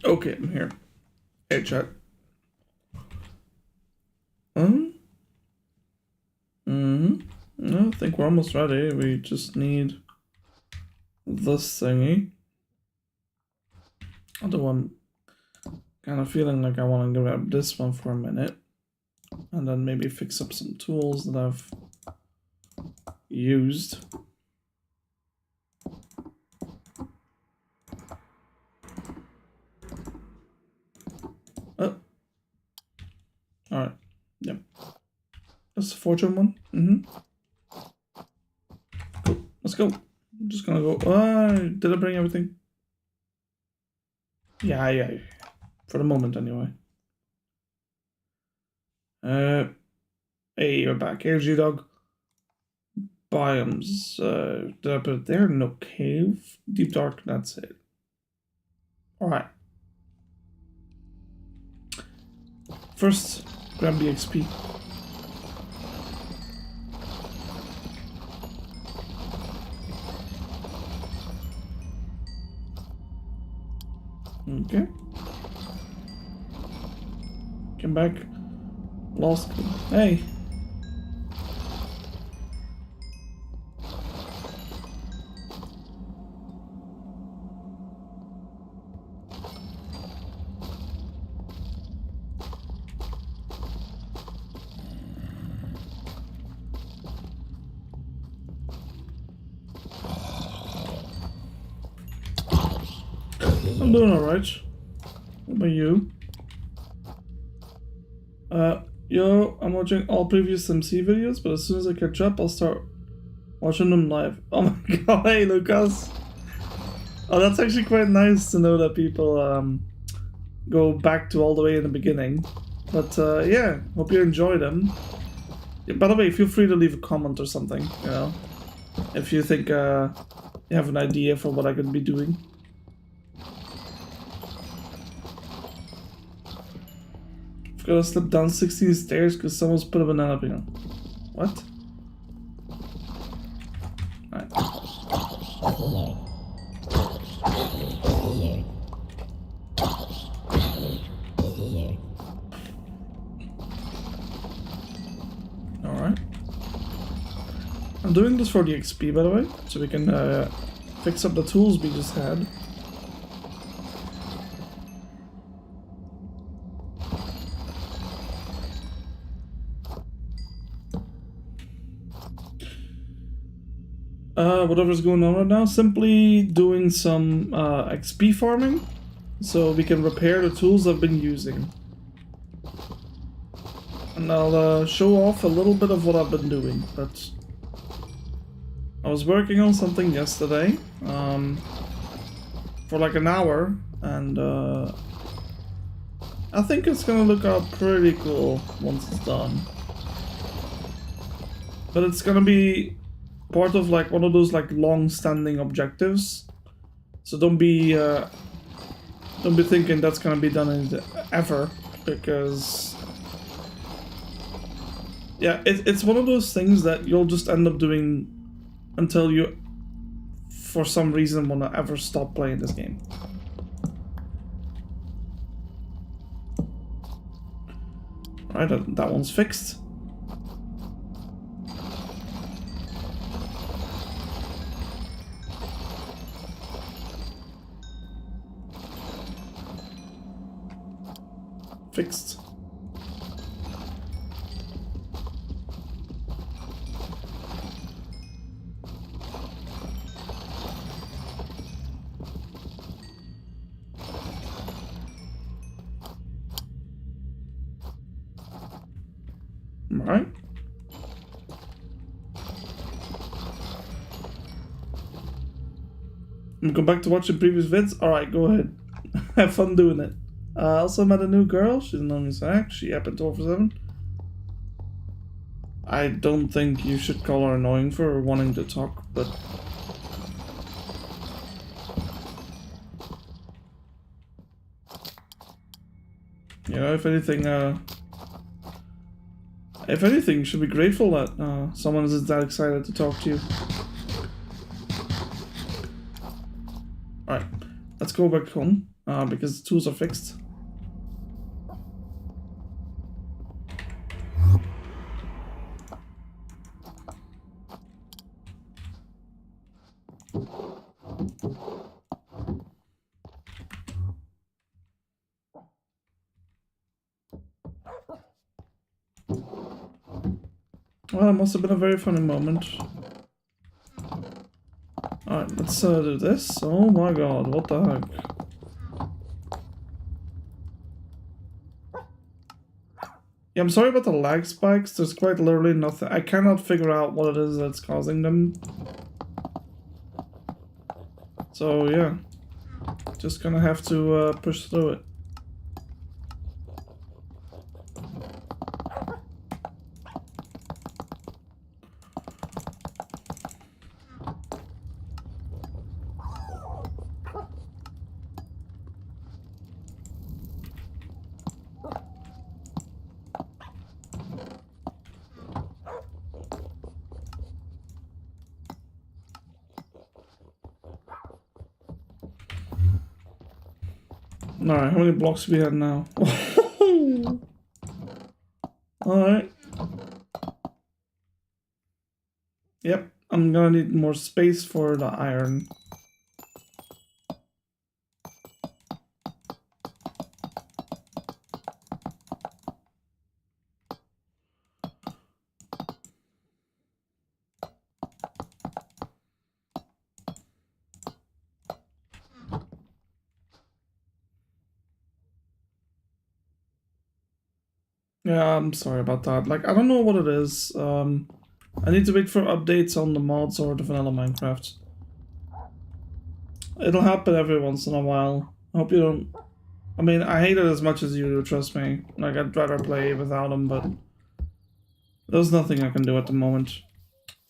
Okay, I'm here. Hey, chat. I think we're almost ready. We just need this thingy. Although I'm kind of feeling like I want to grab this one for a minute. And then maybe fix up some tools that I've used. Oh. Alright. Yep. That's the fortune one. Cool. Let's go. I'm just gonna go. Did I bring everything? Yeah. For the moment, anyway. Hey, you're back. Here's you, dog. Biomes. Did I put it there? No. Cave. Deep dark. That's it. Alright. First, grab the XP. Okay. Come back. Lost. Hey. I'm doing alright. What about you? Yo, I'm watching all previous MC videos, but as soon as I catch up, I'll start watching them live. Oh my god, hey Lucas! Oh, that's actually quite nice to know that people go back to all the way in the beginning. But yeah, hope you enjoy them. Yeah, by the way, feel free to leave a comment or something, you know, if you think you have an idea for what I could be doing. Gotta slip down 16 stairs because someone's put a banana peel. What? Alright. Alright. I'm doing this for the XP, by the way, so we can fix up the tools we just had. Whatever's going on right now, simply doing some XP farming so we can repair the tools I've been using. And I'll show off a little bit of what I've been doing, but I was working on something yesterday for like an hour, and I think it's gonna look out pretty cool once it's done. But it's gonna be part of like one of those like long-standing objectives, so don't be thinking that's gonna be done in ever, because yeah, it's one of those things that you'll just end up doing until you for some reason want to ever stop playing this game. Alright, that one's fixed. Fixed. Alright. Go back to watching previous vids? Alright, go ahead. Have fun doing it. Also met a new girl. She's known as Zach. She happened 12/7. I don't think you should call her annoying for wanting to talk, but you know, if anything, you should be grateful that someone is that excited to talk to you. Alright, let's go back home. because the tools are fixed. Well, it must have been a very funny moment. Alright, let's do this. Oh my god, what the heck? Yeah, I'm sorry about the lag spikes. There's quite literally nothing. I cannot figure out what it is that's causing them. So yeah, just gonna have to push through it. Alright, how many blocks do we have now? Alright. Yep, I'm gonna need more space for the iron. Yeah, I'm sorry about that. Like, I don't know what it is. I need to wait for updates on the mods or the vanilla Minecraft. It'll happen every once in a while. I hope you don't... I mean, I hate it as much as you do, trust me. Like, I'd rather play without them, but... There's nothing I can do at the moment.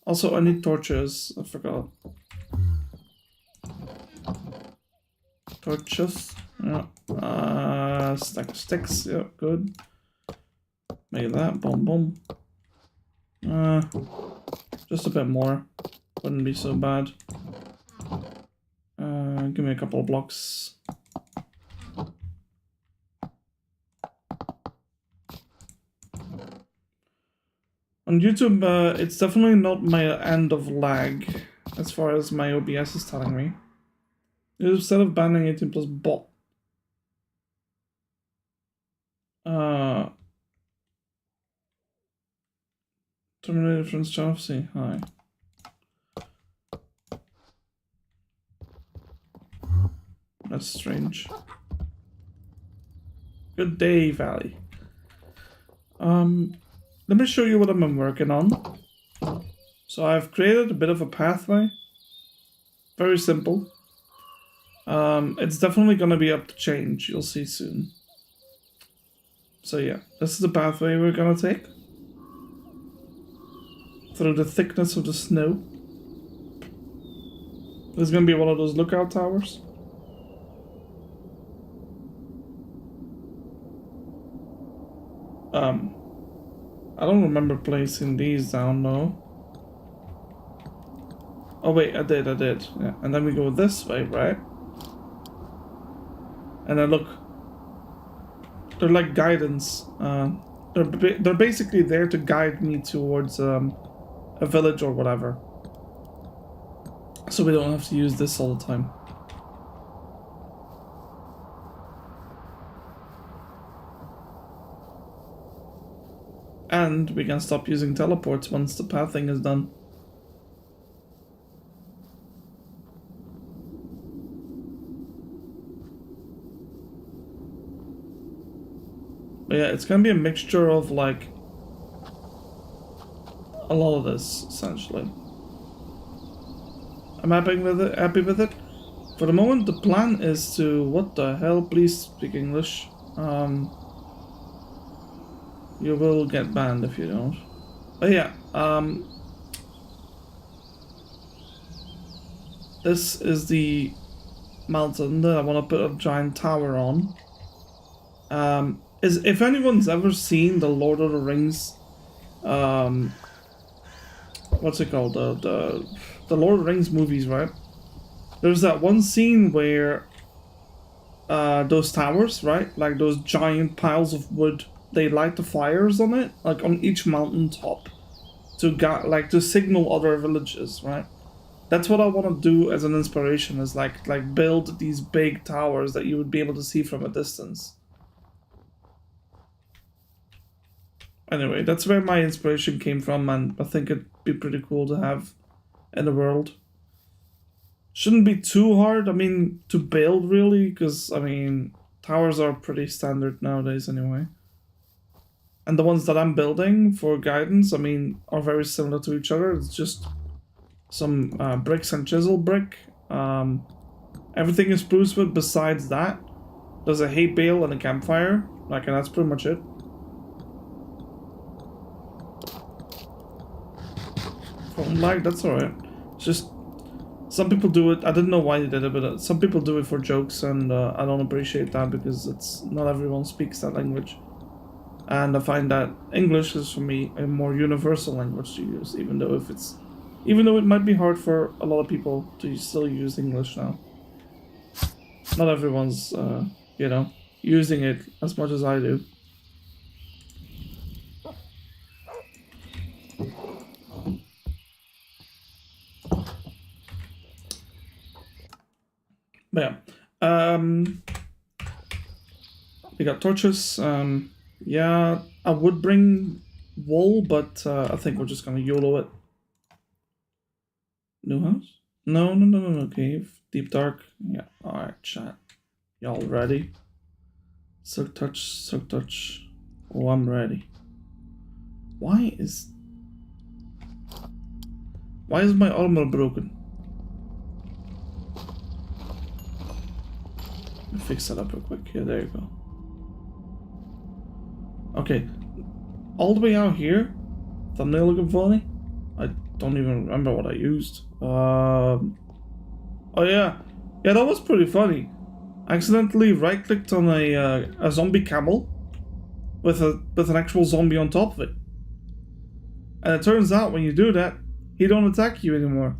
Also, I need torches. I forgot. Torches. Yeah. Stack of sticks. Yeah, good. Make that. Boom, boom. Just a bit more. Wouldn't be so bad. Give me a couple of blocks. On YouTube, it's definitely not my end of lag, as far as my OBS is telling me. Instead of banning 18 plus bot. Terminated friends Chelsea, hi. That's strange. Good day, Valley. Let me show you what I'm working on. So I've created a bit of a pathway. Very simple. It's definitely gonna be up to change, you'll see soon. So yeah, this is the pathway we're gonna take. Through the thickness of the snow. There's gonna be one of those lookout towers. I don't remember placing these down, no. Oh wait, I did. Yeah. And then we go this way, right? And then look. They're like guidance. They're basically there to guide me towards a village or whatever. So we don't have to use this all the time. And we can stop using teleports once the pathing is done. But yeah, it's gonna be a mixture of like a lot of this, essentially. I'm happy with it. For the moment, the plan is to... What the hell? Please speak English. You will get banned if you don't. But yeah, this is the mountain that I want to put a giant tower on. If anyone's ever seen the Lord of the Rings, what's it called? The Lord of the Rings movies, right? There's that one scene where those towers, right? Like those giant piles of wood. They light the fires on it, like on each mountain top, to signal other villages, right? That's what I want to do as an inspiration, is like build these big towers that you would be able to see from a distance. Anyway, that's where my inspiration came from, and I think it'd be pretty cool to have in the world. Shouldn't be too hard, I mean, to build really, because, I mean, towers are pretty standard nowadays anyway. And the ones that I'm building for guidance, I mean, are very similar to each other. It's just some bricks and chisel brick. Everything is spruce wood besides that. There's a hay bale and a campfire. Like, and that's pretty much it. Phone lag, that's alright. It's just, some people do it, I didn't know why they did it, but some people do it for jokes, and I don't appreciate that, because it's not everyone speaks that language. And I find that English is, for me, a more universal language to use, even though it might be hard for a lot of people to still use English now. Not everyone's, you know, using it as much as I do. But yeah, we got torches. Yeah, I would bring wool, but I think we're just gonna YOLO it. New house? No, cave. Deep dark. Yeah, alright, chat. Y'all ready? Silk touch. Oh, I'm ready. Why is my armor broken? Let me fix that up real quick. Yeah, there you go. Okay, all the way out here. Thumbnail looking funny. I don't even remember what I used. Oh yeah, that was pretty funny. I accidentally right-clicked on a zombie camel with an actual zombie on top of it. And it turns out when you do that, he don't attack you anymore.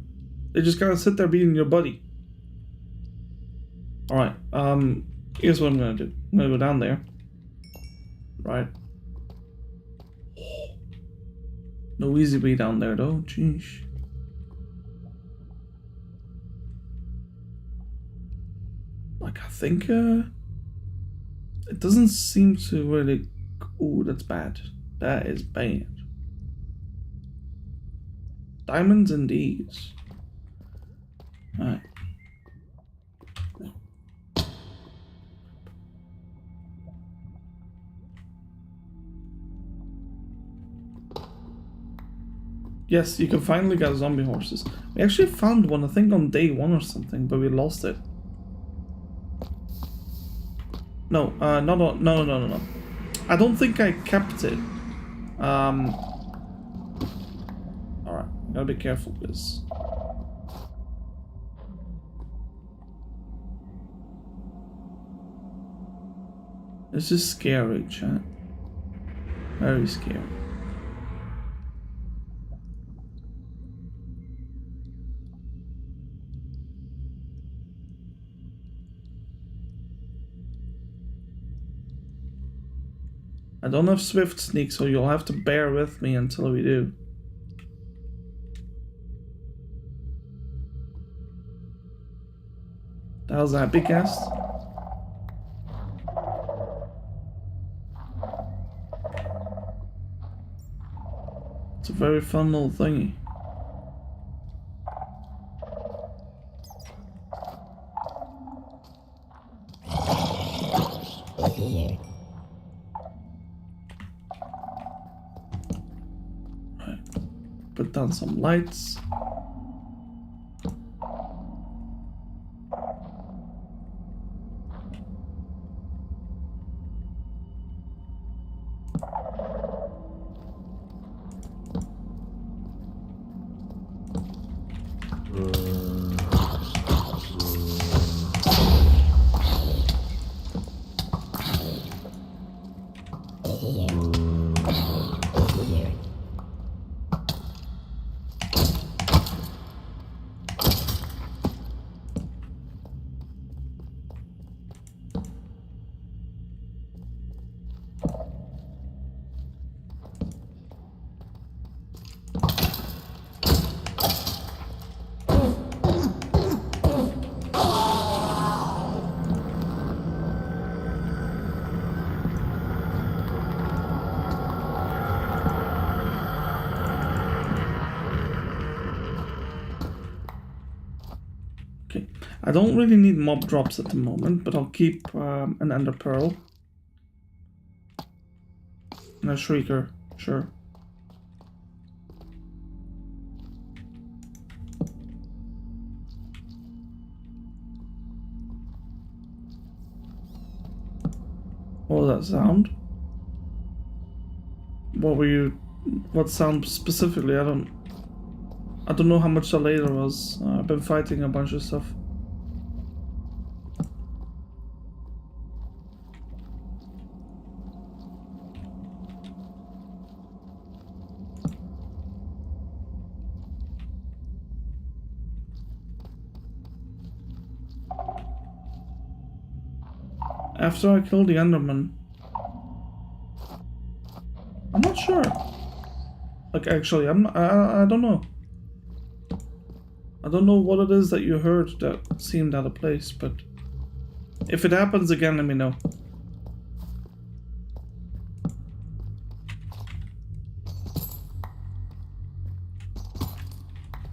They just kind of sit there being your buddy. All right. Here's what I'm gonna do. I'm gonna go down there. Right. No easy way down there though. Jeez. Like, I think it doesn't seem to really. Ooh, that's bad. That is bad. Diamonds indeed. Alright. Yes, you can finally get zombie horses. We actually found one, I think on day 1 or something, but we lost it. No, no. I don't think I kept it. Alright, gotta be careful, because... This is scary, chat. Very scary. I don't have Swift Sneak, so you'll have to bear with me until we do. The hell's that, big cast? It's a very fun little thingy. Put down some lights. I don't really need mob drops at the moment, but I'll keep an ender pearl. And a shrieker, sure. What was that sound? What sound specifically? I don't know how much delay there was. I've been fighting a bunch of stuff. After I killed the Enderman. I'm not sure. Like, actually, I don't know. I don't know what it is that you heard that seemed out of place, but if it happens again, let me know.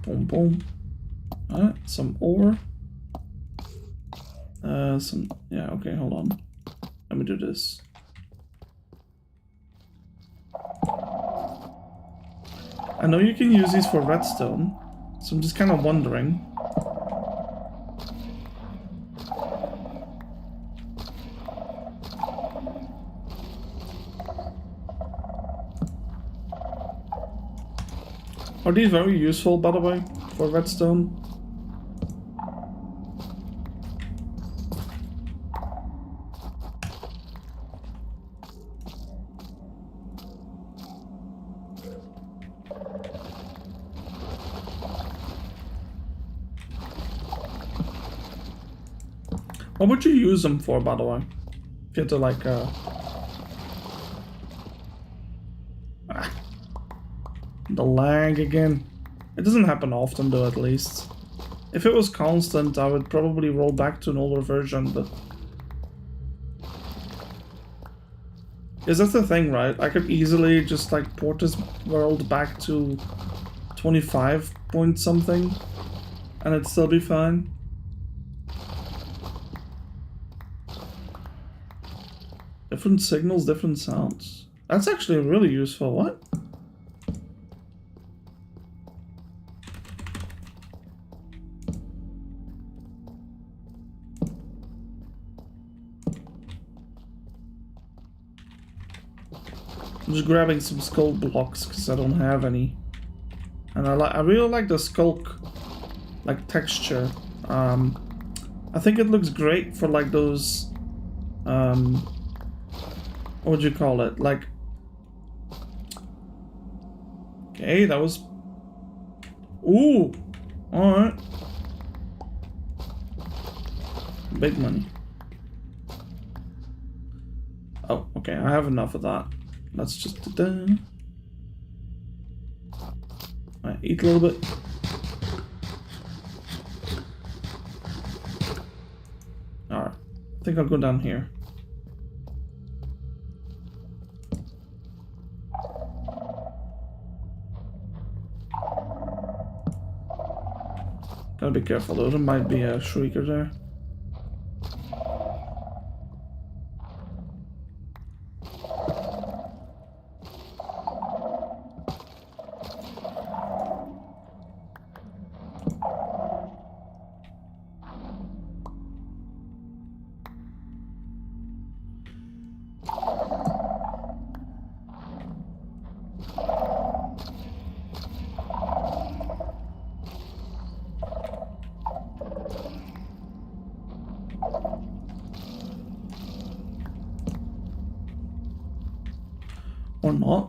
Boom, boom. Alright, some ore. Yeah, okay, hold on. Let me do this. I know you can use these for redstone, so I'm just kind of wondering. Are these very useful, by the way, for redstone? What would you use them for, by the way? If you had to, like, the lag again. It doesn't happen often, though, at least. If it was constant, I would probably roll back to an older version, but... Because that's the thing, right? I could easily just, like, port this world back to 25 point something, and it'd still be fine. Different signals, different sounds. That's actually really useful. What? I'm just grabbing some skull blocks because I don't have any, and I really like the skulk like texture. I think it looks great for like those what would you call it? Like, okay, that was, ooh, all right, big money. Oh, okay, I have enough of that. Let's just alright, eat a little bit. Alright, I think I'll go down here. Gotta be careful though, there might be a shrieker there. Or not.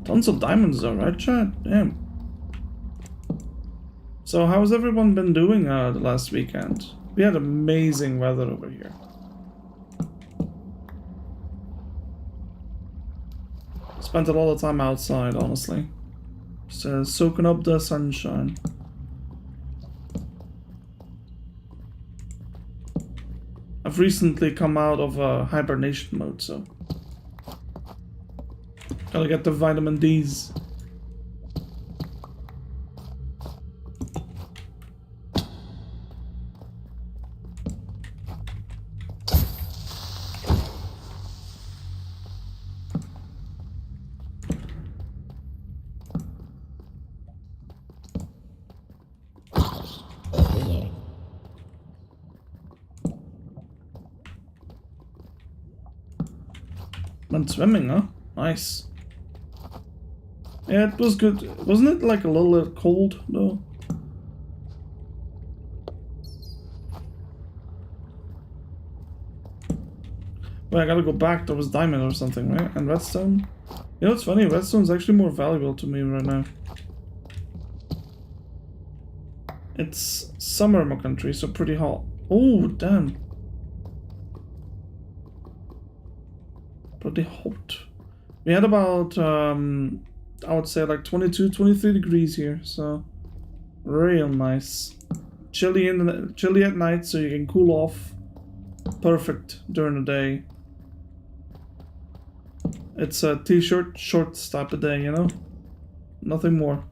Tons of diamonds though, right, chat? Damn. So how's everyone been doing the last weekend? We had amazing weather over here. Spent a lot of time outside, honestly. Just soaking up the sunshine. I've recently come out of hibernation mode, so gotta get the vitamin D's. Went swimming, huh? Nice. Yeah, it was good. Wasn't it like a little cold, though? Wait, I gotta go back. There was diamond or something, right? And redstone? You know, it's funny. Redstone's actually more valuable to me right now. It's summer in my country, so pretty hot. Oh, damn. Pretty hot. We had about, I would say like 22, 23 degrees here, so real nice. Chilly at night, so you can cool off. Perfect during the day. It's a t-shirt, shorts type of day, you know? Nothing more.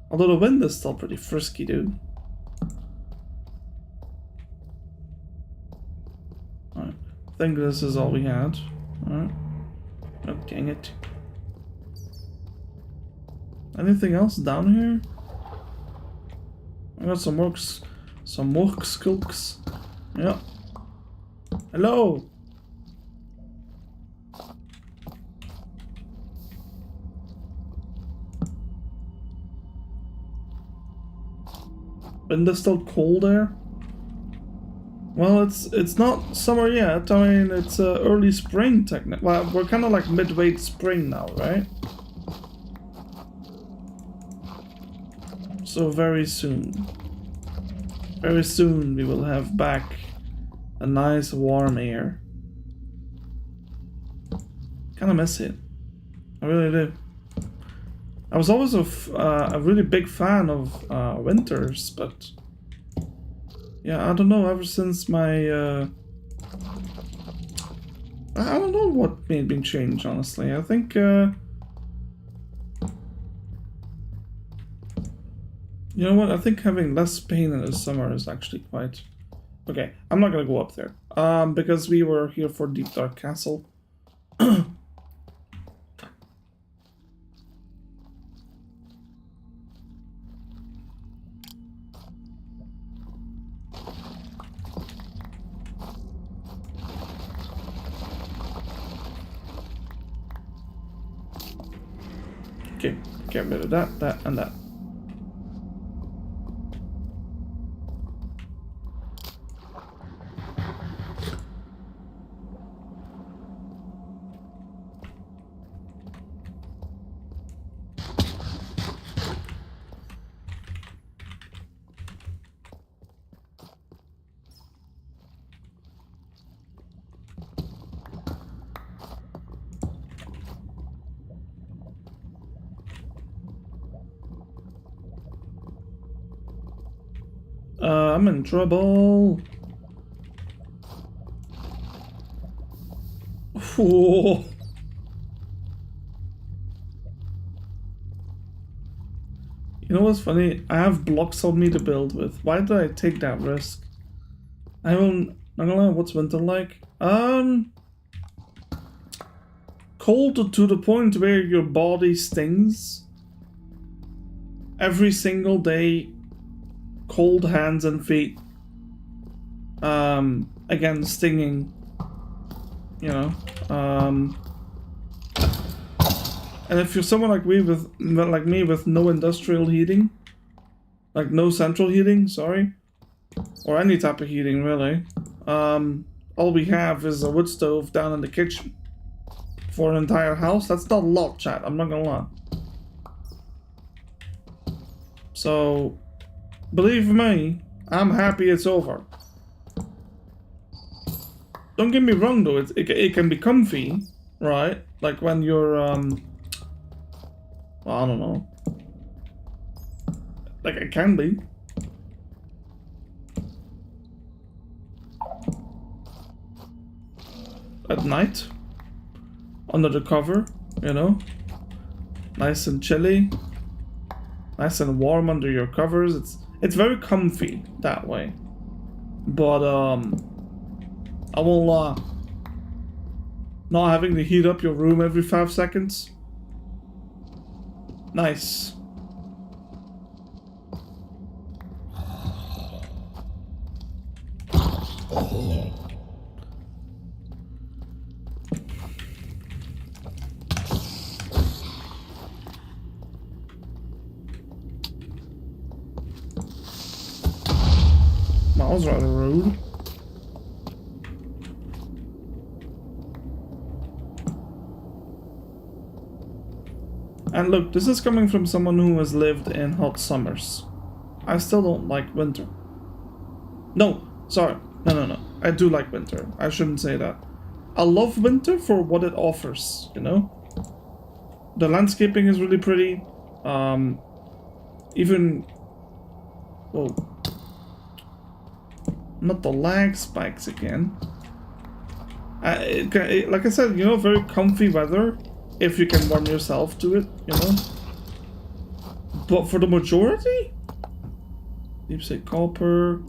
Although the wind is still pretty frisky, dude. Alright. I think this is all we had. Alright. Oh, dang it. Anything else down here? I got some orcs. Some orc skulks. Yeah. Hello! Isn't it still cold there? Well, it's not summer yet. I mean, it's early spring technically. Well, we're kind of like midway spring now, right? So very soon we will have back a nice warm air. Kind of miss it. I really do. I was always a really big fan of winters, but yeah, I don't know. Ever since my I don't know what made me change. Honestly, I think you know what? I think having less pain in the summer is actually quite okay. I'm not gonna go up there because we were here for Deep Dark Castle. Okay, get rid of that, that, and that. I'm in trouble. Whoa. You know what's funny? I have blocks on me to build with. Why did I take that risk? I don't. Not gonna lie. What's winter like? Cold to the point where your body stings every single day cold hands and feet. Again, stinging. You know. And if you're someone like me with no industrial heating, like no central heating, sorry, or any type of heating really, all we have is a wood stove down in the kitchen for an entire house. That's not a lot, chat. I'm not gonna lie. So, believe me, I'm happy it's over. Don't get me wrong though, it can be comfy, right? Like when you're, well, I don't know. Like it can be. At night. Under the cover, you know? Nice and chilly. Nice and warm under your covers. It's very comfy that way. But, I won't lie. Not having to heat up your room every 5 seconds. Nice. That was rather rude. And look, this is coming from someone who has lived in hot summers. I still don't like winter. No, sorry. No. I do like winter. I shouldn't say that. I love winter for what it offers, you know? The landscaping is really pretty. Even... Whoa. Not the lag spikes again. Like I said, you know, very comfy weather. If you can warm yourself to it, you know. But for the majority, deep sea copper.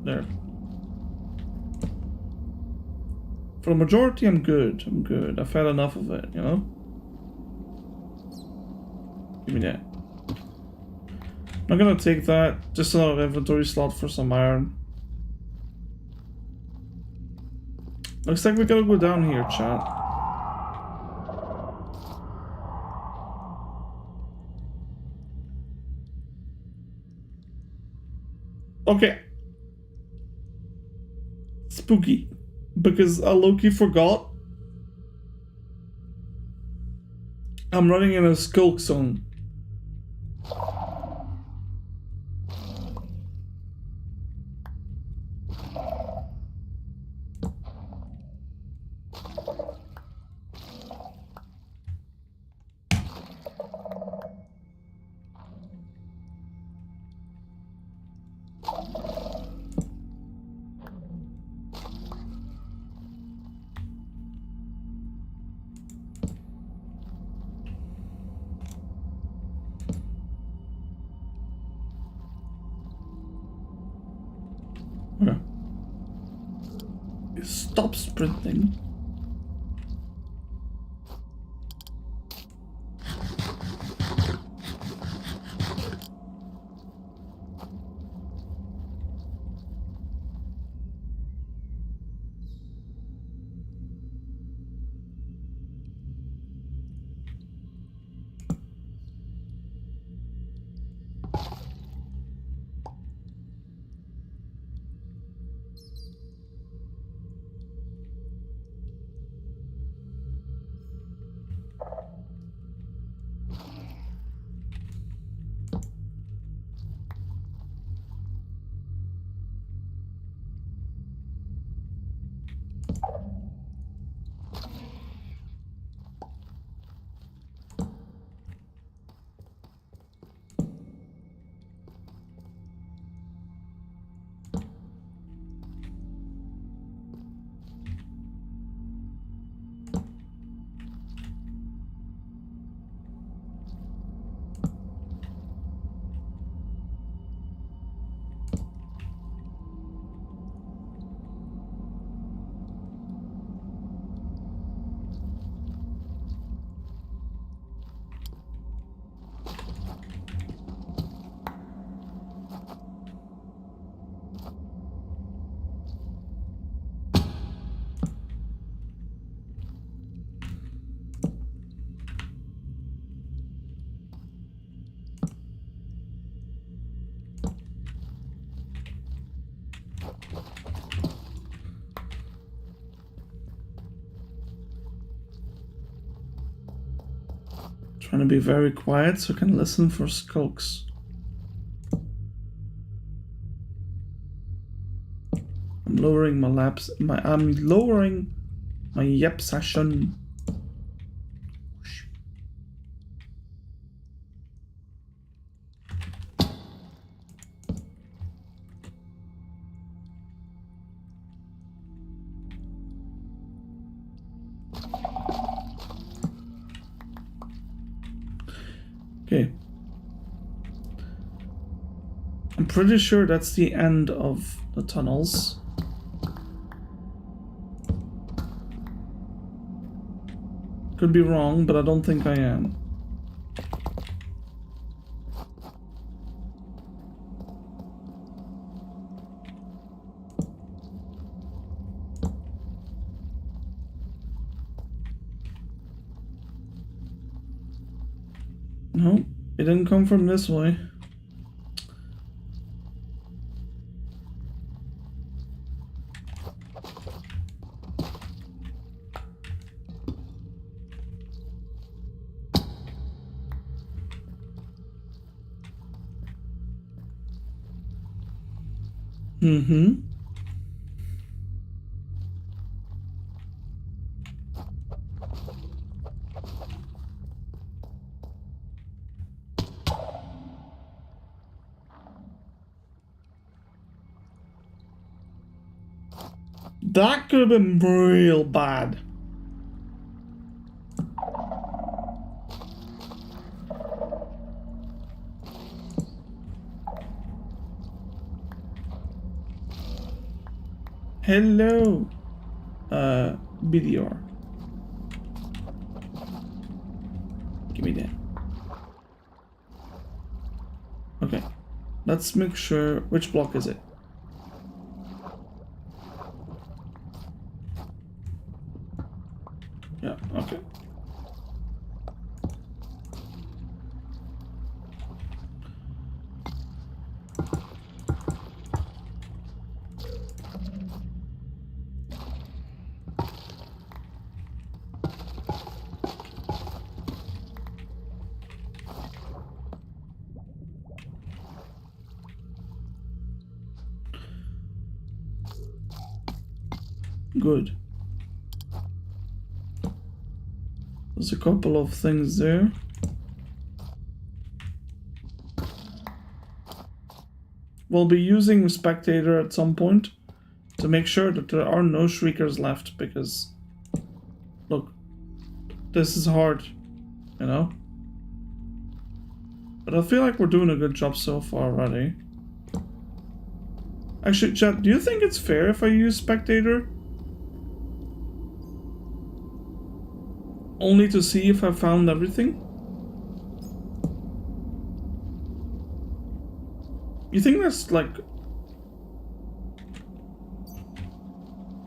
There. For the majority, I'm good. I'm good. I've had enough of it, you know. Give me that. I'm gonna take that. Just another inventory slot for some iron. Looks like we gotta go down here, chat. Okay. Spooky. Because I low-key forgot. I'm running in a skulk zone. Okay. Stop sprinting. Gonna be very quiet so I can listen for skulks. I'm lowering my laps. I'm lowering my yep session. Okay. I'm pretty sure that's the end of the tunnels. Could be wrong, but I don't think I am. No, it didn't come from this way. Mm-hmm. That could have been real bad. Hello, BDR. Give me that. Okay, let's make sure. Which block is it? Yeah, okay. Good. There's a couple of things there. We'll be using Spectator at some point to make sure that there are no Shriekers left, because look, this is hard, you know? But I feel like we're doing a good job so far already. Actually, chat, do you think it's fair if I use Spectator? Only to see if I found everything? You think that's like...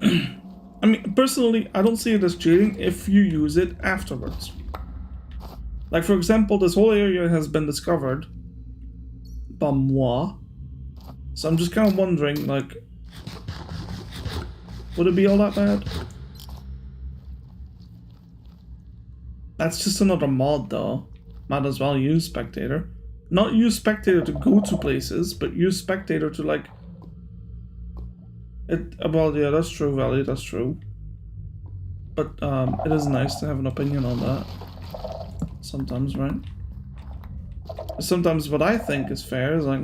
I mean, personally, I don't see it as cheating if you use it afterwards. Like, for example, this whole area has been discovered by moi. So I'm just kind of wondering, like, would it be all that bad? That's just another mod, though. Might as well use Spectator. Not use Spectator to go to places, but use Spectator to, like... Well, yeah, that's true, Valley, that's true. But, it is nice to have an opinion on that. Sometimes, right? Sometimes what I think is fair is like...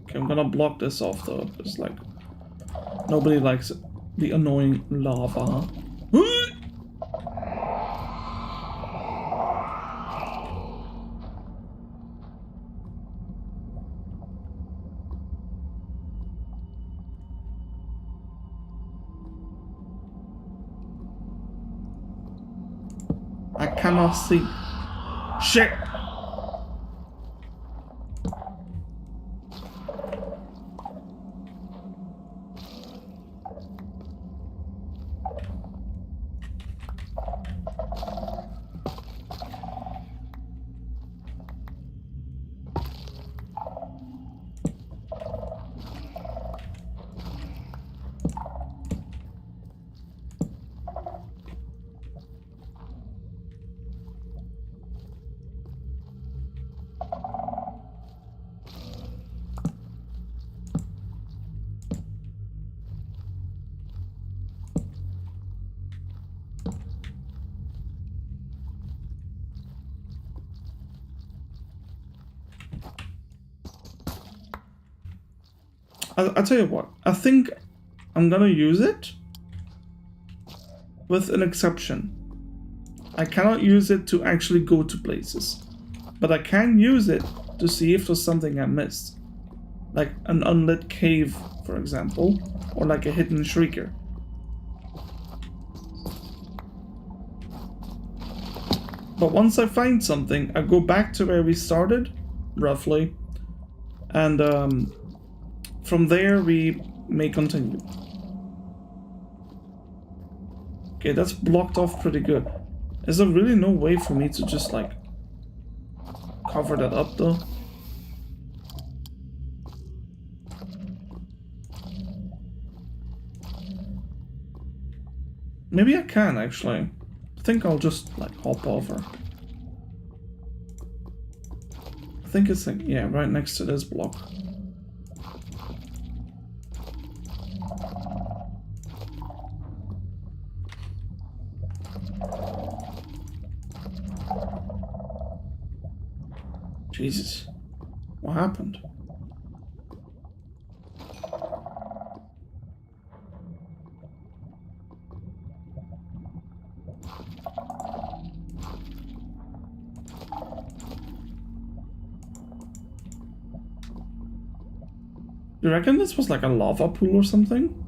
Okay, I'm gonna block this off, though. It's like... Nobody likes it. The annoying lava. I cannot see. Shit! I'll tell you what. I think I'm gonna use it with an exception. I cannot use it to actually go to places, but I can use it to see if there's something I missed, like an unlit cave, for example, or like a hidden shrieker. But once I find something, I go back to where we started, roughly, and from there we may continue. Okay, that's blocked off pretty good. Is there really no way for me to just like cover that up though? Maybe I can actually. I think I'll just like hop over. I think it's like, yeah, right next to this block. Jesus, what happened? You reckon this was like a lava pool or something?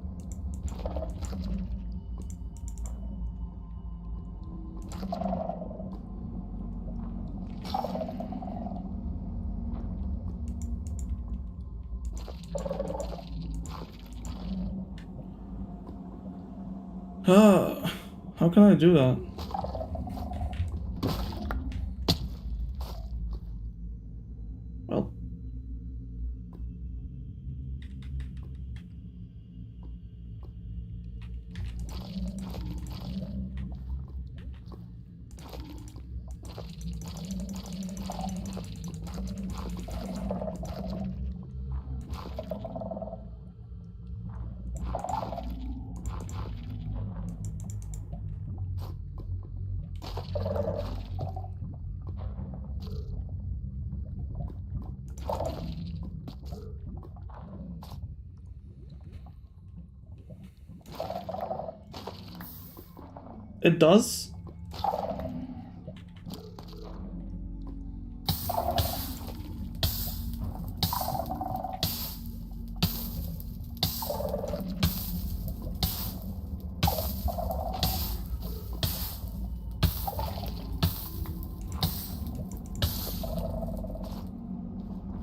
How can I do that? Well. It does?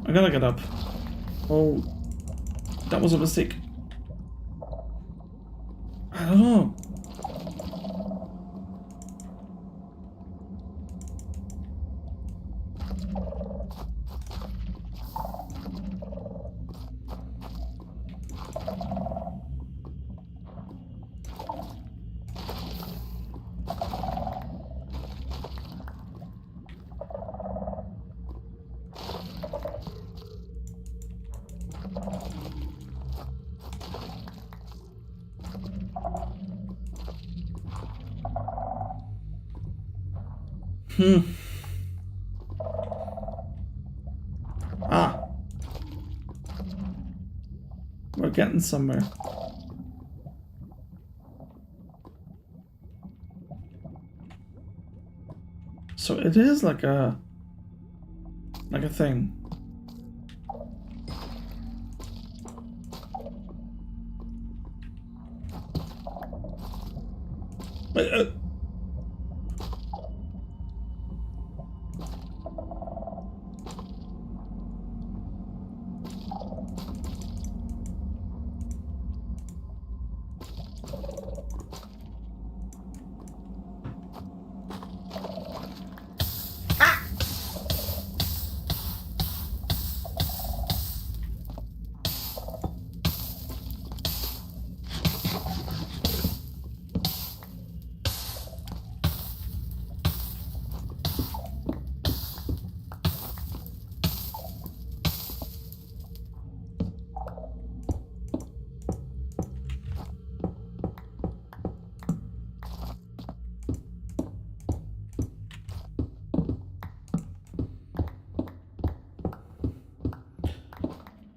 I gotta get up. Oh, that was a mistake. I don't know. Ah. We're getting somewhere. So it is like a thing. Wait,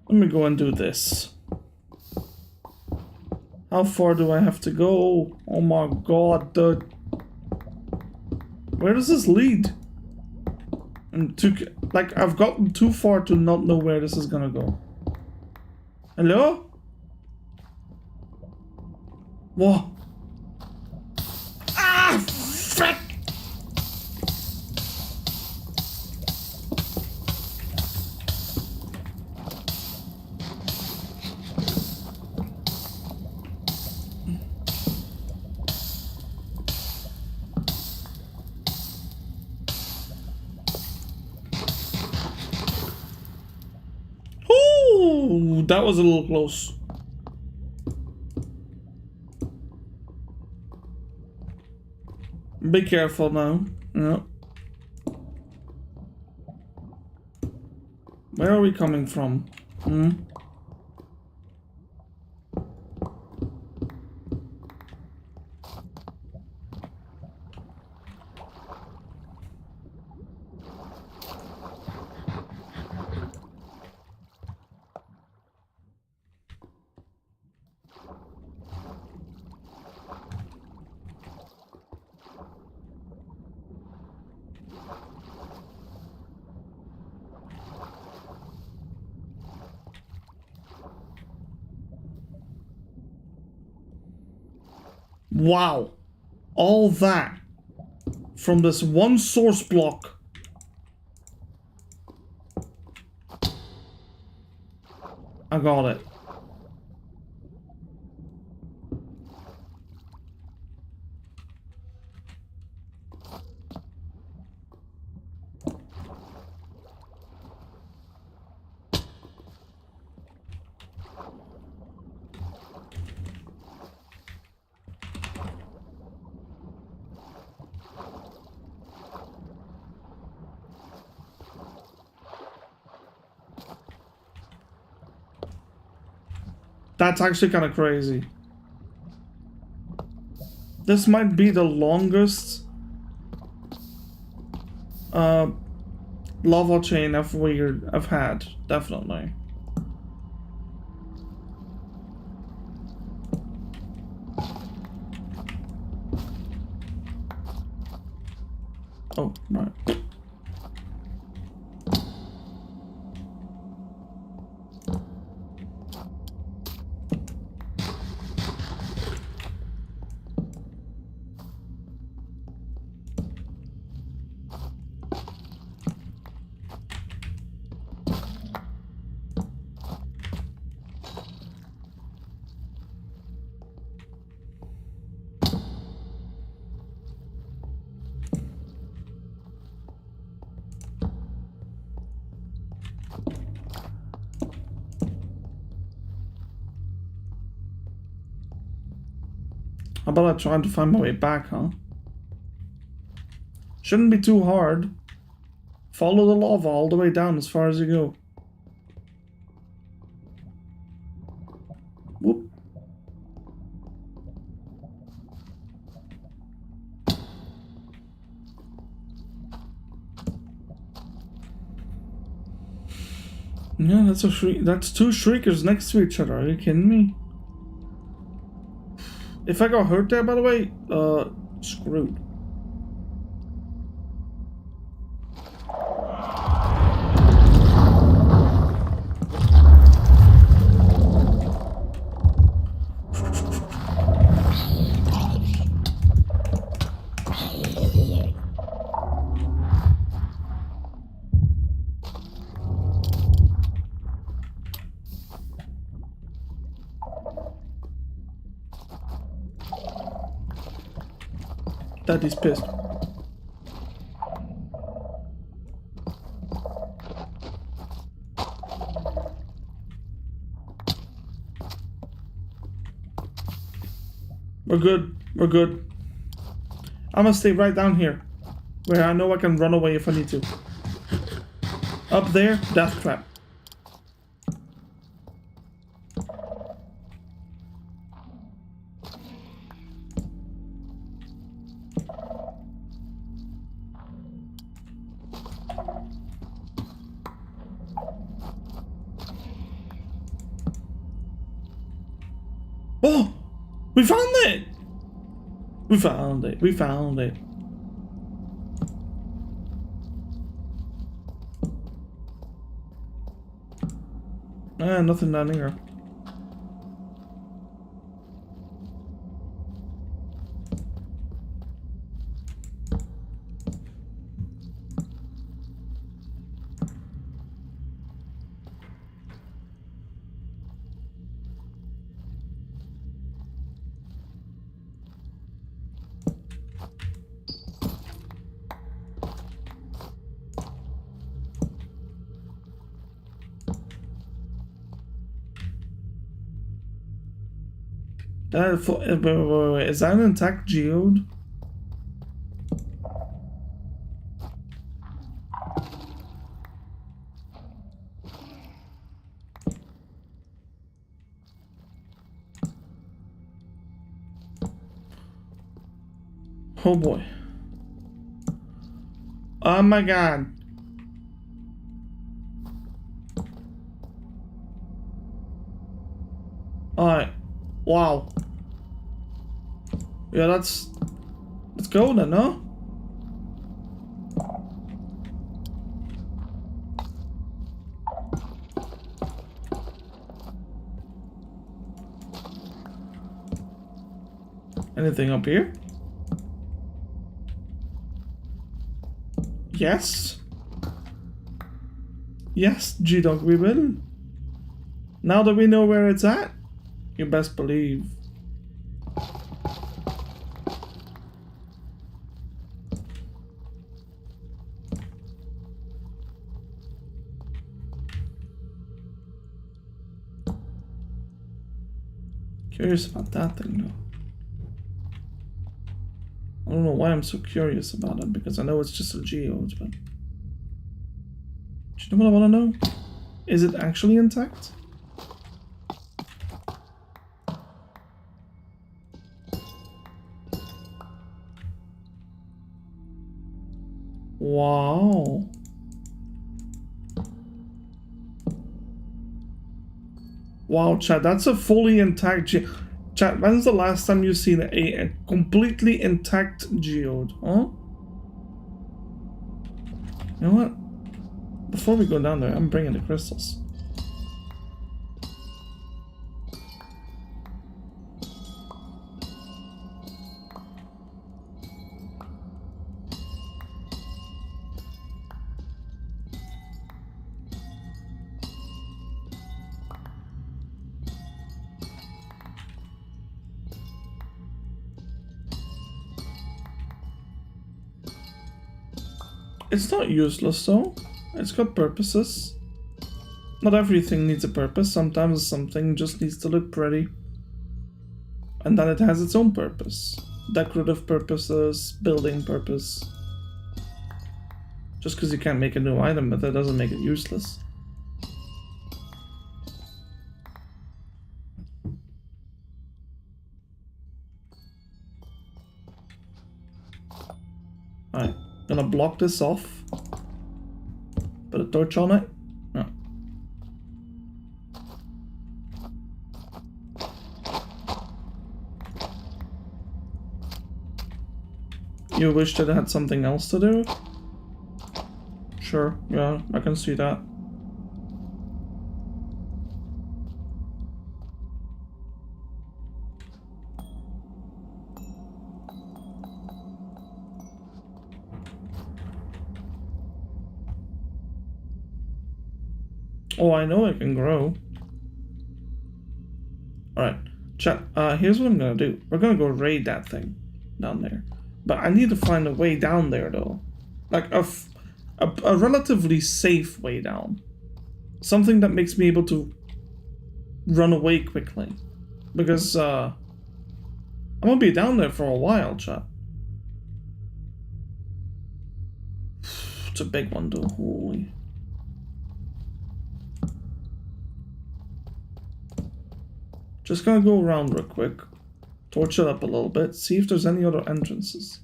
let me go and do this. How far do I have to go? Oh my god, dude. Where does this lead? And like, I've gotten too far to not know where this is gonna go. Hello? Whoa. Ah, frick! Ooh, that was a little close. Be careful now. Yeah. Where are we coming from? Hmm? Wow. All that from this one source block. I got it. That's actually kind of crazy. This might be the longest lava chain I've had, definitely. Oh, right. How about I try to find my way back, huh? Shouldn't be too hard. Follow the lava all the way down as far as you go. Whoop. Yeah, that's a shriek. That's two shriekers next to each other. Are you kidding me? If I got hurt there, by the way, screwed. Daddy's pissed. We're good. We're good. I'm gonna stay right down here, where I know I can run away if I need to. Up there, death trap. Oh! We found it! We found it. We found it. Nothing down here. Wait, is that an intact geode? Oh boy. Oh my god. Alright. Wow. Yeah, let's go then, no? Anything up here? Yes. Yes, G-Dog, we will. Now that we know where it's at, you best believe. Curious about that thing though. I don't know why I'm so curious about it, because I know it's just a geode, but... Do you know what I want to know? Is it actually intact? Wow. Wow, chat, that's a fully intact geode. Chat, when's the last time you've seen a completely intact geode, huh? You know what? Before we go down there, I'm bringing the crystals. It's not useless though. It's got purposes. Not everything needs a purpose. Sometimes something just needs to look pretty. And then it has its own purpose. Decorative purposes, building purpose. Just because you can't make a new item, but that doesn't make it useless. Alright, gonna block this off. Put a torch on it. No. You wish that it had something else to do? Sure, yeah, I can see that. Oh, I know it can grow. Alright, chat, here's what I'm gonna do. We're gonna go raid that thing down there. But I need to find a way down there, though. Like, a relatively safe way down. Something that makes me able to run away quickly. Because, I'm gonna be down there for a while, chat. It's a big one, though. Holy... Just gonna go around real quick, torch it up a little bit, see if there's any other entrances.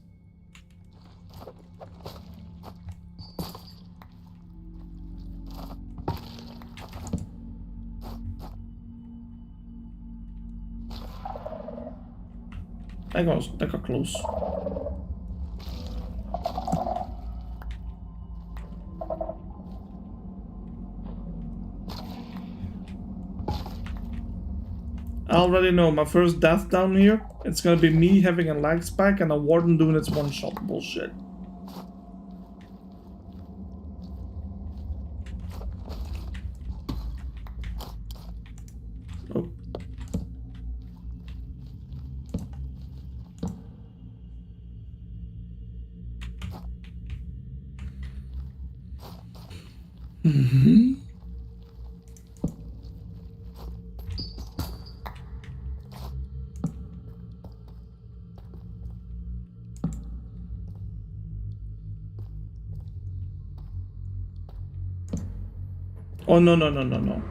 That got close. I already know my first death down here. It's gonna be me having a lag spike and a warden doing its one-shot bullshit. Oh. Mm-hmm. Oh, no, no, no, no, no.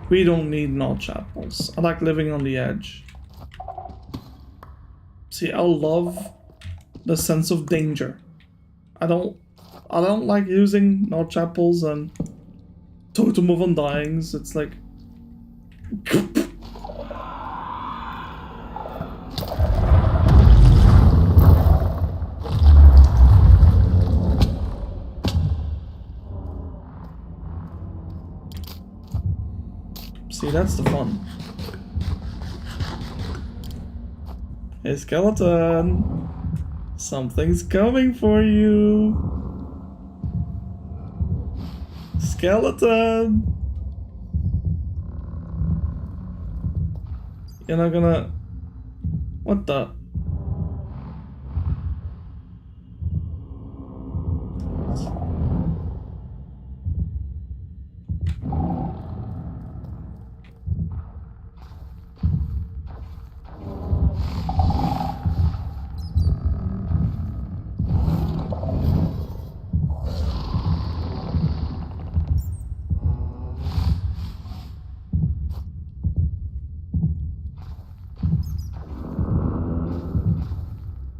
We don't need no chapels. I like living on the edge. See, I love the sense of danger. I don't like using no chapels and Totem of Undyings. It's like... See, that's the fun. Hey, skeleton! Something's coming for you! Skeleton! You're not gonna... What the...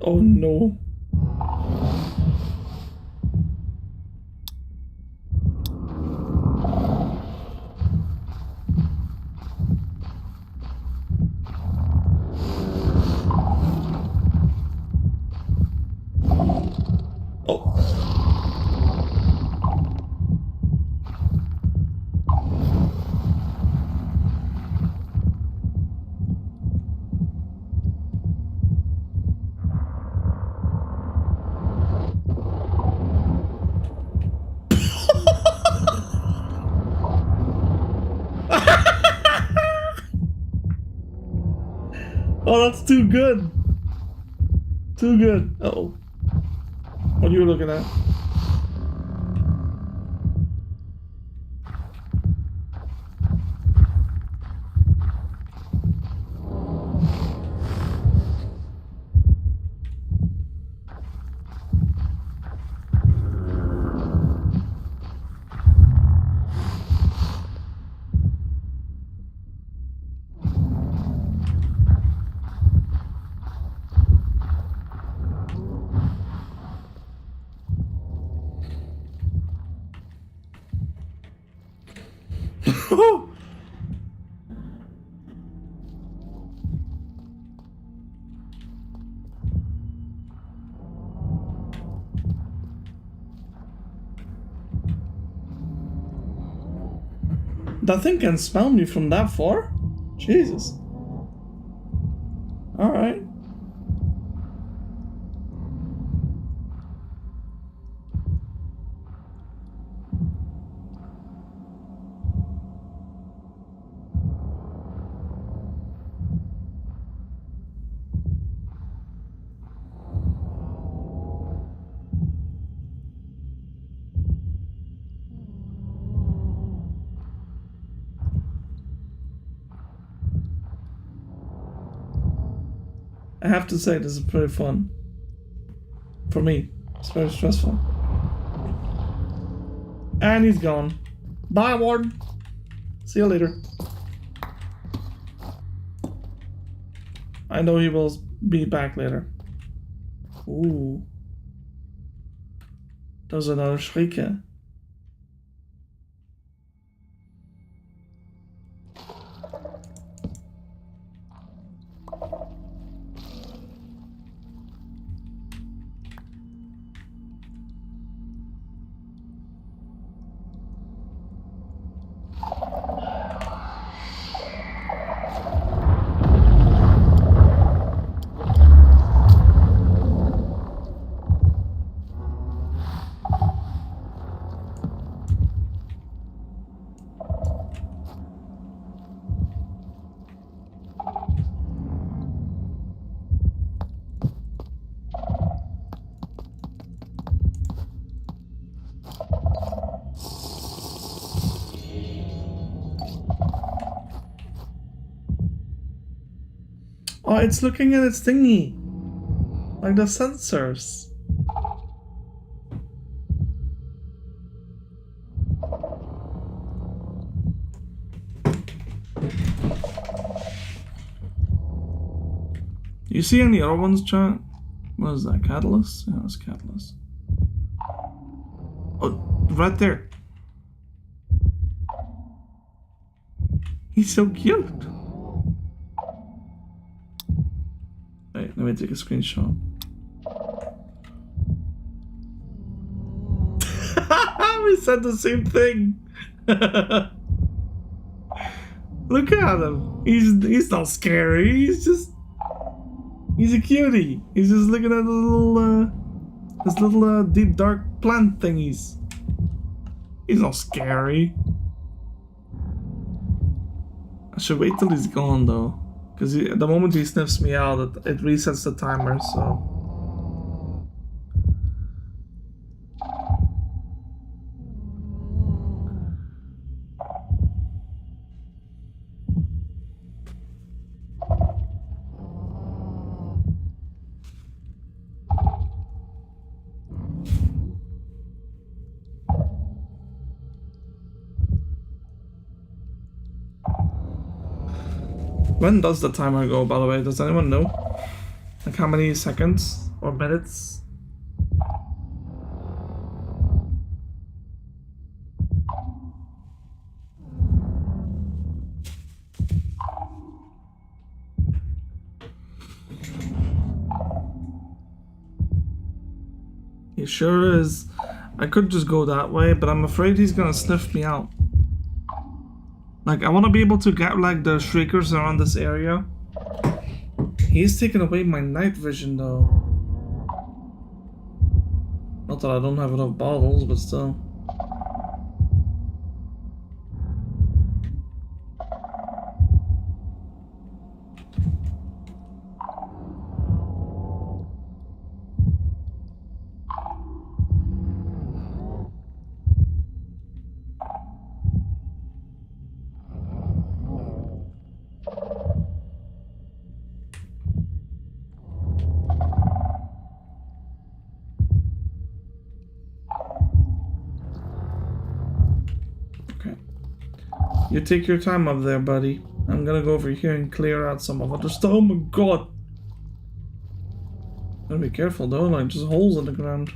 Oh no. Oh. Oh, that's too good. Too good. Uh-oh. What are you looking at? That thing can smell me from that far? Jesus. Alright. I have to say, this is pretty fun. For me, it's very stressful. And he's gone. Bye, Warden. See you later. I know he will be back later. Ooh. Dat is another schrikken. Oh, it's looking at its thingy. Like the sensors. You see any other ones, chat? What is that, Catalyst? Yeah, it's Catalyst. Oh, right there. He's so cute. Wait, let me take a screenshot. We said the same thing. Look at him. He's not scary. He's a cutie. He's just looking at his little deep dark plant thingies. He's not scary. I should wait till he's gone though, because the moment he sniffs me out, it resets the timer. So. When does the timer go, by the way? Does anyone know? Like how many seconds or minutes? He sure is. I could just go that way, but I'm afraid he's gonna sniff me out. Like, I want to be able to get, like, the shriekers around this area. He's taking away my night vision, though. Not that I don't have enough bottles, but still. You take your time up there, buddy. I'm gonna go over here and clear out some of it. Oh my god! Gotta be careful though, like just holes in the ground.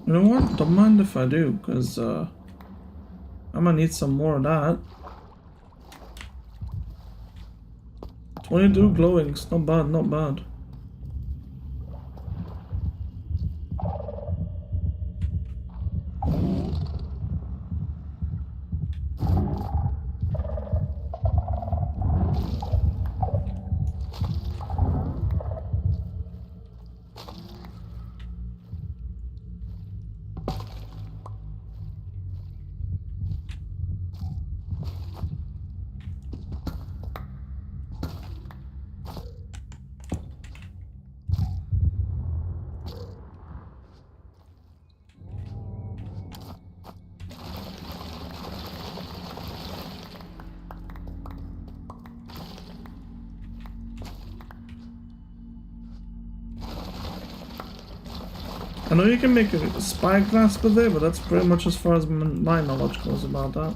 You know what? Don't mind if I do, because I'm gonna need some more of that. 22 glowings, not bad, not bad. I know you can make a spyglass with it, but that's pretty much as far as my knowledge goes about that.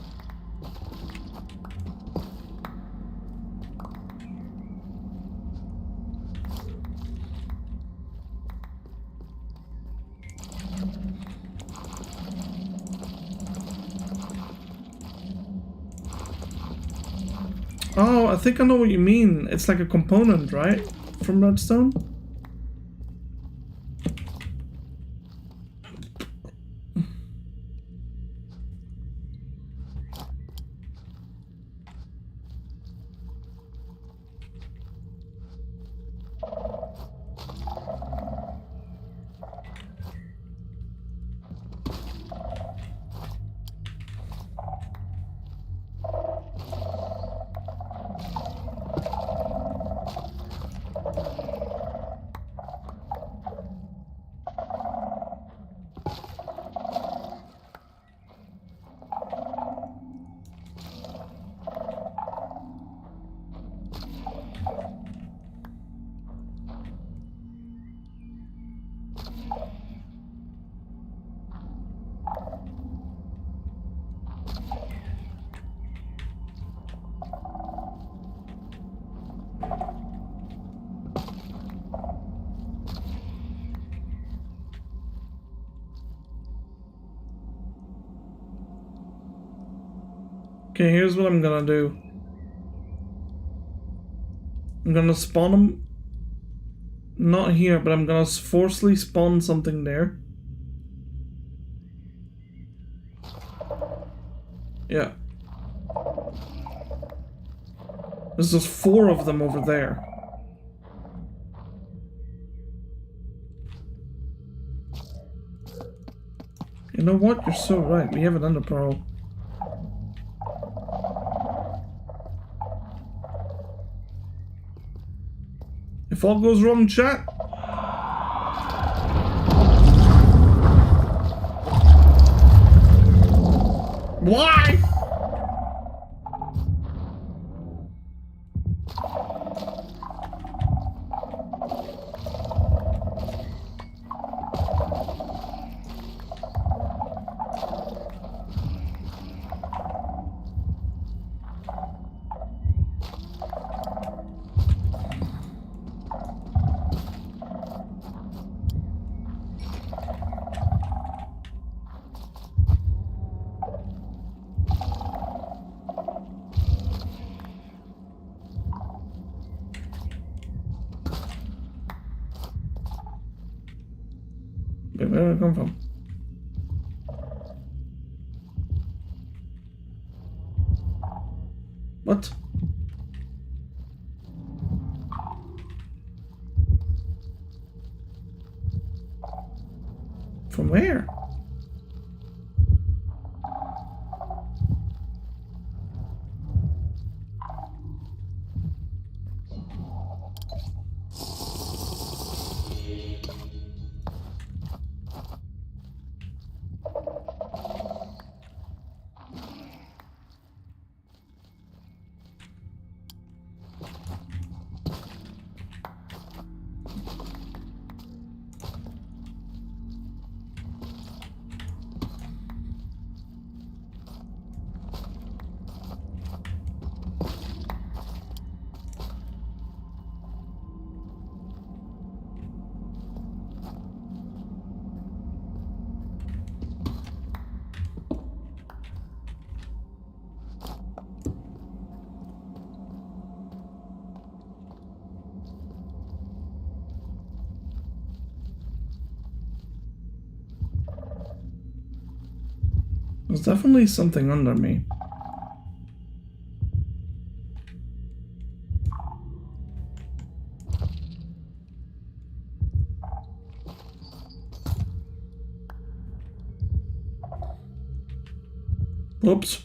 Oh, I think I know what you mean. It's like a component, right? From Redstone? Okay, here's what I'm gonna do. I'm gonna spawn him. Not here, but I'm gonna forcefully spawn something there. Yeah. There's just 4 of them over there. You know what? You're so right. We have an ender pearl. If all goes wrong, chat. Why? Wait, where did I come from? What? From where? There's definitely something under me. Oops.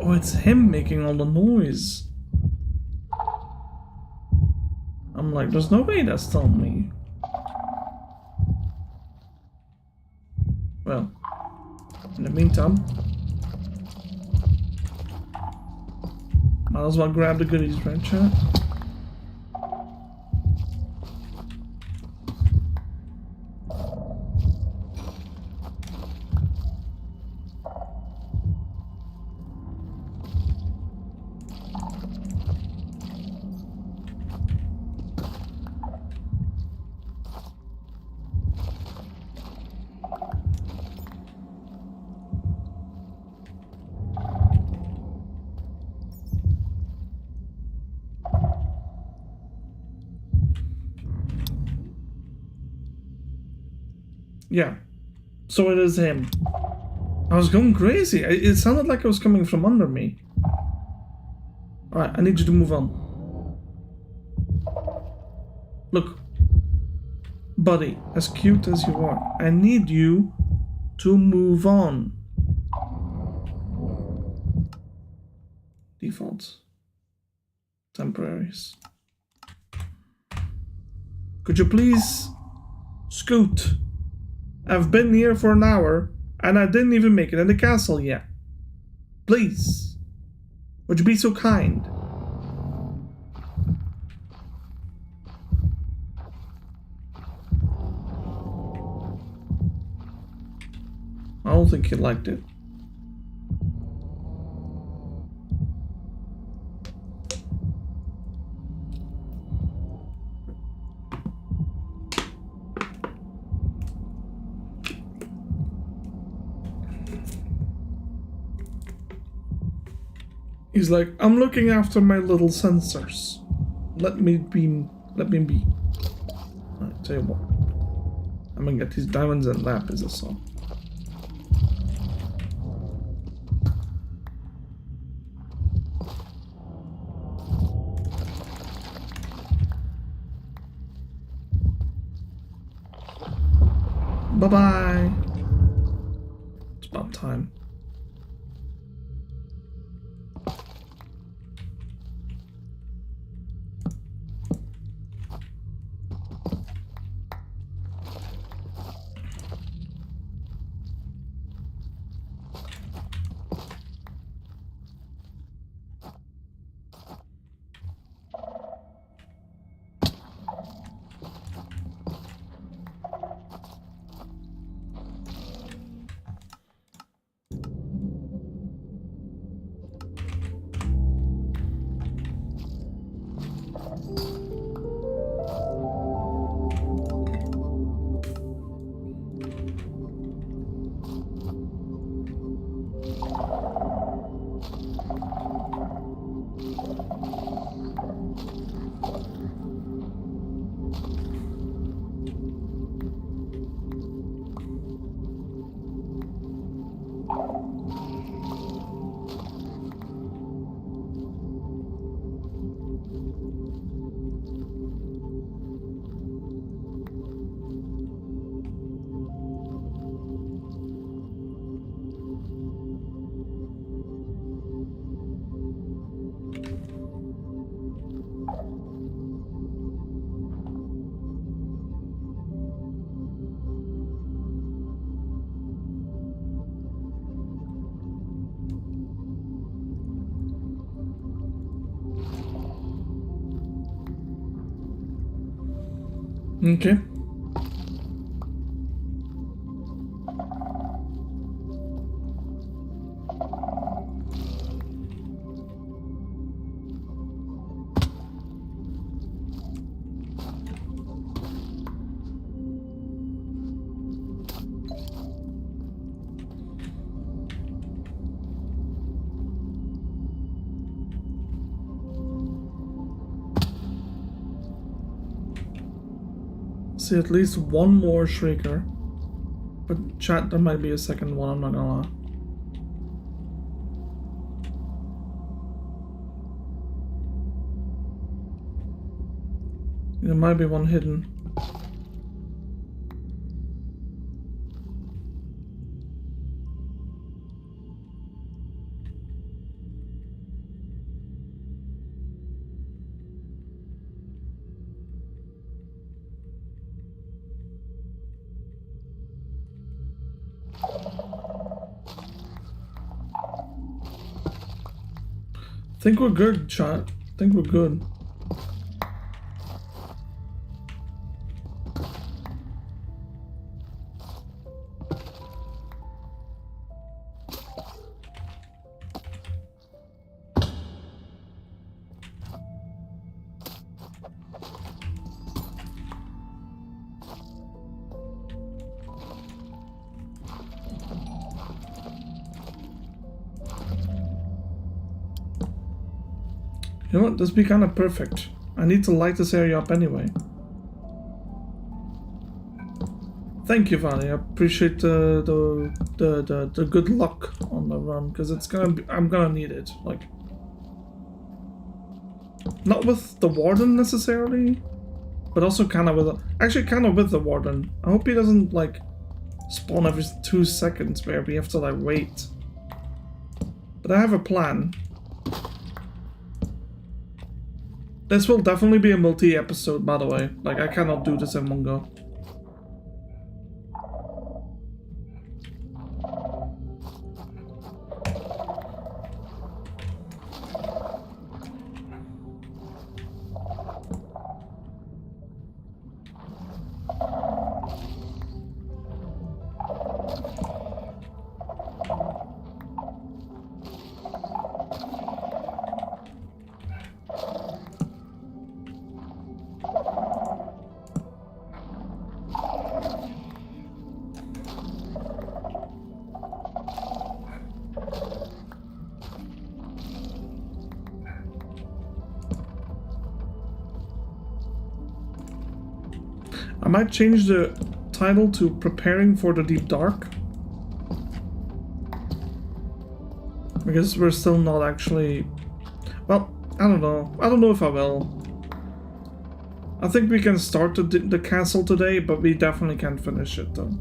Oh, it's him making all the noise. I'm like, there's no way that's still me. Well, in the meantime, might as well grab the goodies, right, chat? Yeah. So it is him. I was going crazy. It sounded like it was coming from under me. Alright, I need you to move on. Look. Buddy, as cute as you are, I need you to move on. Defaults. Temporaries. Could you please scoot? I've been here for an hour and I didn't even make it in the castle yet. Please. Would you be so kind? I don't think he liked it. He's like, I'm looking after my little sensors. Let me be. Alright, tell you what. I'm gonna get these diamonds and lapis or so. Bye-bye. It's about time. Okay. See at least one more Shrieker. But chat, there might be a second one, I'm not gonna lie. There might be one hidden. Think we're good, chat. Think we're good. You know what? This would be kind of perfect. I need to light this area up anyway. Thank you, Vanny. I appreciate the good luck on the run, because it's gonna be, I'm gonna need it. Like, not with the warden necessarily, but also kind of with actually kind of with the warden. I hope he doesn't like spawn every 2 seconds where we have to like wait. But I have a plan. This will definitely be a multi-episode, by the way. Like, I cannot do this in one go. I might change the title to Preparing for the Deep Dark. Because we're still not actually... Well, I don't know. I don't know if I will. I think we can start the castle today, but we definitely can't finish it though.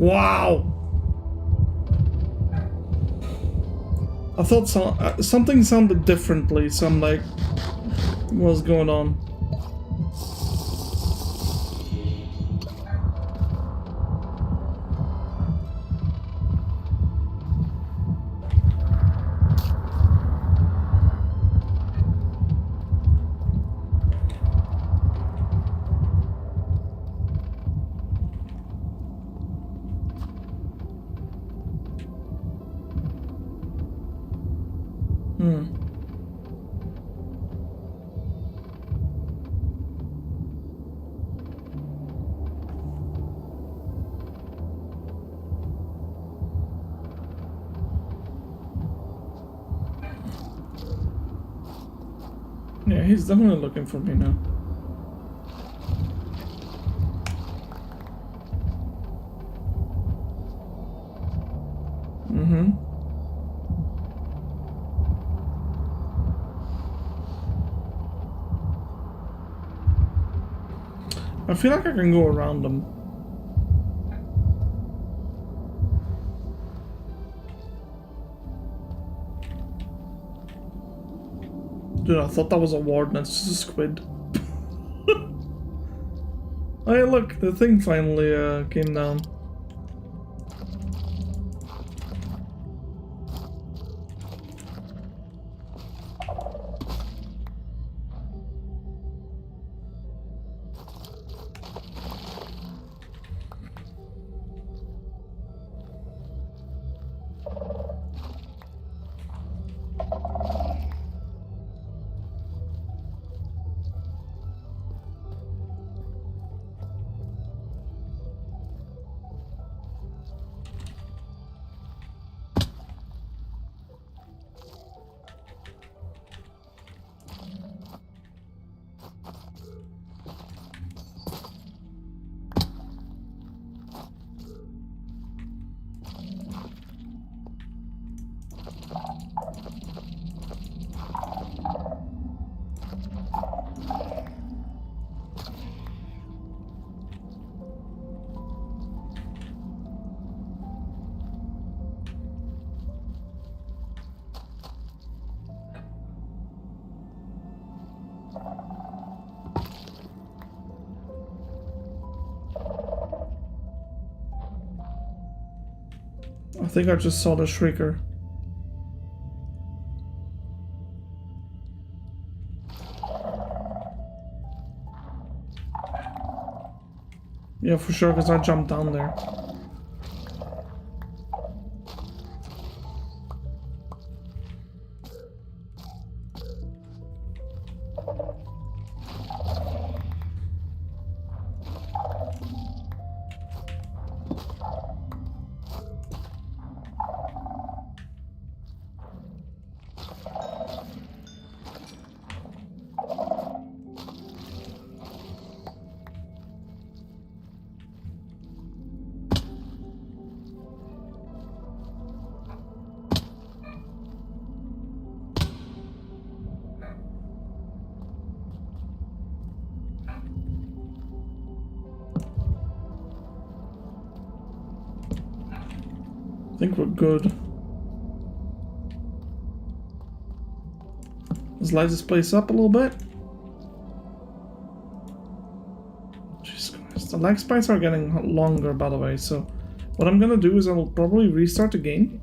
Wow! I thought something sounded differently, so I'm like, what's going on? Yeah, he's definitely looking for me now. I feel like I can go around them. Dude, I thought that was a warden. It's just a squid. Hey, look, the thing finally came down. I think I just saw the Shrieker. Yeah, for sure, because I jumped down there. I think we're good. Let's light this place up a little bit. Jesus Christ. The lag spikes are getting longer, by the way, so what I'm gonna do is I'll probably restart the game.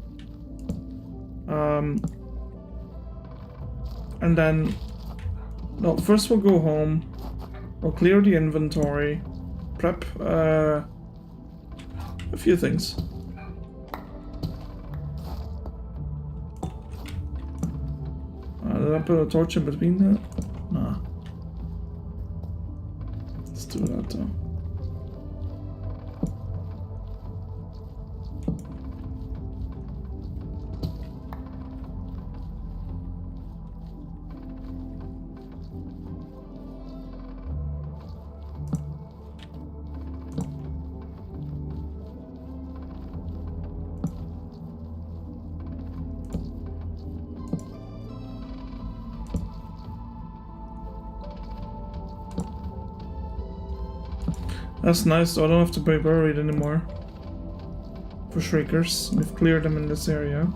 And then... No, first we'll go home. We'll clear the inventory. Prep a few things. Did I put a torch in between that? Nah. Let's do that though. That's nice, so I don't have to be buried anymore. For Shriekers. We've cleared them in this area.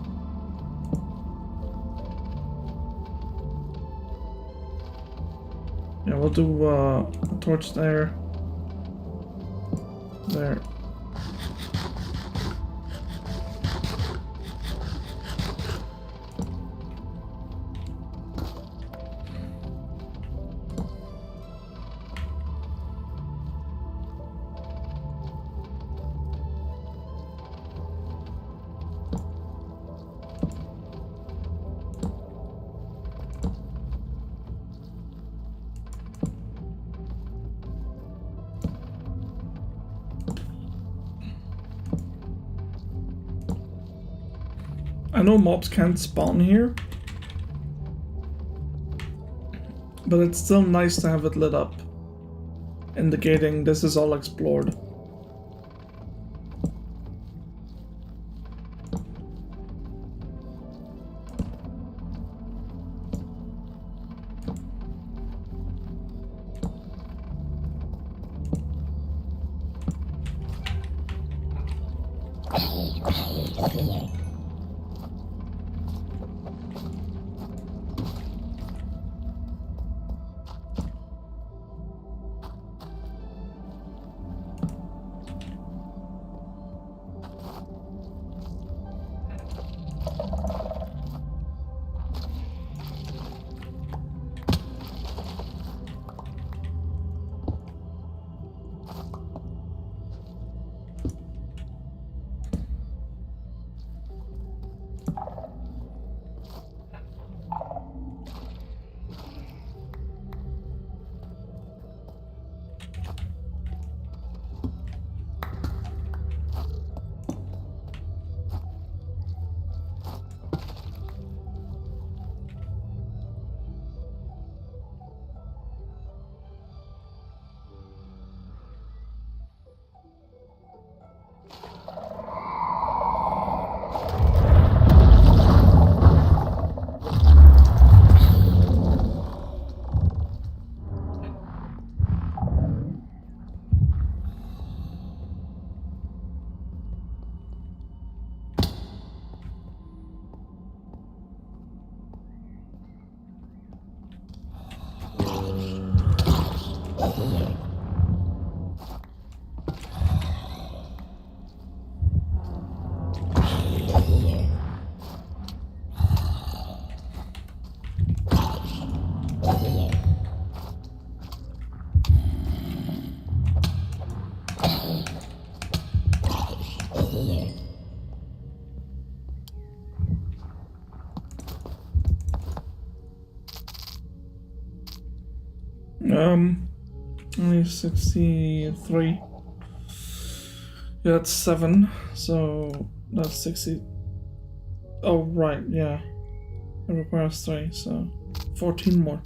Yeah, we'll do a torch there. There. I know mobs can't spawn here, but it's still nice to have it lit up, indicating this is all explored. Only 63. Yeah, that's 7, so that's 60. Oh, right, yeah. It requires 3, so 14 more.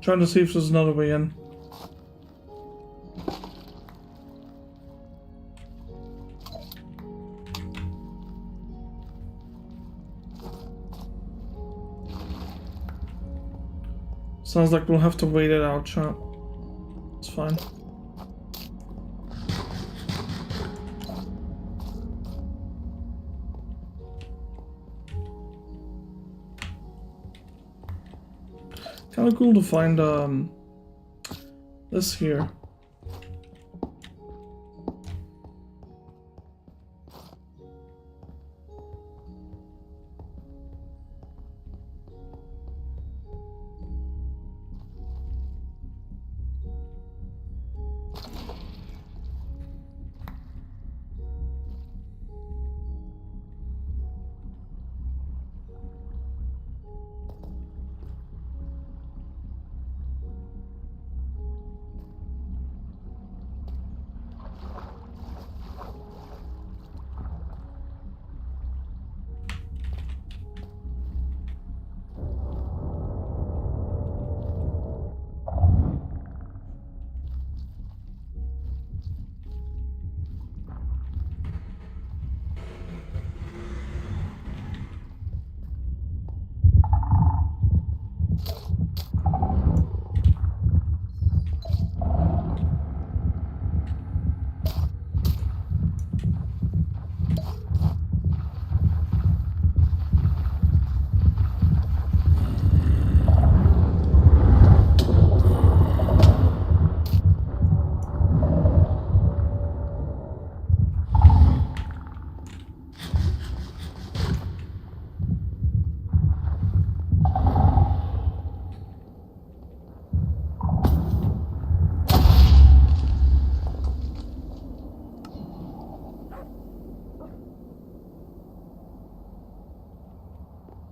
Trying to see if there's another way in. Sounds like we'll have to wait it out, chat. It's fine. Kinda cool to find this here.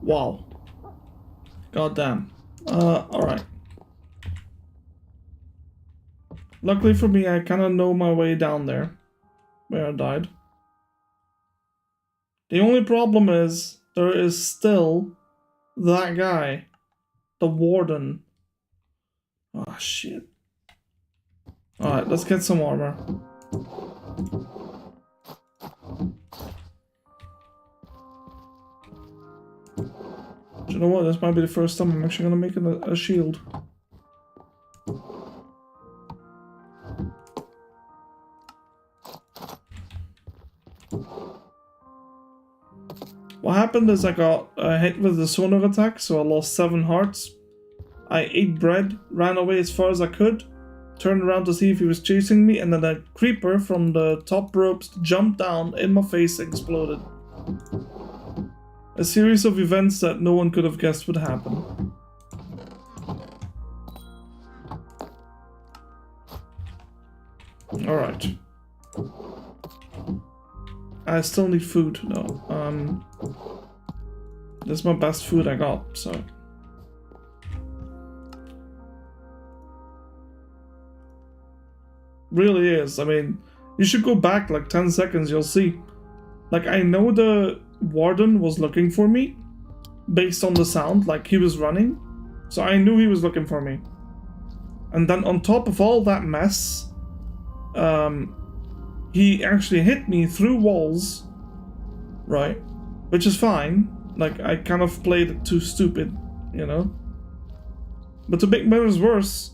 Wow. God damn. Alright. Luckily for me, I kind of know my way down there, where I died. The only problem is, there is still that guy, the warden. Oh, shit. Alright, let's get some armor. Do you know what? This might be the first time I'm actually gonna make a shield. What happened is I got hit with the sonar attack, so I lost 7 hearts. I ate bread, ran away as far as I could, turned around to see if he was chasing me, and then a creeper from the top ropes jumped down in my face and exploded. A series of events that no one could have guessed would happen. Alright. I still need food, though. This is my best food I got, so... Really is. I mean, you should go back like 10 seconds, you'll see. Like, I know the warden was looking for me based on the sound, like he was running. So I knew he was looking for me. And then on top of all that mess, he actually hit me through walls, right? Which is fine. Like, I kind of played it too stupid, you know? But to make matters worse,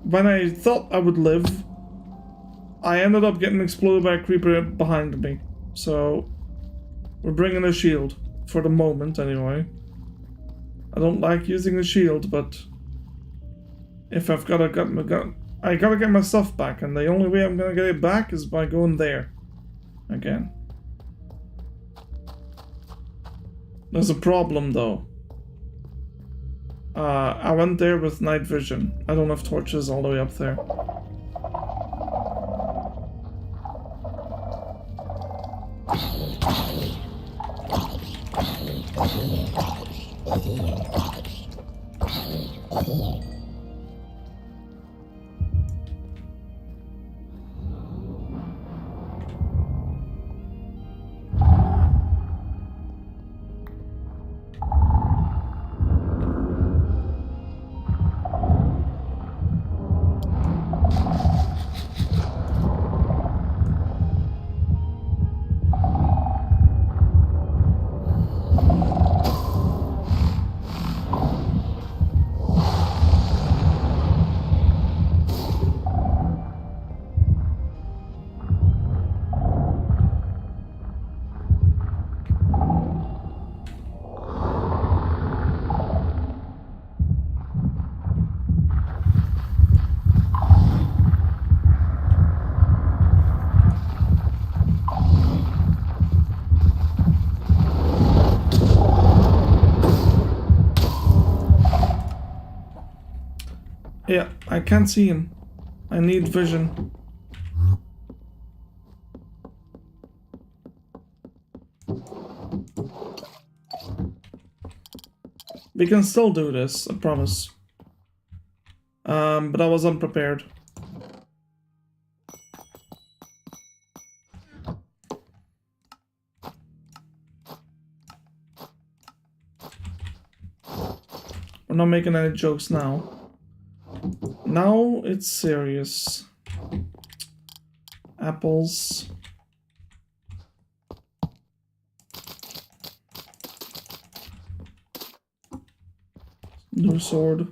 when I thought I would live, I ended up getting exploded by a creeper behind me. So, we're bringing a shield. For the moment, anyway. I don't like using a shield, but... if I've gotta get my gun... I gotta get my stuff back, and the only way I'm gonna get it back is by going there. Again. There's a problem, though. I went there with night vision. I don't have torches all the way up there. Yeah, I can't see him. I need vision. We can still do this, I promise. But I was unprepared. We're not making any jokes now. Now it's serious. Apples. New sword.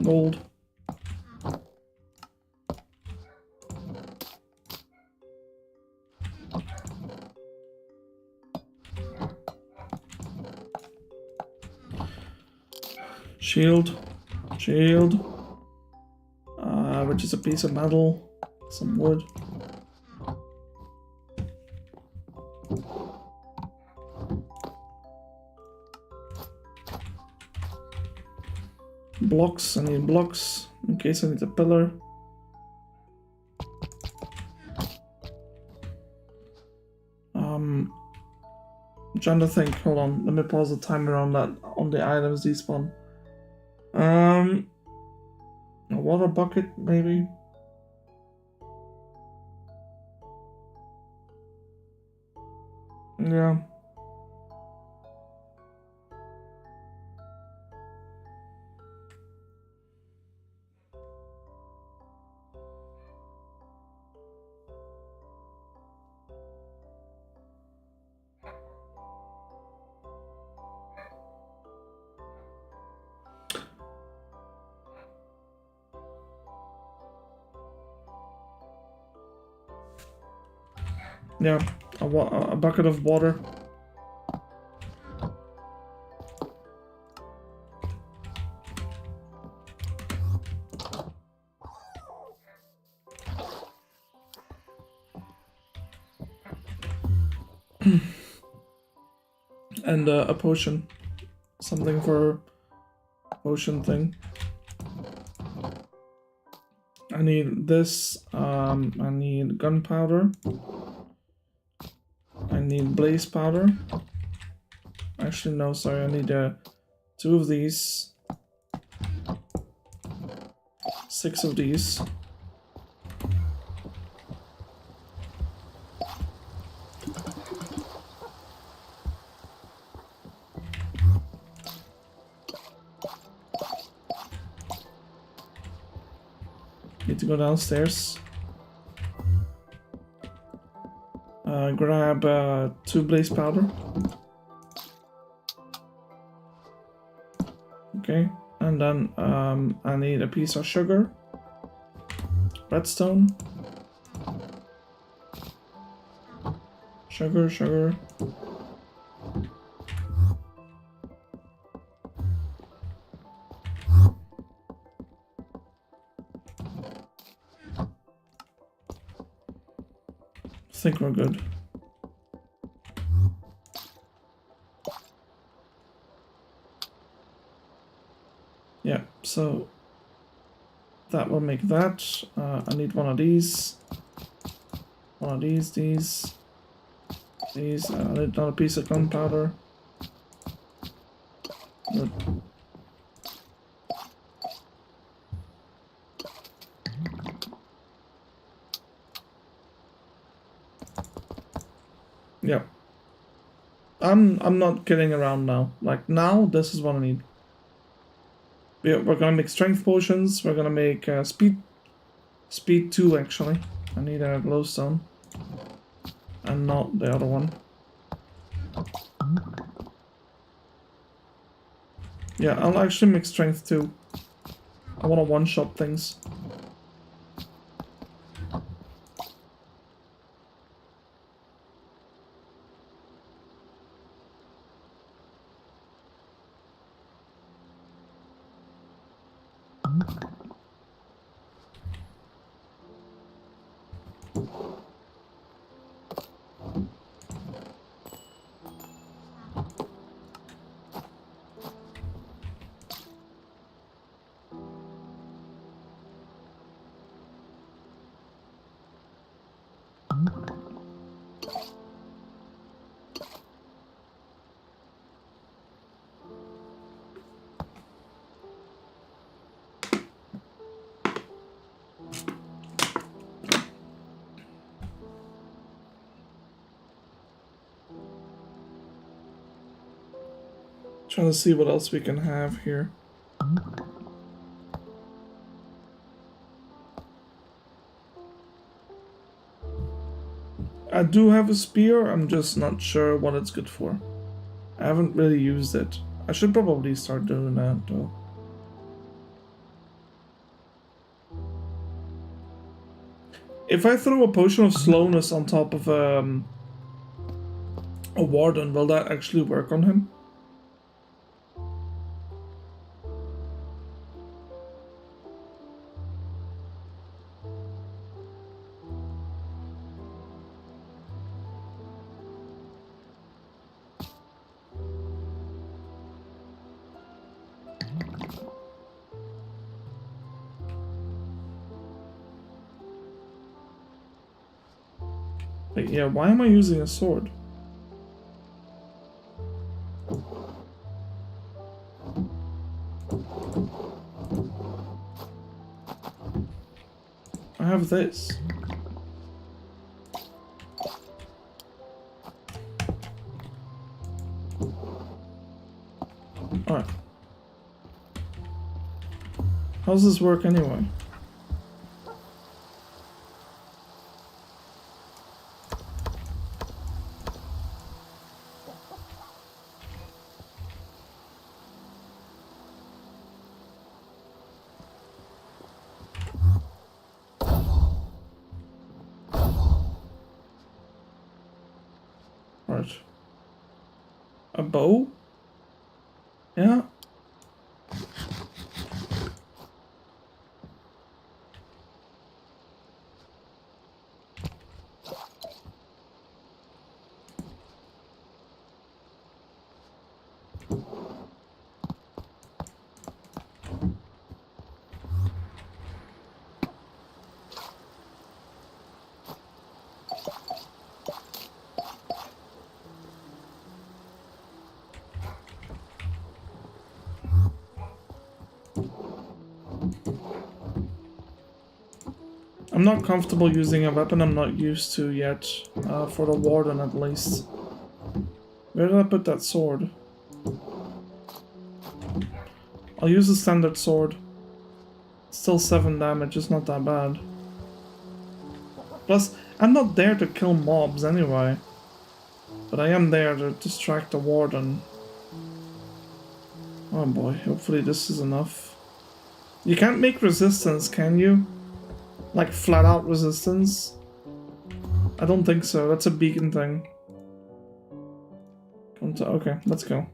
Gold. Shield. Shield. Which is a piece of metal. Some wood. Blocks. I need blocks in case I need a pillar. I'm trying to think. Hold on. Let me pause the timer on that on the items despawn. A water bucket, maybe. Yeah. Yeah, a bucket of water. And a potion. Something for potion thing. I need this. I need gunpowder. I need blaze powder. Actually, no, sorry. I need 2 of these. 6 of these. Need to go downstairs. Grab 2 blaze powder. Okay, and then I need a piece of sugar. Redstone. Sugar, sugar. I think we're good. Yeah, so that will make that. I need one of these. One of these. These. I need another piece of gunpowder. Good. Yeah. I'm not kidding around now. Like now, this is what I need. We're gonna make strength potions. We're gonna make speed 2 actually. I need a glowstone. And not the other one. Yeah, I'll actually make strength 2. I wanna one-shot things. Trying to see what else we can have here. I do have a spear, I'm just not sure what it's good for. I haven't really used it. I should probably start doing that though. If I throw a potion of slowness on top of a warden, will that actually work on him? Like, yeah, why am I using a sword? I have this. Alright. How's this work anyway? Right. A bow? Yeah. I'm not comfortable using a weapon I'm not used to yet, for the warden at least. Where did I put that sword? I'll use the standard sword. Still 7 damage, it's not that bad. Plus, I'm not there to kill mobs anyway. But I am there to distract the warden. Oh boy, hopefully this is enough. You can't make resistance, can you? Like flat out resistance? I don't think so, that's a beacon thing. Okay, let's go.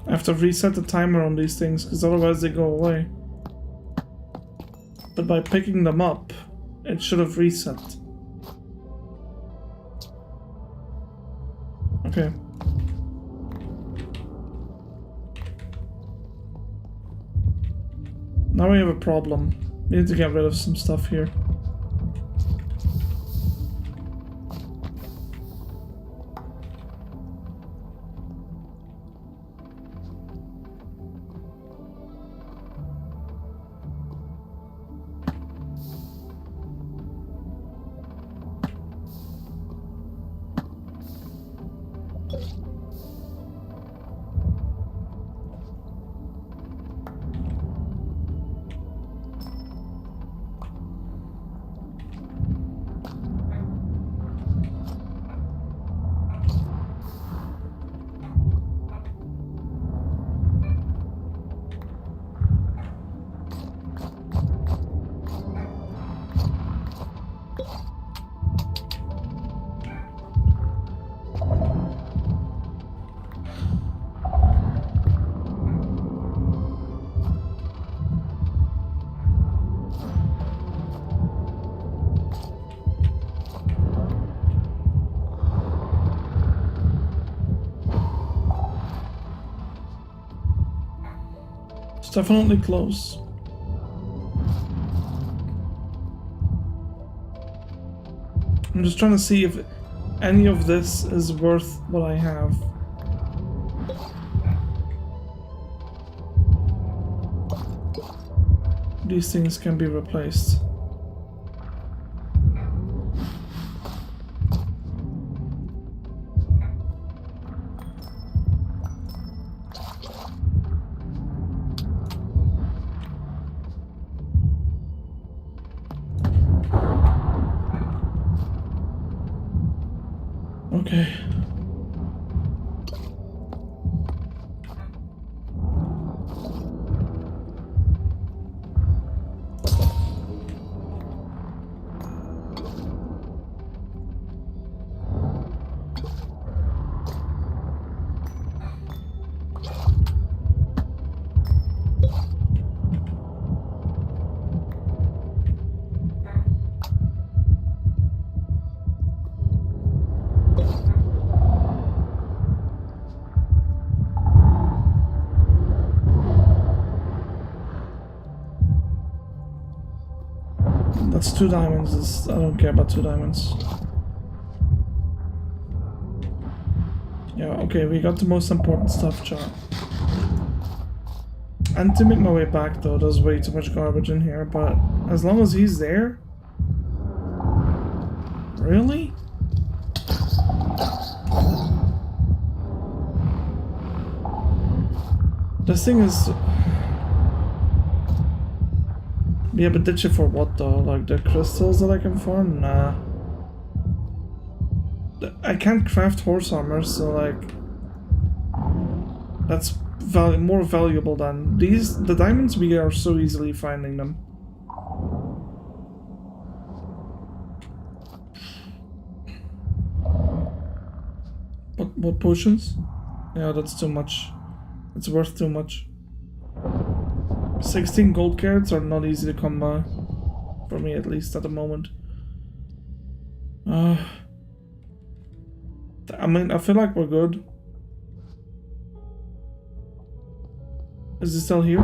I have to reset the timer on these things, because otherwise they go away. But by picking them up, it should have reset. Okay. Now we have a problem. We need to get rid of some stuff here. Definitely close. I'm just trying to see if any of this is worth what I have. These things can be replaced. Okay. That's 2 diamonds. I don't care about 2 diamonds. Yeah, okay, we got the most important stuff, chat. I need to make my way back though, there's way too much garbage in here, but as long as he's there... Really? This thing is... Yeah, but ditch it for what though? Like the crystals that I can farm? Nah. I can't craft horse armor, so like... That's more valuable than these. The diamonds, we are so easily finding them. What potions? Yeah, that's too much. It's worth too much. 16 gold carats are not easy to come by. For me, at least, at the moment. I mean, I feel like we're good. Is it still here?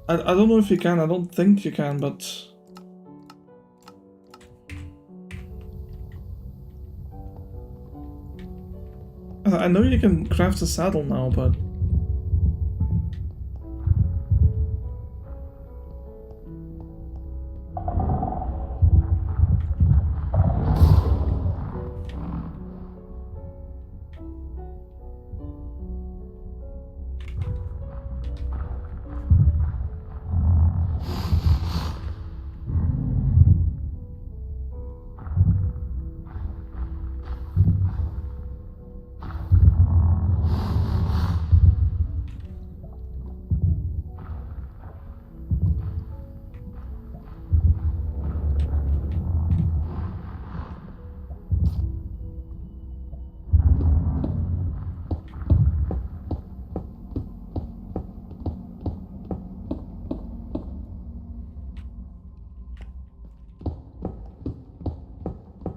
I don't know if you can, I don't think you can, but... I know you can craft a saddle now, but...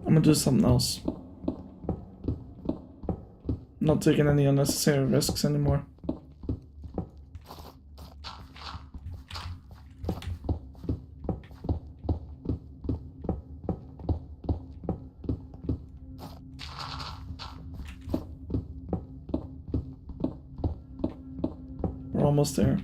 I'm gonna do something else. Not taking any unnecessary risks anymore. We're almost there.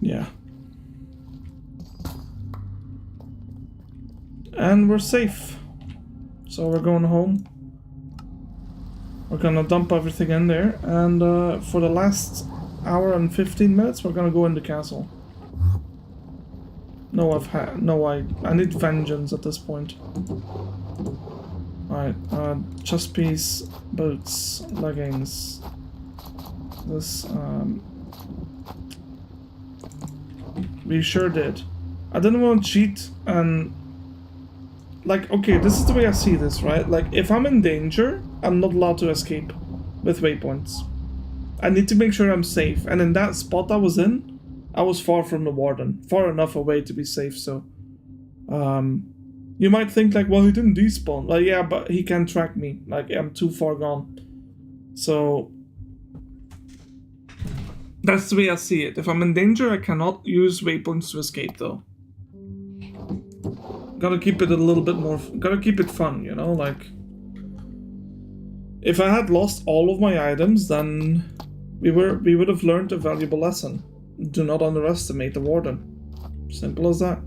Yeah. And we're safe. So we're going home. We're gonna dump everything in there, and for the last hour and 15 minutes, we're gonna go in the castle. No, I need vengeance at this point. Alright, chest piece, boots, leggings. This, we sure did. I didn't want to cheat and... Like, okay, this is the way I see this, right? Like, if I'm in danger, I'm not allowed to escape with waypoints. I need to make sure I'm safe. And in that spot I was in, I was far from the warden. Far enough away to be safe, so... you might think, like, well, he didn't despawn. Like, yeah, but he can track me. Like, I'm too far gone. So... That's the way I see it. If I'm in danger, I cannot use waypoints to escape, though. Gotta keep it a little bit more... Gotta keep it fun, you know? Like... If I had lost all of my items, then... We would have learned a valuable lesson. Do not underestimate the warden. Simple as that.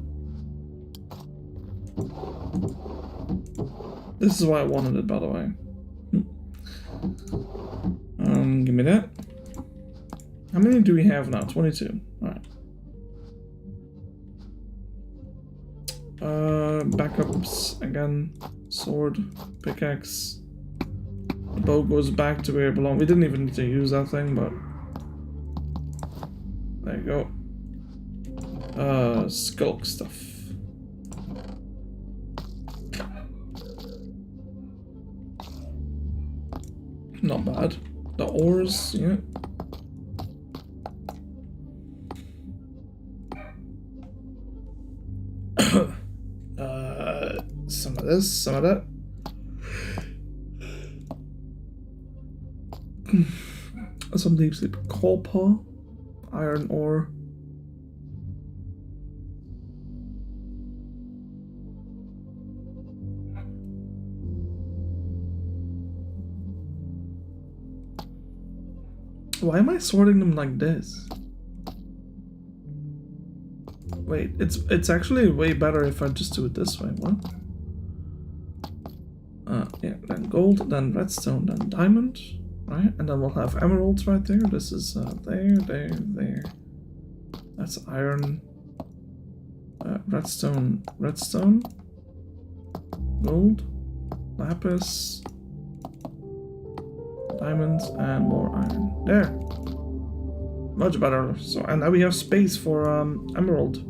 This is why I wanted it, by the way. Give me that. How many do we have now? 22. Alright. Backups again. Sword, pickaxe. The bow goes back to where it belongs. We didn't even need to use that thing, but there you go. Skulk stuff. Not bad. The ores, yeah. Some of this, some of that. Some deep sleep. Copper, iron ore. Why am I sorting them like this? Wait, it's actually way better if I just do it this way. What? Yeah, then gold, then redstone, then diamond, right? And then we'll have emeralds right there. This is there. That's iron. Redstone, gold, lapis, diamonds, and more iron. There. Much better. So, and now we have space for emerald.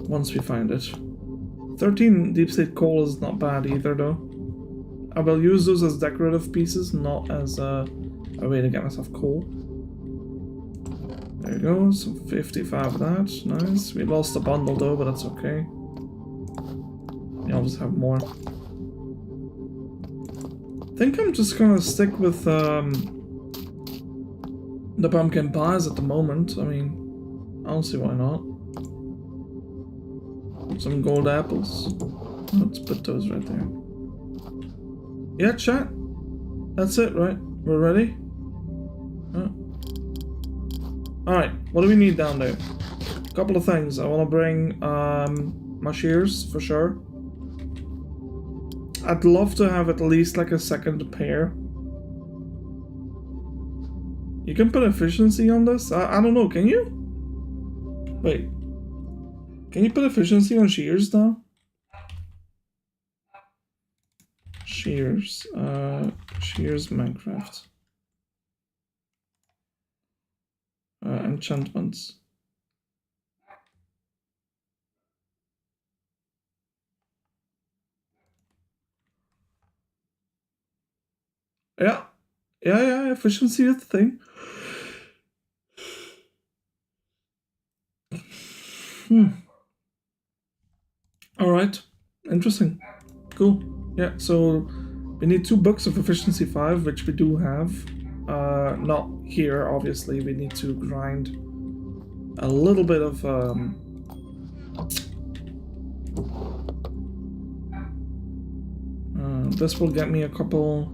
Once we find it. 13 deep slate coal is not bad either, though. I will use those as decorative pieces, not as a way to get myself coal. There you go, so 55 of that, nice. We lost a bundle though, but that's okay. Yeah, I'll just have more. I think I'm just gonna stick with the pumpkin pies at the moment. I mean, I don't see why not. Some gold apples. Let's put those right there. Yeah, chat. That's it, right? We're ready? Alright, what do we need down there? A couple of things. I want to bring my shears, for sure. I'd love to have at least like a second pair. You can put efficiency on this? I don't know, can you? Wait. Can you put efficiency on shears now? Shears. Shears Minecraft. Enchantments. Yeah. Yeah, efficiency is the thing. Alright. Interesting. Cool. Yeah, so we need 2 books of efficiency 5, which we do have. Not here, obviously. We need to grind a little bit of this will get me a couple.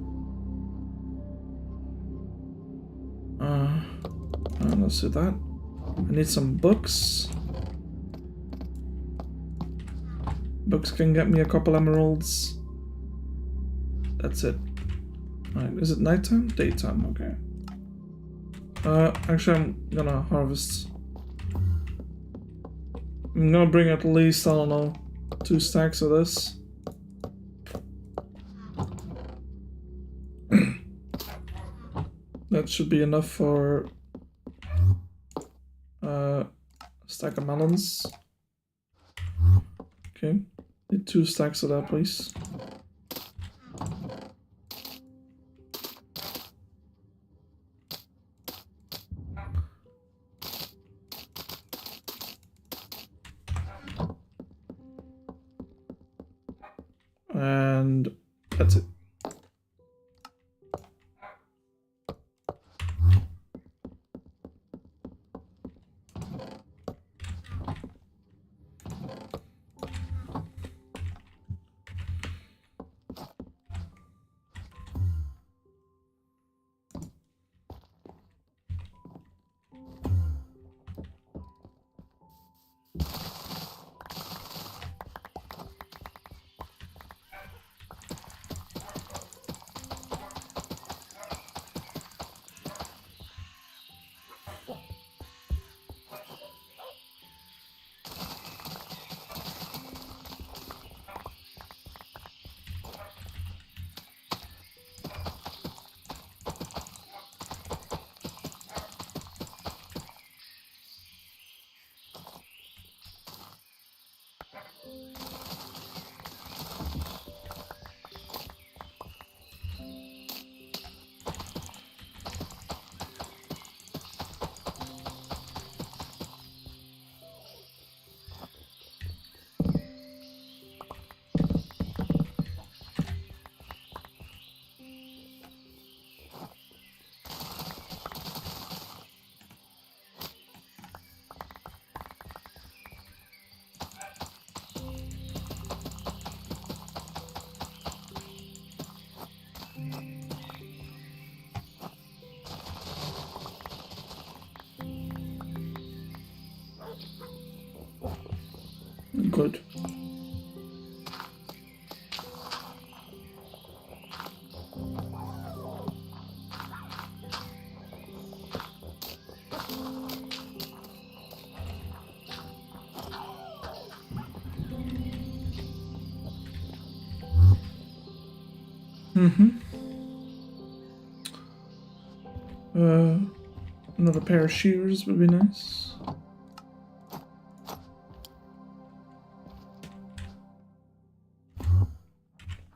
Let's do that. I need some books. Books can get me a couple emeralds. That's it. Alright, is it nighttime? Daytime, okay. Actually I'm gonna harvest. I'm gonna bring at least, I don't know, 2 stacks of this. That should be enough for a stack of melons. Okay, need 2 stacks of that, please. And that's it. Good. Another pair of shears would be nice.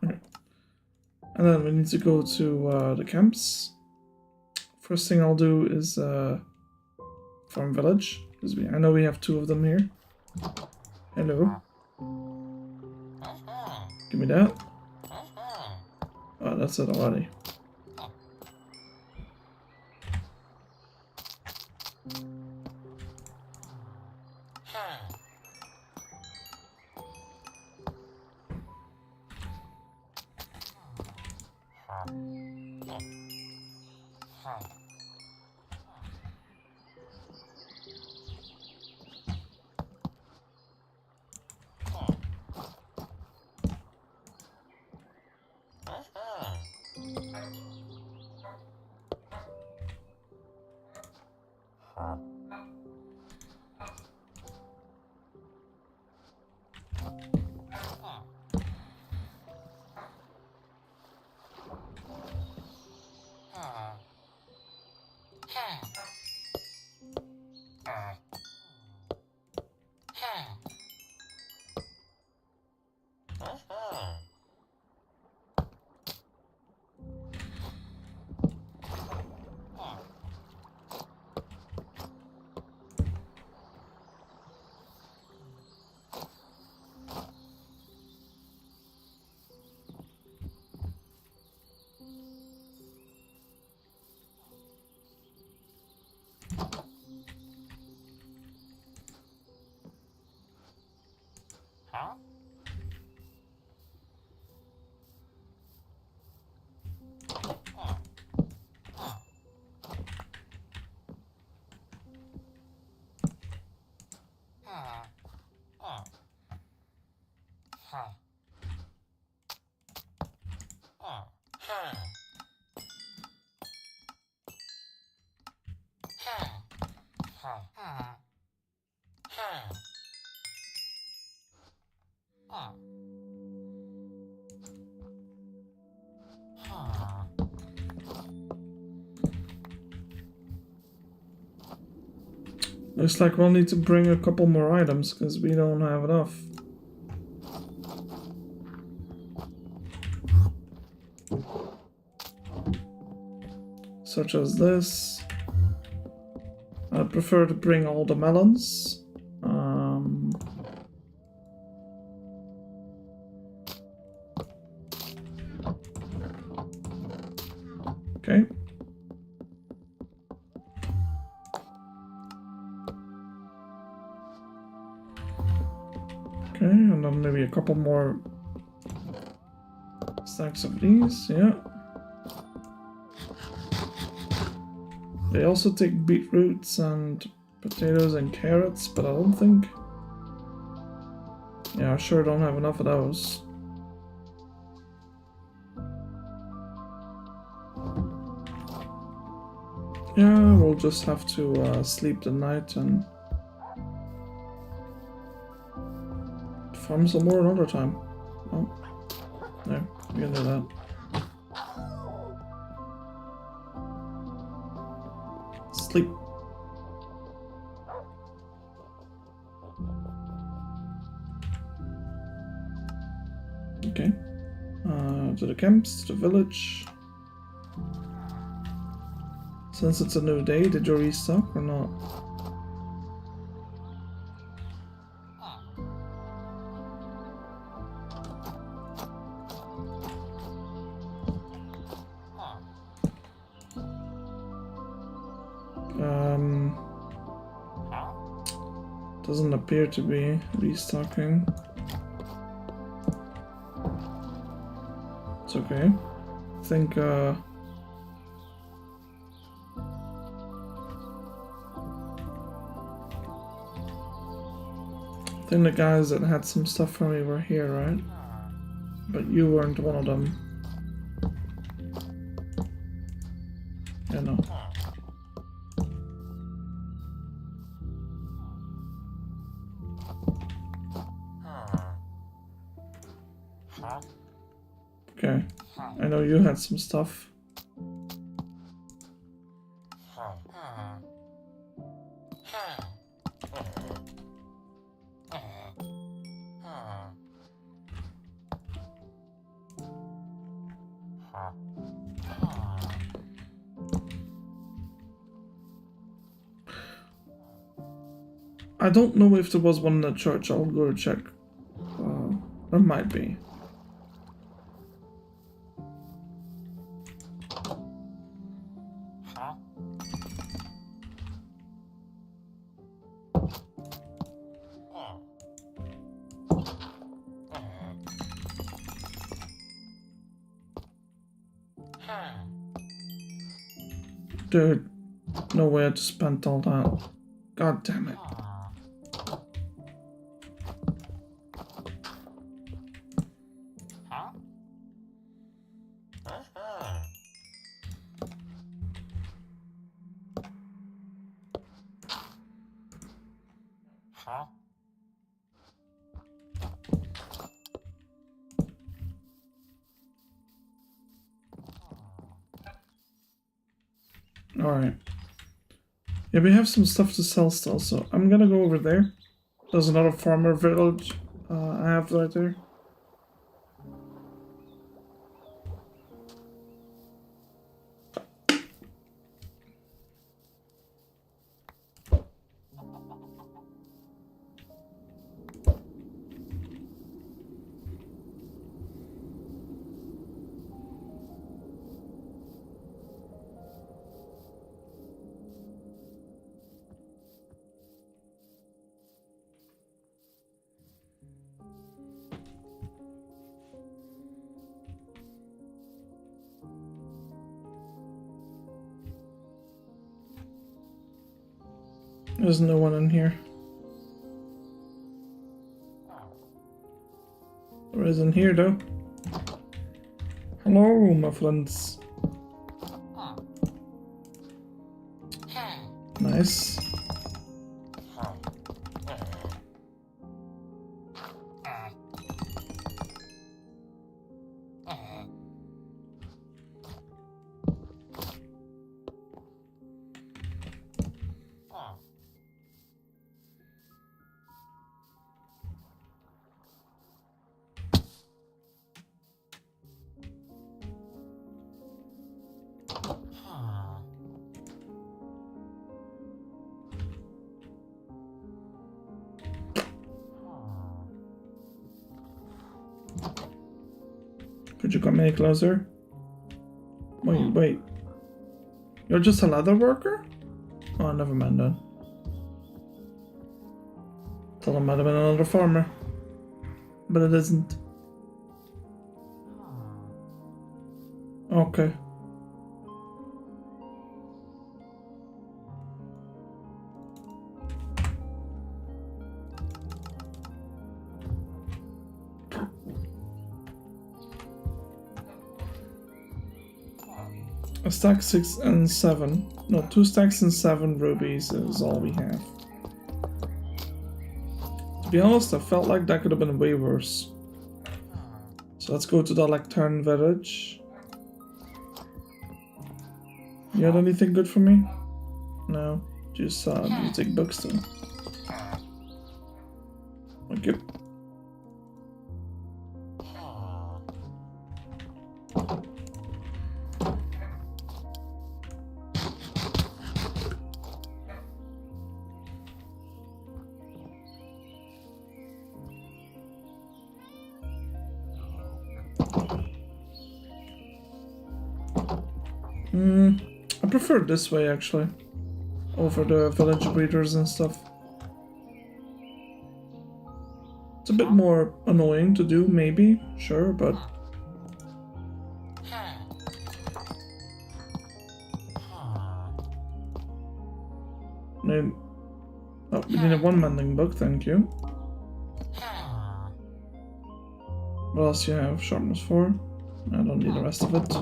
Okay. And then we need to go to the camps. First thing I'll do is farm village, because I know we have 2 of them here. Hello. Give me that. Oh, that's it already. Looks like we'll need to bring a couple more items because we don't have enough. Such as this. I'd prefer to bring all the melons. Okay. Okay, and then maybe a couple more stacks of these, yeah. They also take beetroots and potatoes and carrots, but I don't think... Yeah, I sure don't have enough of those. Yeah, we'll just have to sleep the night and farm some more another time. Oh, no, we can do that. Sleep. Okay. To the camps, to the village. Since it's a new day, did you restock or not? Doesn't appear to be restocking. It's okay. I think I think the guys that had some stuff for me were here, right? But you weren't one of them. Yeah, no. Okay. I know you had some stuff. I don't know if there was one in the church. I'll go check. There might be. Dude, no way I just spent all that. God damn it. Alright. Yeah, we have some stuff to sell still, so I'm gonna go over there. There's another farmer village I have right there. There's no one in here. There isn't here though. Hello, my friends. Nice. Could you come any closer? Wait. You're just a leather worker? Oh, never mind then. Thought it might have been another farmer. But it isn't. Okay. A stack 6 and 7. No, 2 stacks and 7 rubies is all we have. To be honest, I felt like that could have been way worse. So let's go to the Lectern village. You had anything good for me? No, just music books though. Thank you. I prefer it this way actually, over the village breeders and stuff. It's a bit more annoying to do, maybe, sure, but we need a one mending book, thank you. What else do you have? Sharpness 4. I don't need the rest of it.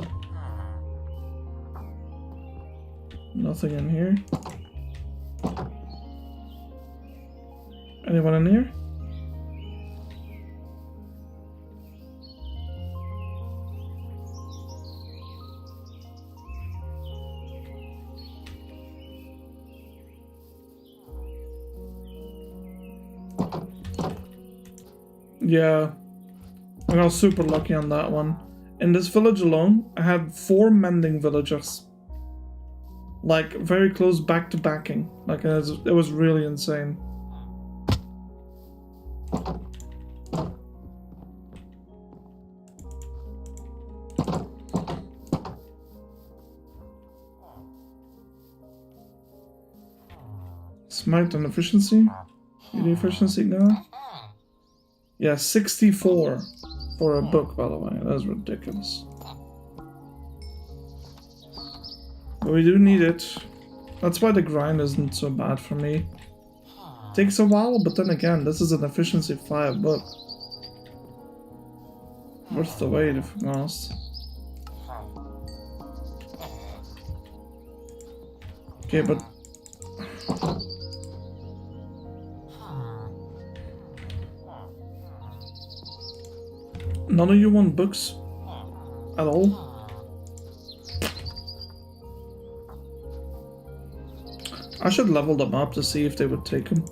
Nothing in here. Anyone in here? Yeah, I got super lucky on that one. In this village alone, I had 4 mending villagers. Like, very close back to backing. Like, it was really insane. Smite and efficiency? The efficiency now? Yeah, 64 for a book, by the way. That's ridiculous. But we do need it. That's why the grind isn't so bad for me. Takes a while, but then again, this is an efficiency 5 book. Worth the wait, if I'm honest. Okay, but... none of you want books at all? I should level them up to see if they would take them.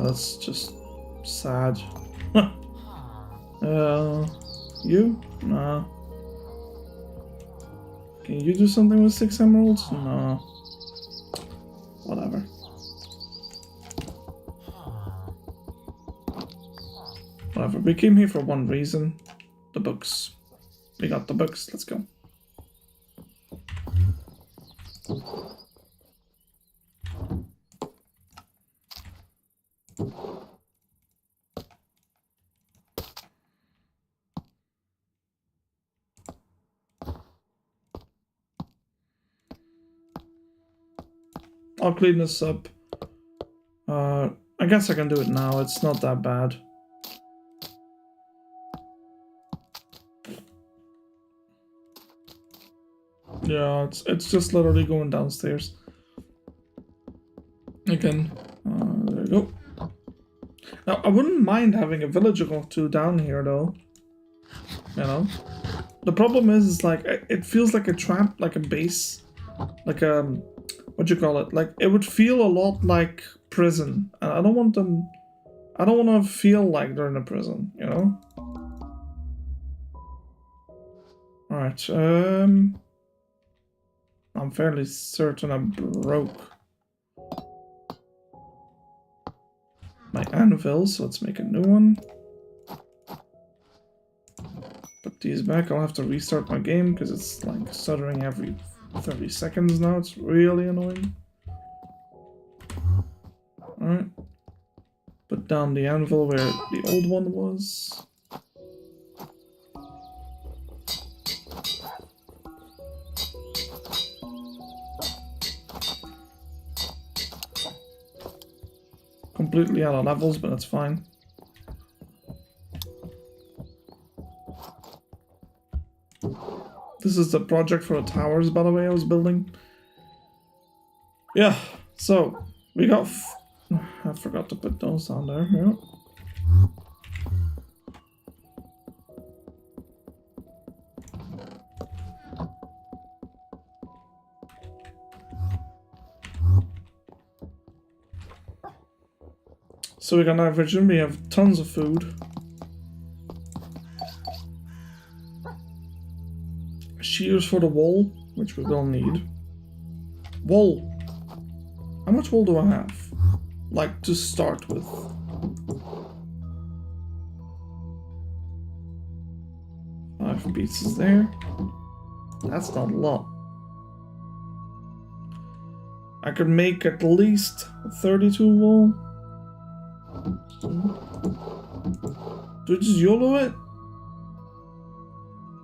That's just sad. You? Nah. Can you do something with 6 emeralds? No. Whatever. Whatever. We came here for one reason. The books. We got the books. Let's go. I'll clean this up. I guess I can do it now. It's not that bad. Yeah, it's just literally going downstairs. Again, there you go. Now, I wouldn't mind having a villager or 2 down here, though. You know? The problem is like, it feels like a trap, like a base. Like a... what do you call it? Like, it would feel a lot like prison. And I don't want them... I don't want to feel like they're in a prison, you know? Alright, I'm fairly certain I broke my anvil, so let's make a new one. Put these back. I'll have to restart my game because it's like stuttering every 30 seconds now. It's really annoying. Alright. Put down the anvil where the old one was. Completely out of levels, but that's fine. This is the project for the towers, by the way, I was building. Yeah, so we got... I forgot to put those on there, yeah. So we got night vision, we have tons of food. Shears for the wool, which we will need. Wool. How much wool do I have? Like, to start with. Five pieces there. That's not a lot. I could make at least 32 wool. Do we just YOLO it?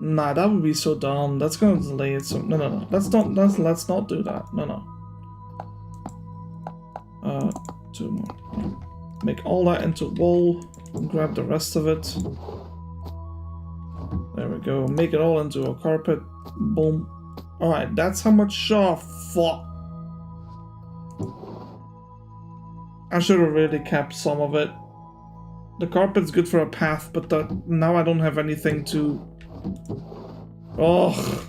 Nah, that would be so dumb. That's gonna delay it. So no. Let's not do that. No. 2 more. Make all that into wool. Grab the rest of it. There we go. Make it all into a carpet. Boom. Alright, that's how much. Oh, fuck. I should have really kept some of it. The carpet's good for a path, but now I don't have anything to... Oh,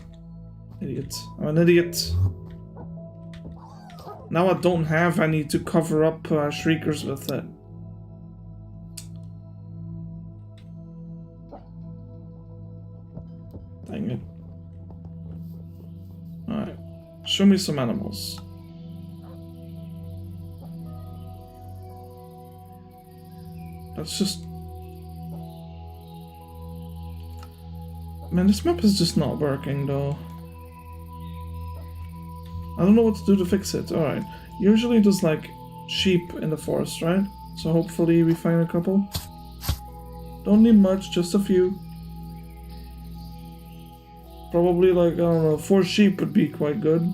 idiot. I'm an idiot. Now I don't have any to cover up shriekers with it. Dang it. Alright. Show me some animals. Let's just... Man, this map is just not working, though. I don't know what to do to fix it. Alright. Usually there's, like, sheep in the forest, right? So hopefully we find a couple. Don't need much, just a few. Probably, like, I don't know, 4 sheep would be quite good.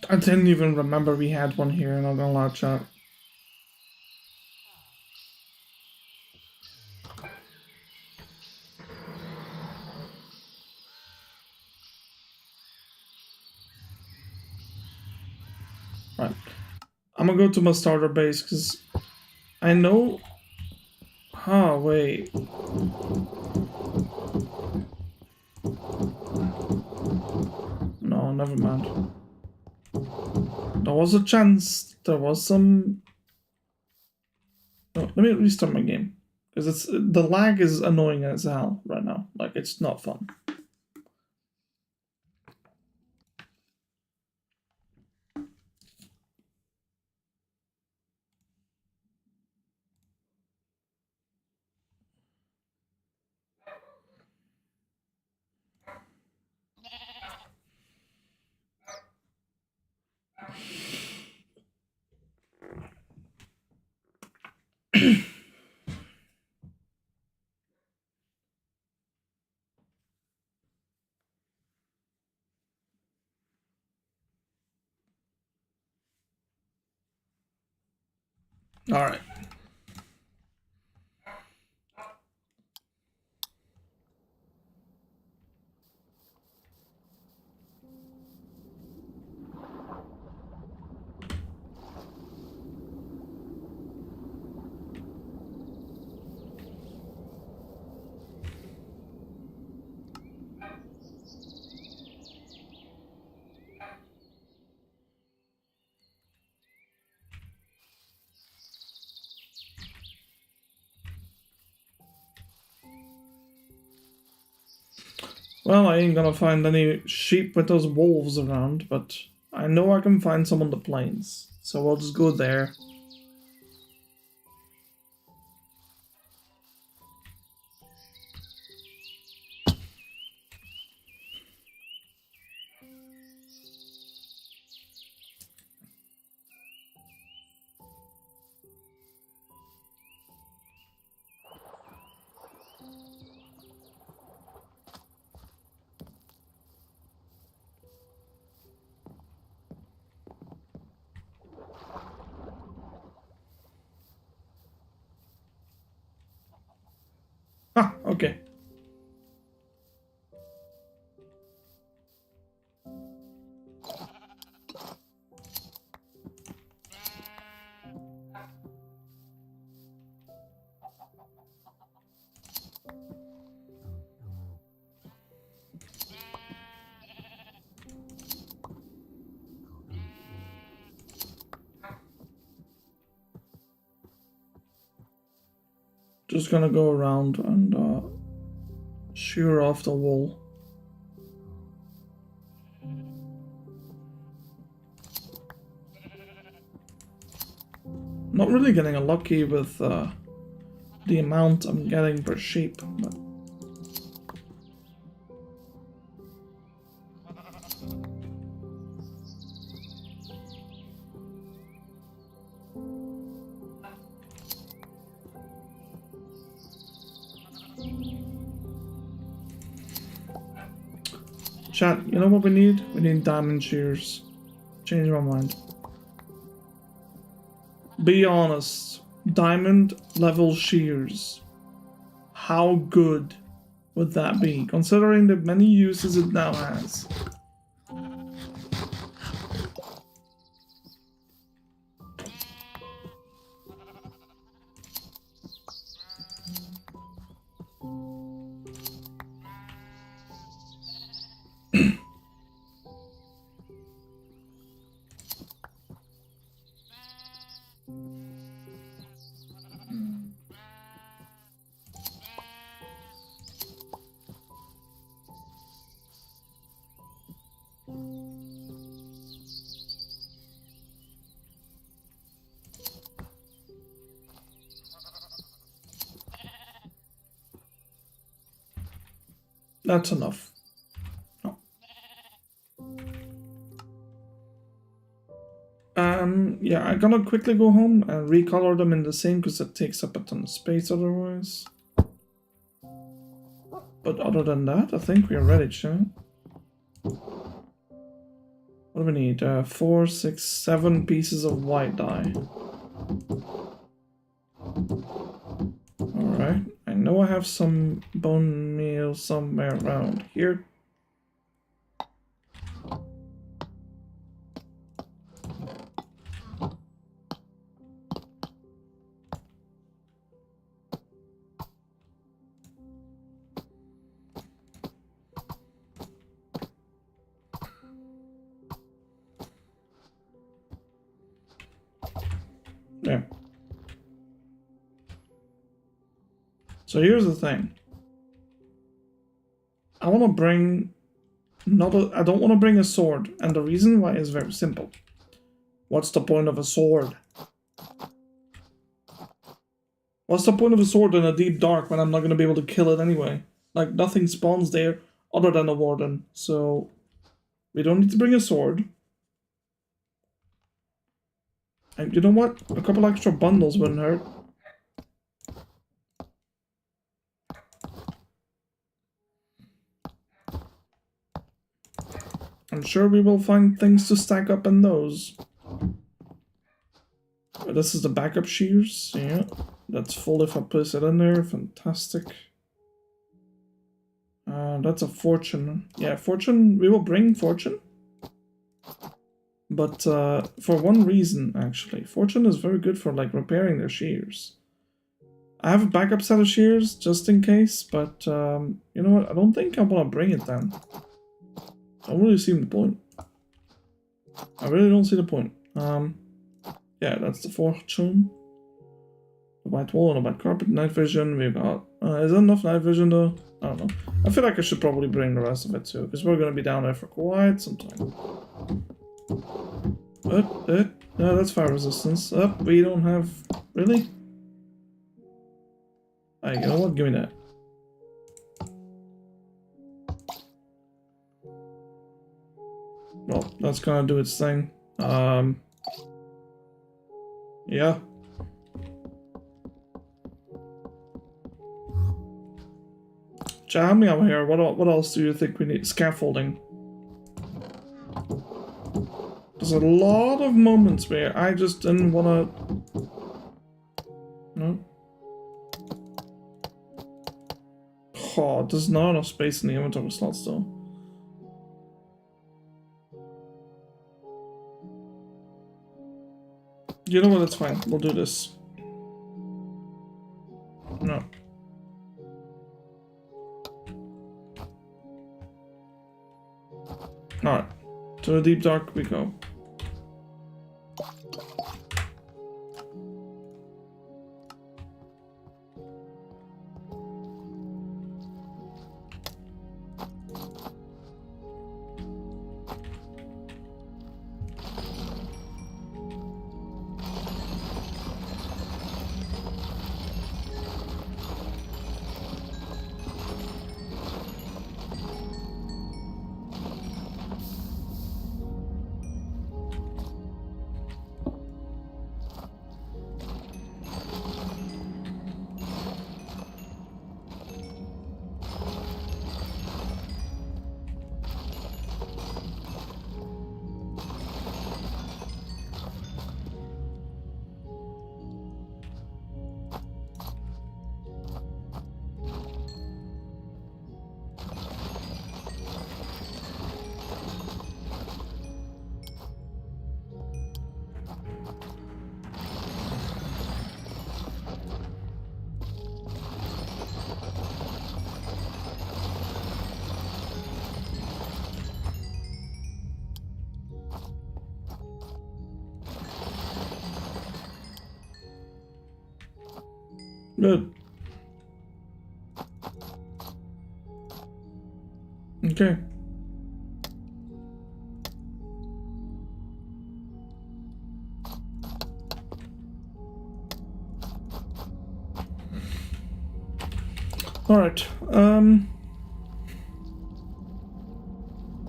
I didn't even remember we had one here, and I'm gonna lie, chat. Right. I'm gonna go to my starter base, because I know... Oh, wait. No, never mind. There was a chance. There was some... Oh, let me restart my game. Because the lag is annoying as hell right now. Like, it's not fun. All right. Well, I ain't gonna find any sheep with those wolves around, but I know I can find some on the plains. So I'll just go there. Ah, okay. Just gonna go around and shear off the wool. Not really getting lucky with the amount I'm getting per sheep, but chat, you know what we need? We need diamond shears. Change my mind. Be honest. Diamond level shears. How good would that be, considering the many uses it now has? That's enough. No. Yeah, I'm gonna quickly go home and recolor them in the same because it takes up a ton of space otherwise. But other than that, I think we are ready, chat. What do we need? 4, 6, 7 pieces of white dye. Alright, I know I have some bone meal somewhere around here. There. So here's the thing. I want to bring I don't want to bring a sword, and the reason why is very simple. What's the point of a sword? What's the point of a sword in a deep dark when I'm not going to be able to kill it anyway? Like, nothing spawns there other than a warden. So, we don't need to bring a sword. And you know what? A couple extra bundles wouldn't hurt. I'm sure we will find things to stack up in those. This is the backup shears. Yeah, that's full if I place it in there. Fantastic. That's a fortune. Yeah, fortune. We will bring fortune. But for one reason, actually. Fortune is very good for, like, repairing their shears. I have a backup set of shears, just in case, but, you know what? I don't think I want to bring it then. I don't really see the point. I really don't see the point. Yeah, that's the fortune. The white wall and the white carpet, night vision, we've got... is that enough night vision, though? I don't know. I feel like I should probably bring the rest of it, too, because we're going to be down there for quite some time. No, that's fire resistance. We don't have... Really? Alright, you know what? Give me that. Well, that's gonna do its thing. Yeah. Chat, help me out here. What else do you think we need? Scaffolding. There's a lot of moments where I just didn't wanna... No? Oh, there's not enough space in the inventory slots though. You know what, it's fine. We'll do this. No. Alright. To the deep dark we go. Good. Okay. Alright,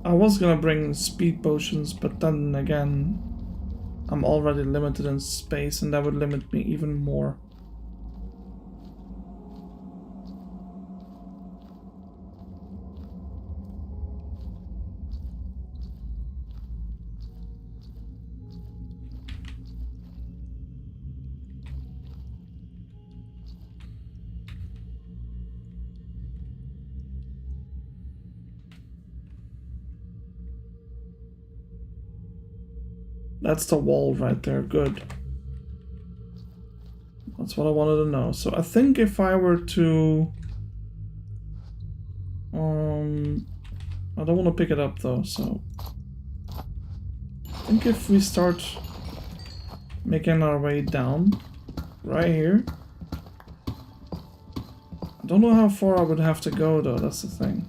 I was gonna bring speed potions, but then again, I'm already limited in space and that would limit me even more. That's the wall right there, good. That's what I wanted to know. So I think if I were to... I don't want to pick it up though, so... I think if we start making our way down, right here... I don't know how far I would have to go though, that's the thing.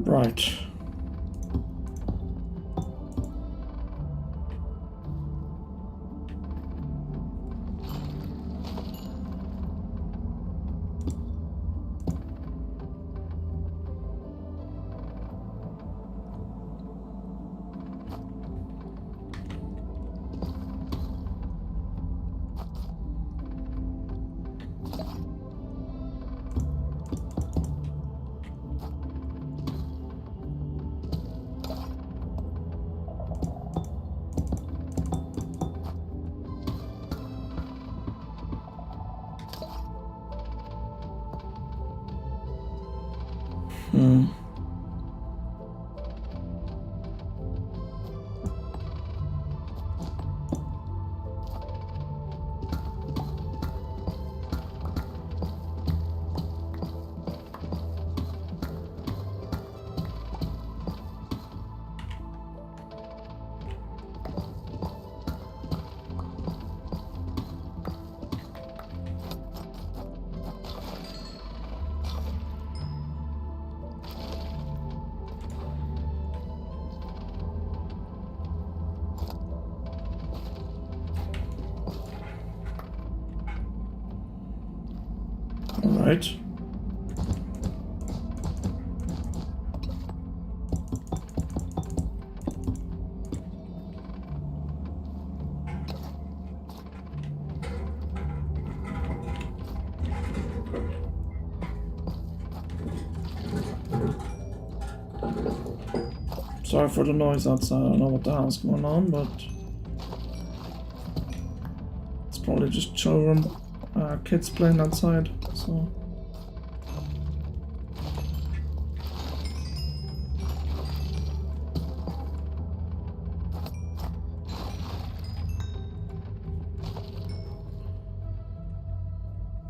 Right. All right. Sorry for the noise outside, I don't know what the hell's going on, but it's probably just children kids playing outside, so.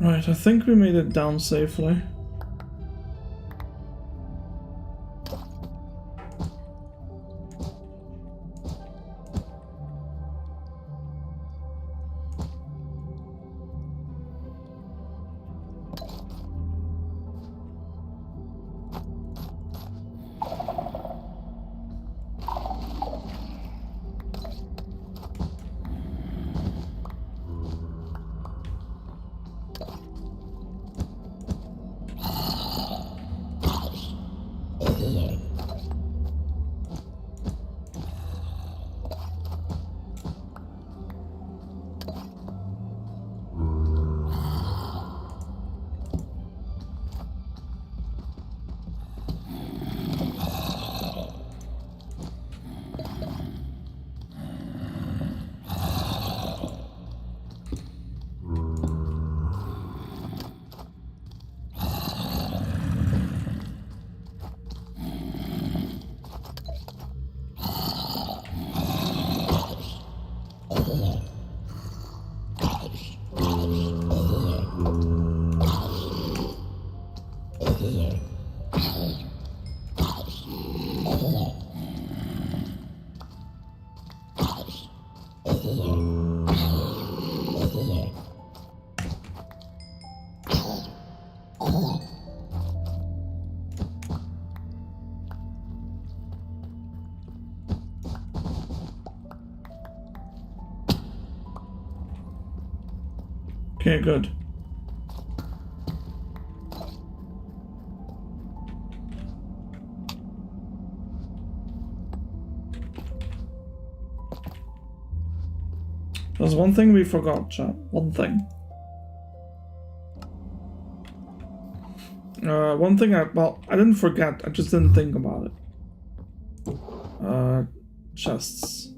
Right, I think we made it down safely. Okay, good. There's one thing we forgot, chat. One thing. One thing I didn't forget, I just didn't think about it. Chests.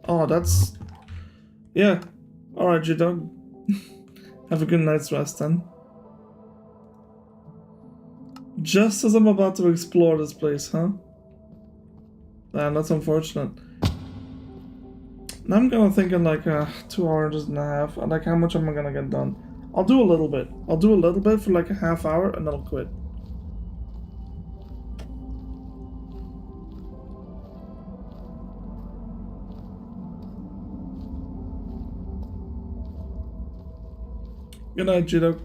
Oh, that's... Yeah. Alright, G-Dog. Have a good night's rest then. Just as I'm about to explore this place, huh? Damn, that's unfortunate. Now I'm gonna think in like 2 hours and a half, and like how much am I gonna get done? I'll do a little bit. I'll do a little bit for like a half hour, and then I'll quit. Good night, G-Dog.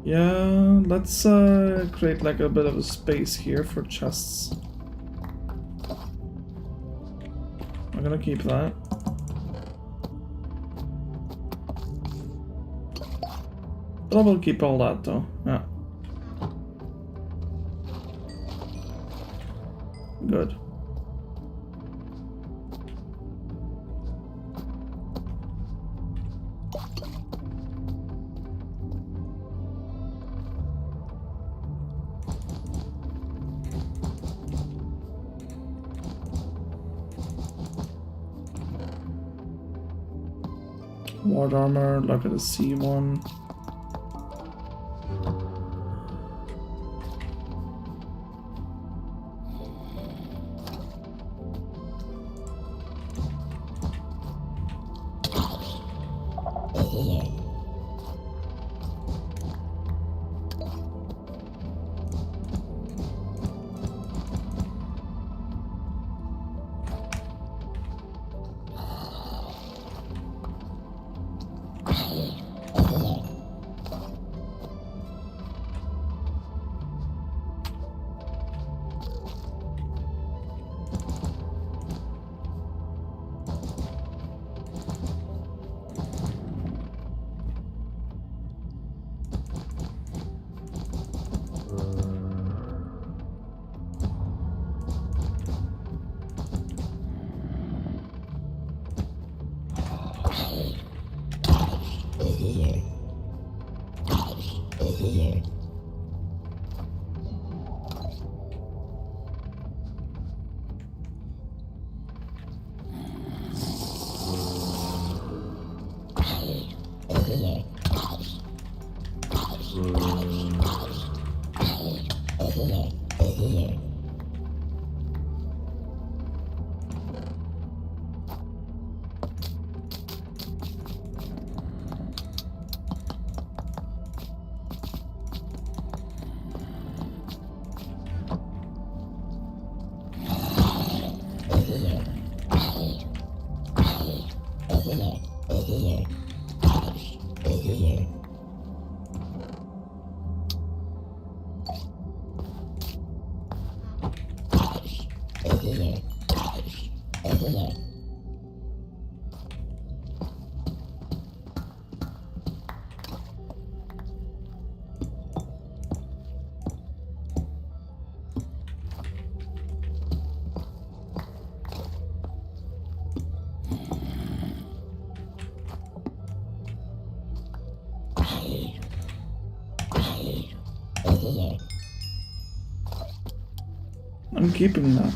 Yeah, let's create like a bit of a space here for chests. I'm gonna keep that. But I will keep all that though, yeah. Good. Ward armor, look at the C1. I'm keeping that.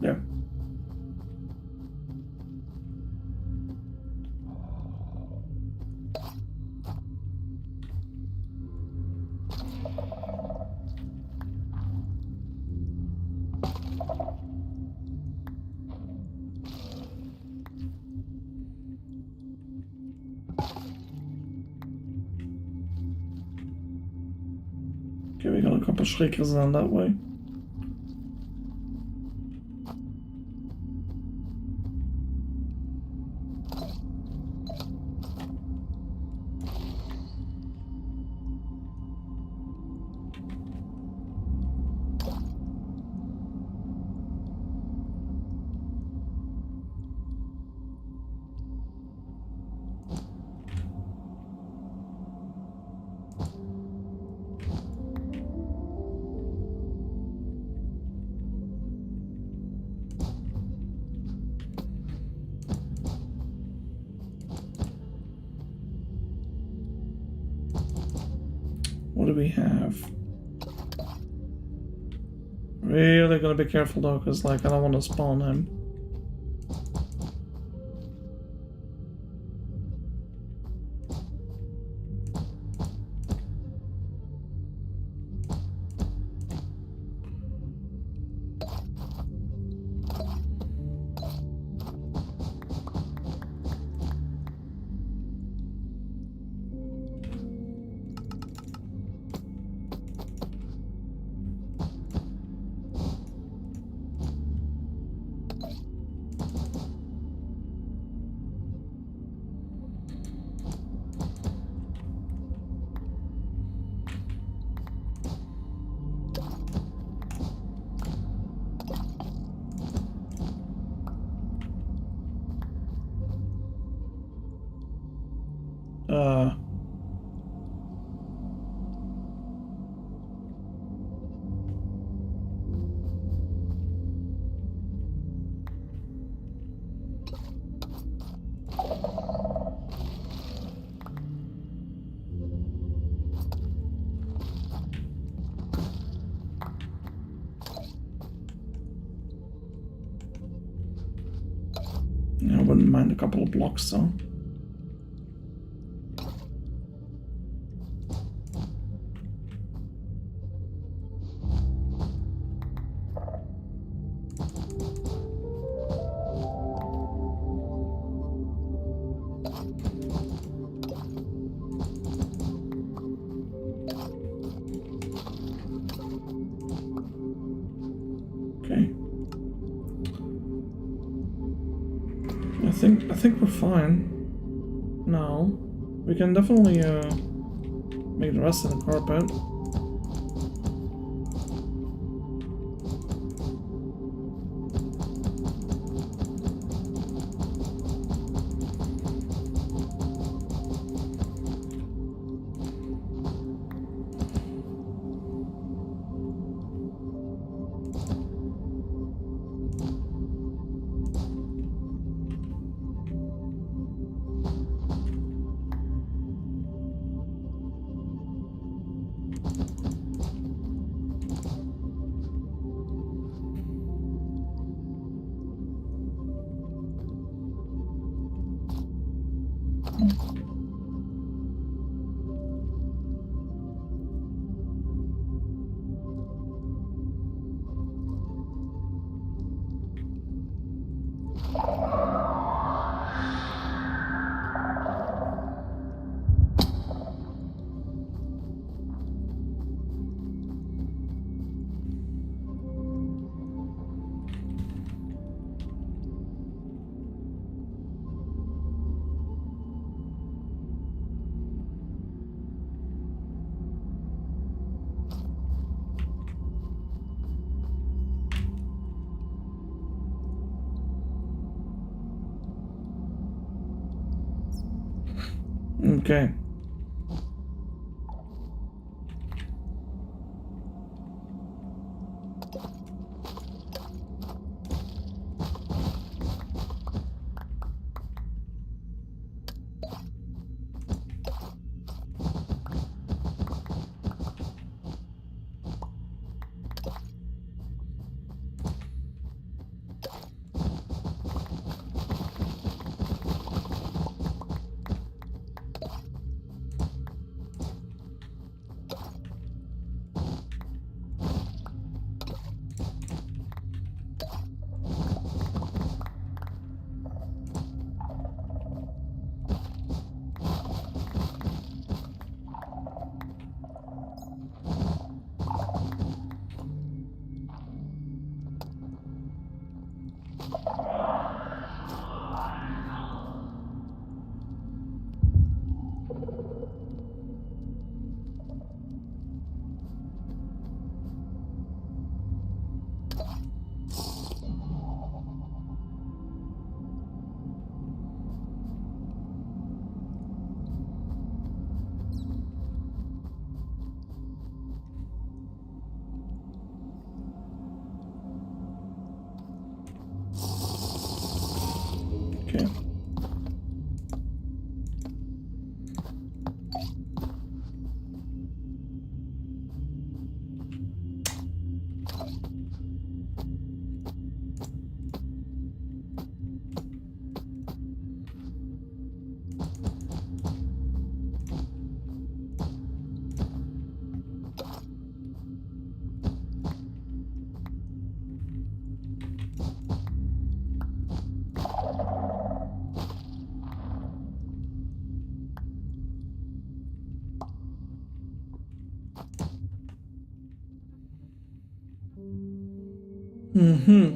Yeah. Okay, we got a couple shriekers down that way. What do we have? Really gotta be careful though, because like I don't want to spawn him. Uh, I wouldn't mind a couple of blocks though. I think we're fine. Now we can definitely make the rest in the carpet. Okay. Okay. Mm-hmm.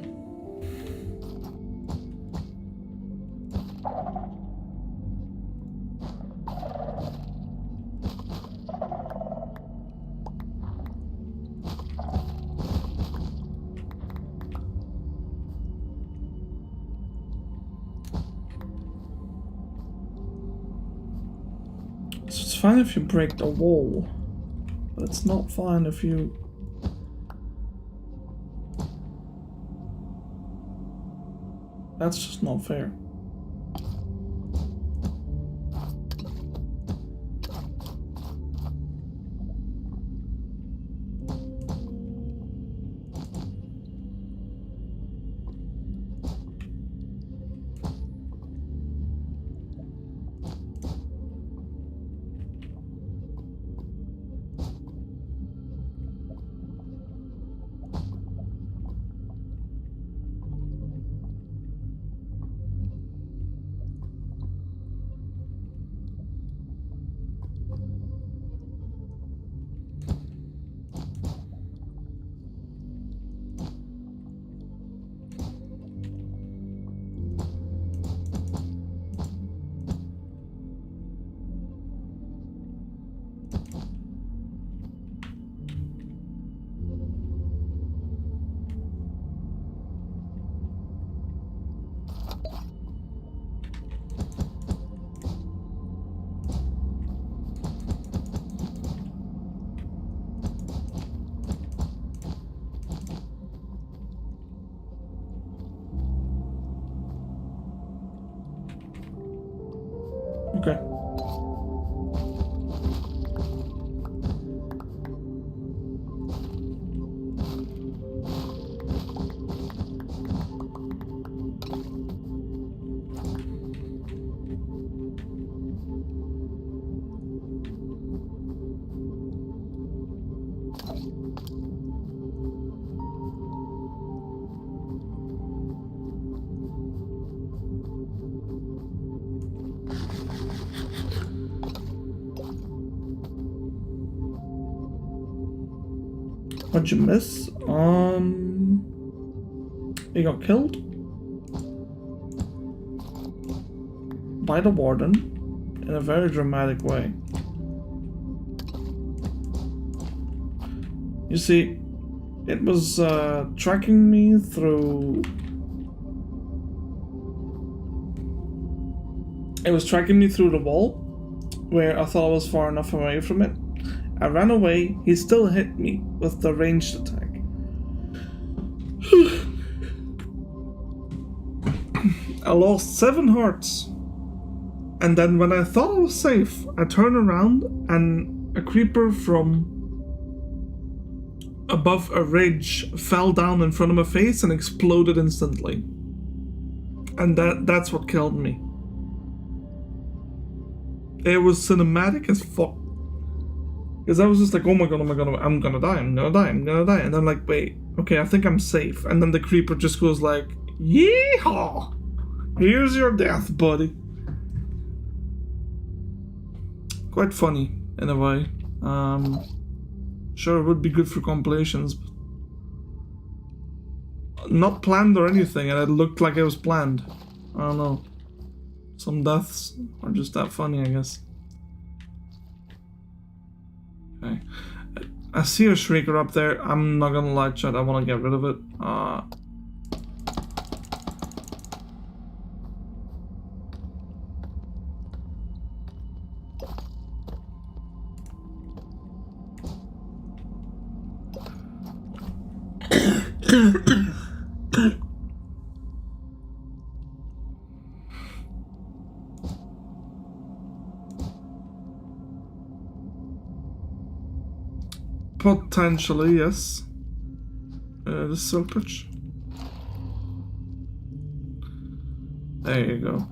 So it's fine if you break the wall, but it's not fine if you... That's just not fair. Okay. What'd you miss? He got killed by the warden in a very dramatic way. You see, it was tracking me through. It was tracking me through the wall, where I thought I was far enough away from it. I ran away. He still hit me with the ranged attack. I lost 7 hearts. And then when I thought I was safe, I turned around and a creeper from above a ridge fell down in front of my face and exploded instantly. And that's what killed me. It was cinematic as fuck. Because I was just like, oh my god, I'm gonna die. And then I'm like, wait, okay, I think I'm safe. And then the creeper just goes like, yeehaw! Here's your death, buddy. Quite funny, in a way. Sure, it would be good for compilations. But not planned or anything, and it looked like it was planned. I don't know. Some deaths are just that funny, I guess. Okay. I see a Shrieker up there. I'm not gonna lie, chat. I want to get rid of it. Potentially, yes. The silk touch. There you go.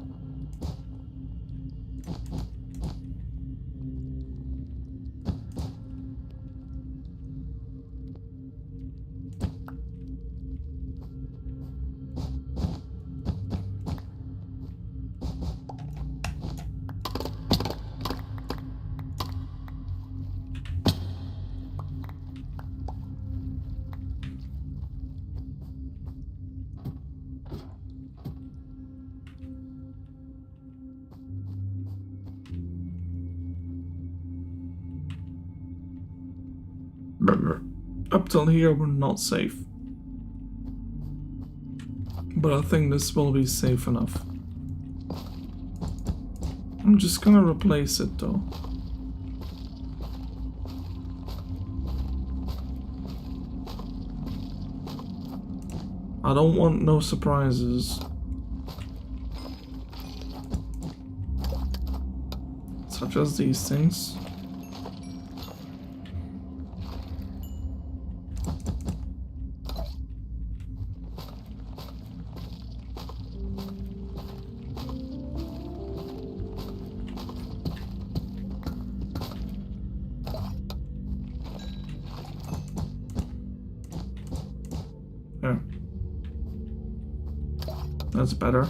Up till here, we're not safe. But I think this will be safe enough. I'm just gonna replace it though. I don't want no surprises. Such as these things. Yeah. That's better.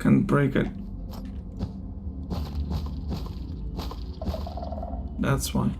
Can't break it. That's why.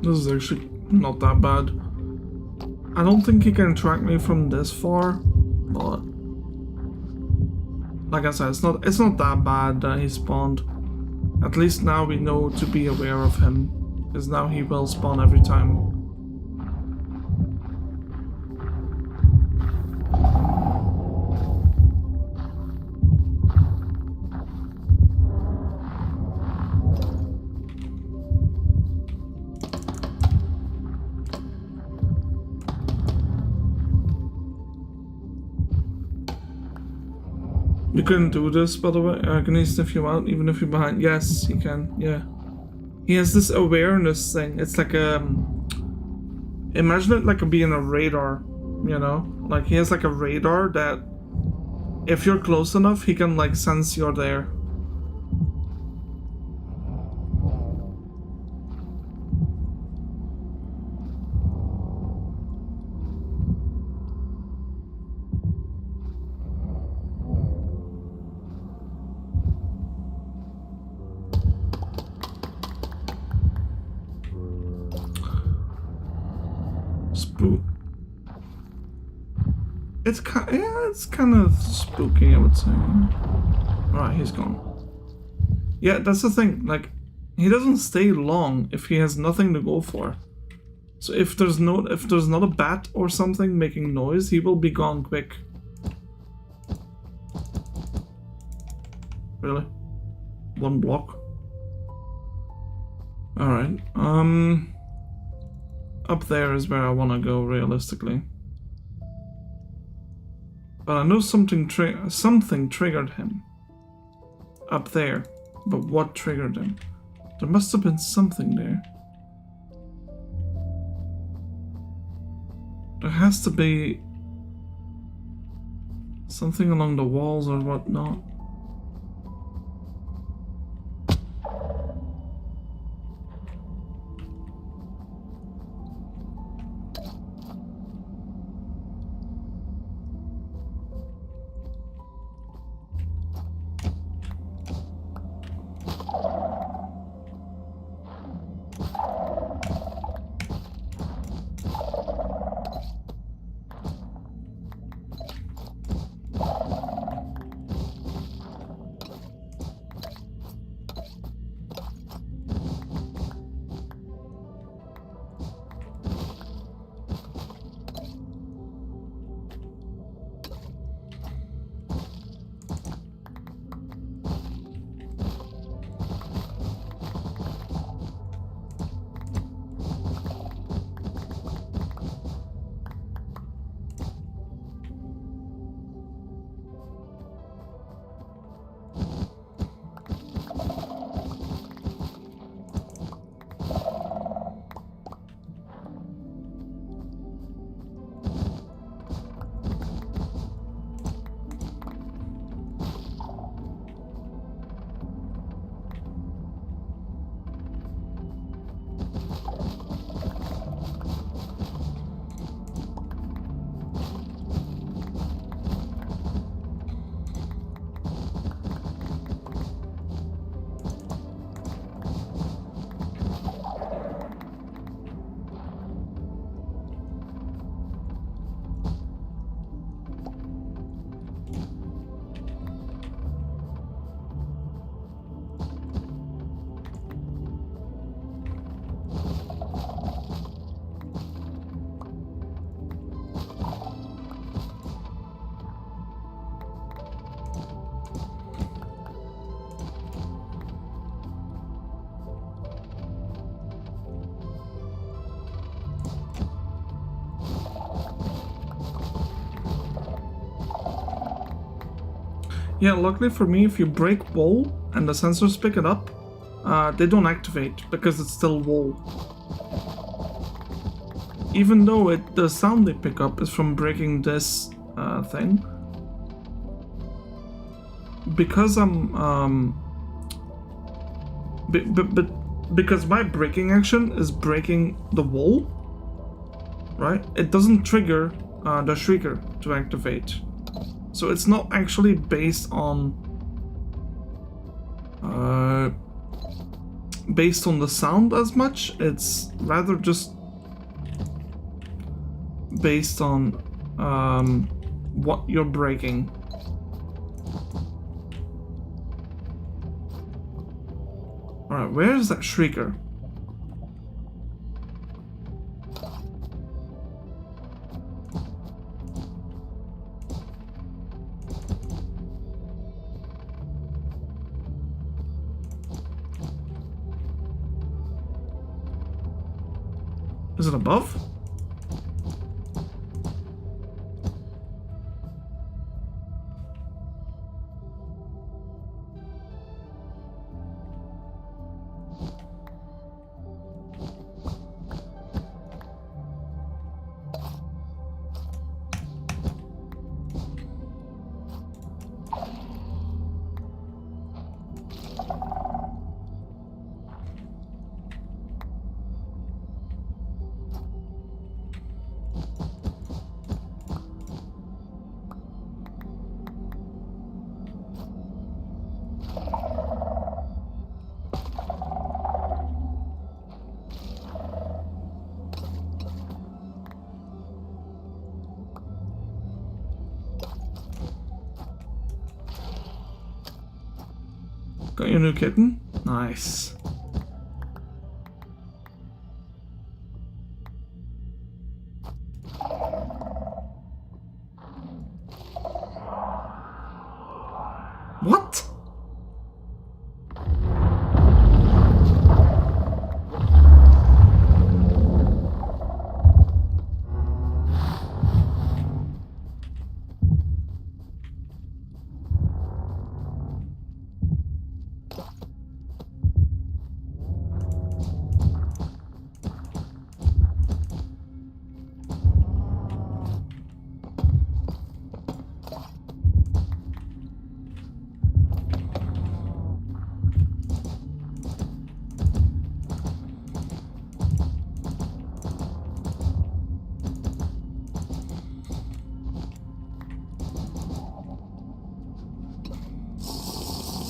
This is actually not that bad. I don't think he can track me from this far, but like I said, it's not that bad that he spawned. At least now we know to be aware of him, because now he will spawn every time. You couldn't do this, by the way. Can he sniff you out even if you're behind? Yes, he can. Yeah. He has this awareness thing. It's like imagine it like being a radar, you know? Like he has like a radar that if you're close enough, he can like sense you're there. It's kind of spooky, I would say. Right, he's gone. Yeah, that's the thing. Like, he doesn't stay long if he has nothing to go for. So if there's not a bat or something making noise, he will be gone quick. Really? One block. All right. Up there is where I want to go realistically. But I know something triggered him. Up there. But what triggered him? There must have been something there. There has to be something along the walls or whatnot. Yeah, luckily for me, if you break wall and the sensors pick it up, they don't activate because it's still wall. Even though the sound they pick up is from breaking this thing. Because I'm because my breaking action is breaking the wall, right? It doesn't trigger the shrieker to activate. So it's not actually based on the sound as much. It's rather just based on what you're breaking. Alright, where is that shrieker? Is it above? Got your new kitten? Nice. What?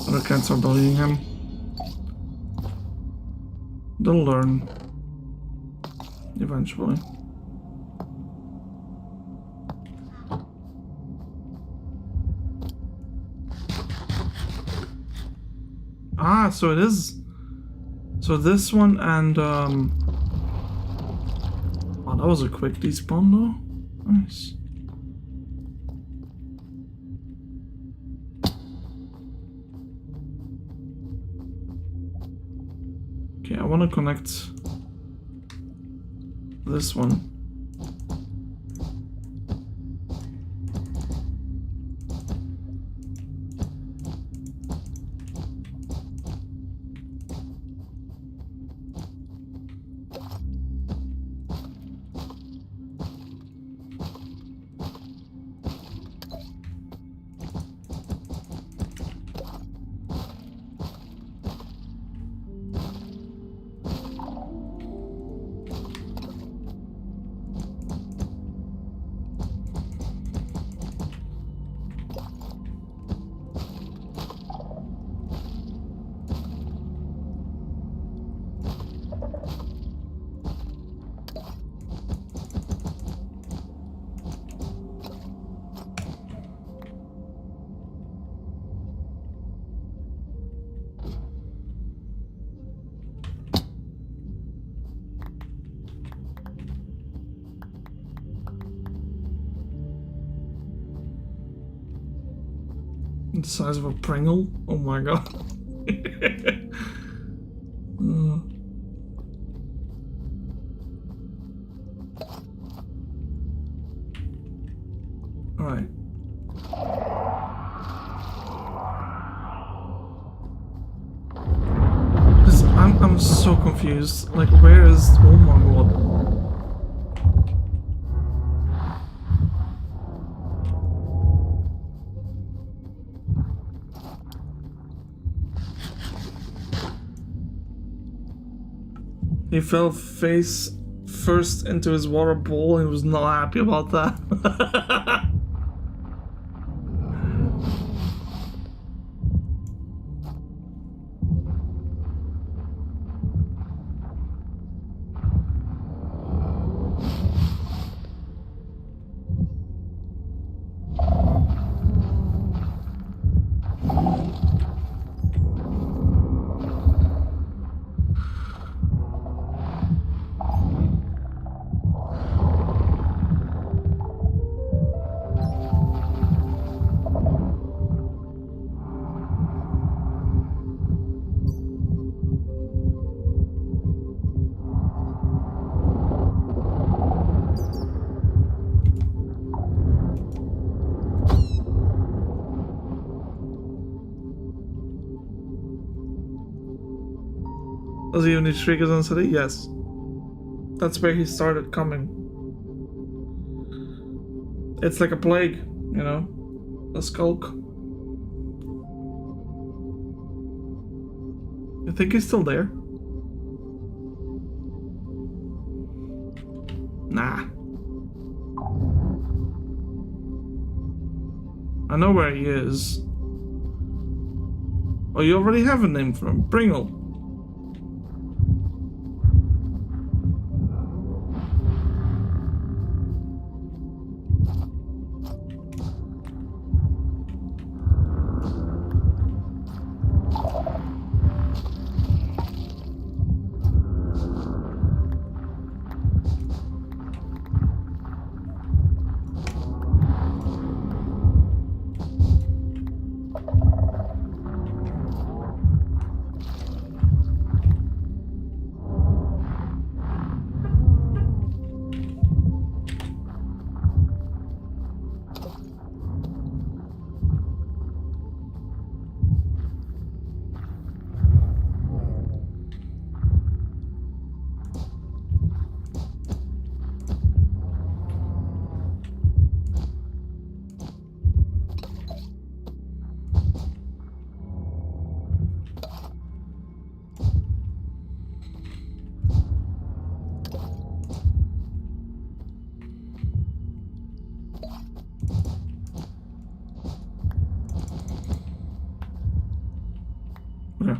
Other cats are bullying him. They'll learn. Eventually. Ah, so it is. So this one and oh, that was a quick despawn though. Nice. Okay, I want to connect this one. The size of a Pringle? Oh my god. Alright. I'm so confused. Like, where is... Oh my god. He fell face first into his water bowl and was not happy about that. Does he only triggers on city? Yes. That's where he started coming. It's like a plague, you know? A skulk. You think he's still there? Nah. I know where he is. Oh, you already have a name for him. Pringle. Yeah.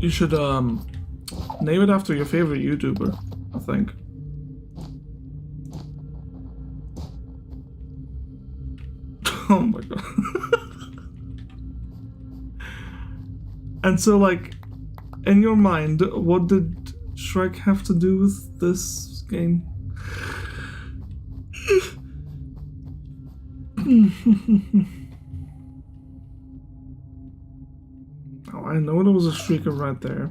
You should name it after your favorite YouTuber, I think. Oh my god. And so, like, in your mind, what did Shrek have to do with this game? Oh, I know there was a streaker right there.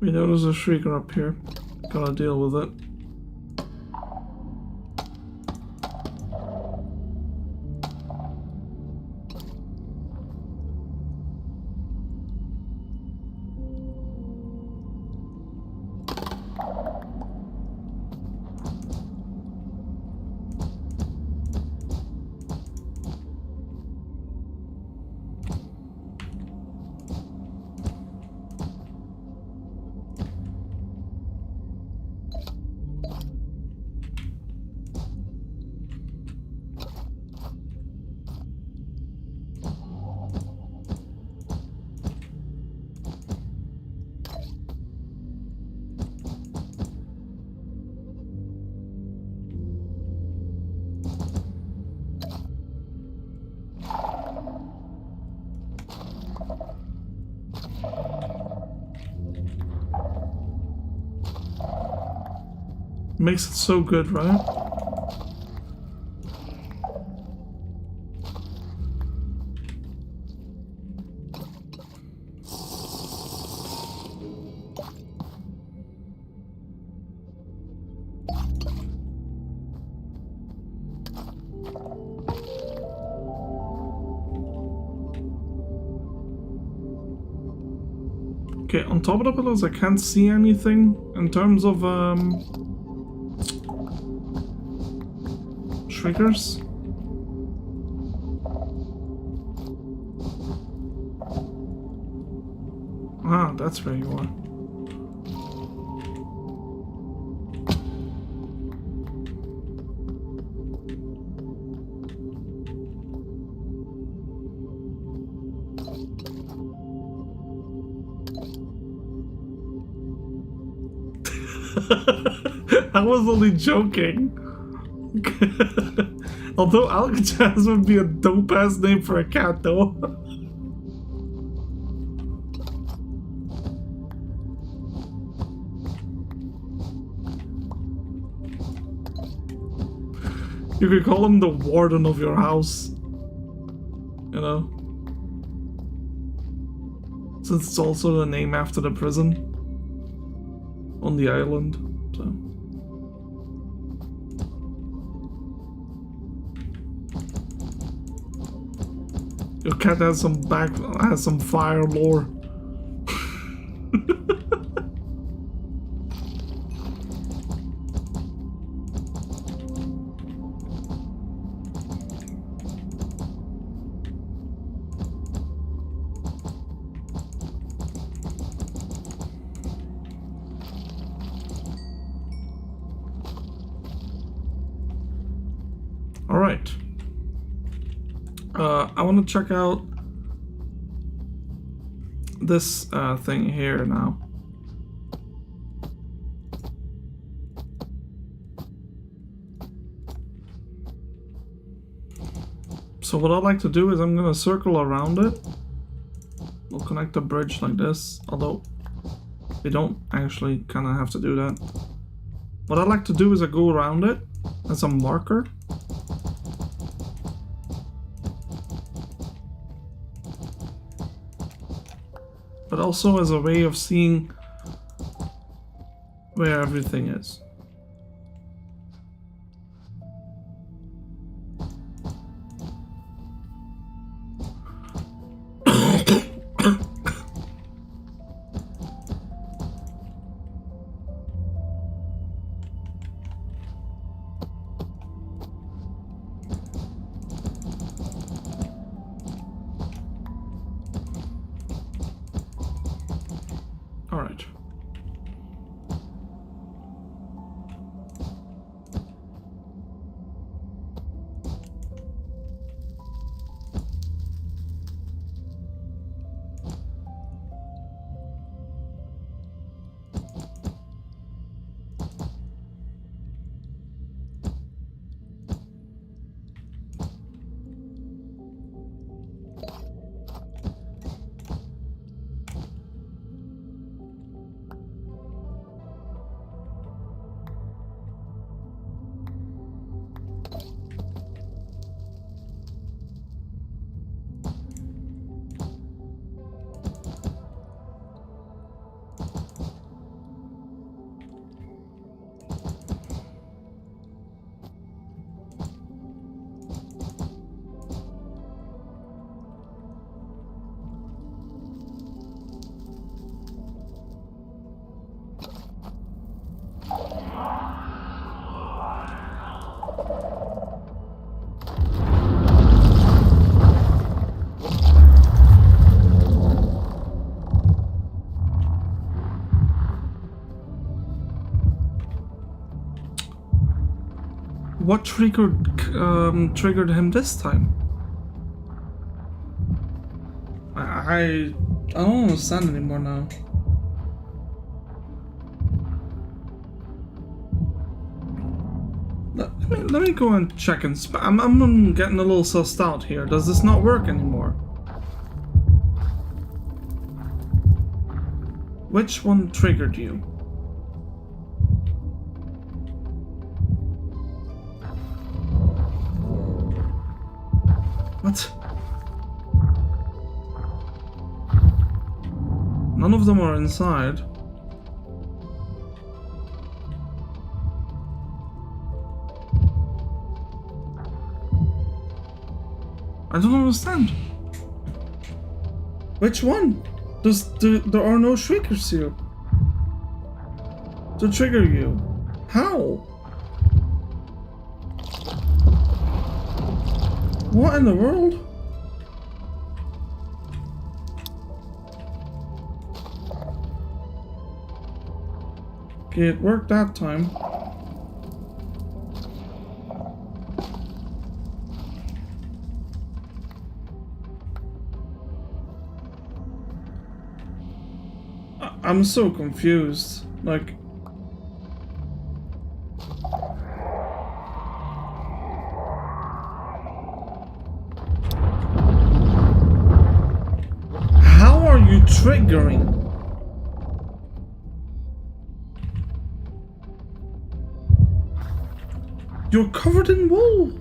We know there's a shrieker up here. Gotta deal with it. Makes it so good, right? Okay, on top of the pillars I can't see anything in terms of triggers. Ah, that's where you are. I was only joking. Although Alcatraz would be a dope ass name for a cat, though. You could call him the warden of your house. You know? Since it's also the name after the prison on the island, so. Your cat has some fire lore. All right. I want to check out this thing here now. So what I'd like to do is I'm going to circle around it. We'll connect the bridge like this, although we don't actually kind of have to do that. What I'd like to do is I go around it as a marker. But also as a way of seeing where everything is. All right. what triggered him this time? I don't understand anymore now. Let me go and check and I'm getting a little sussed out here. Does this not work anymore? Which one triggered you? What? None of them are inside. I don't understand. Which one? There are no shriekers here to trigger you. How? What in the world? Okay, it worked that time. I'm so confused. Like, how are you triggering? You're covered in wool.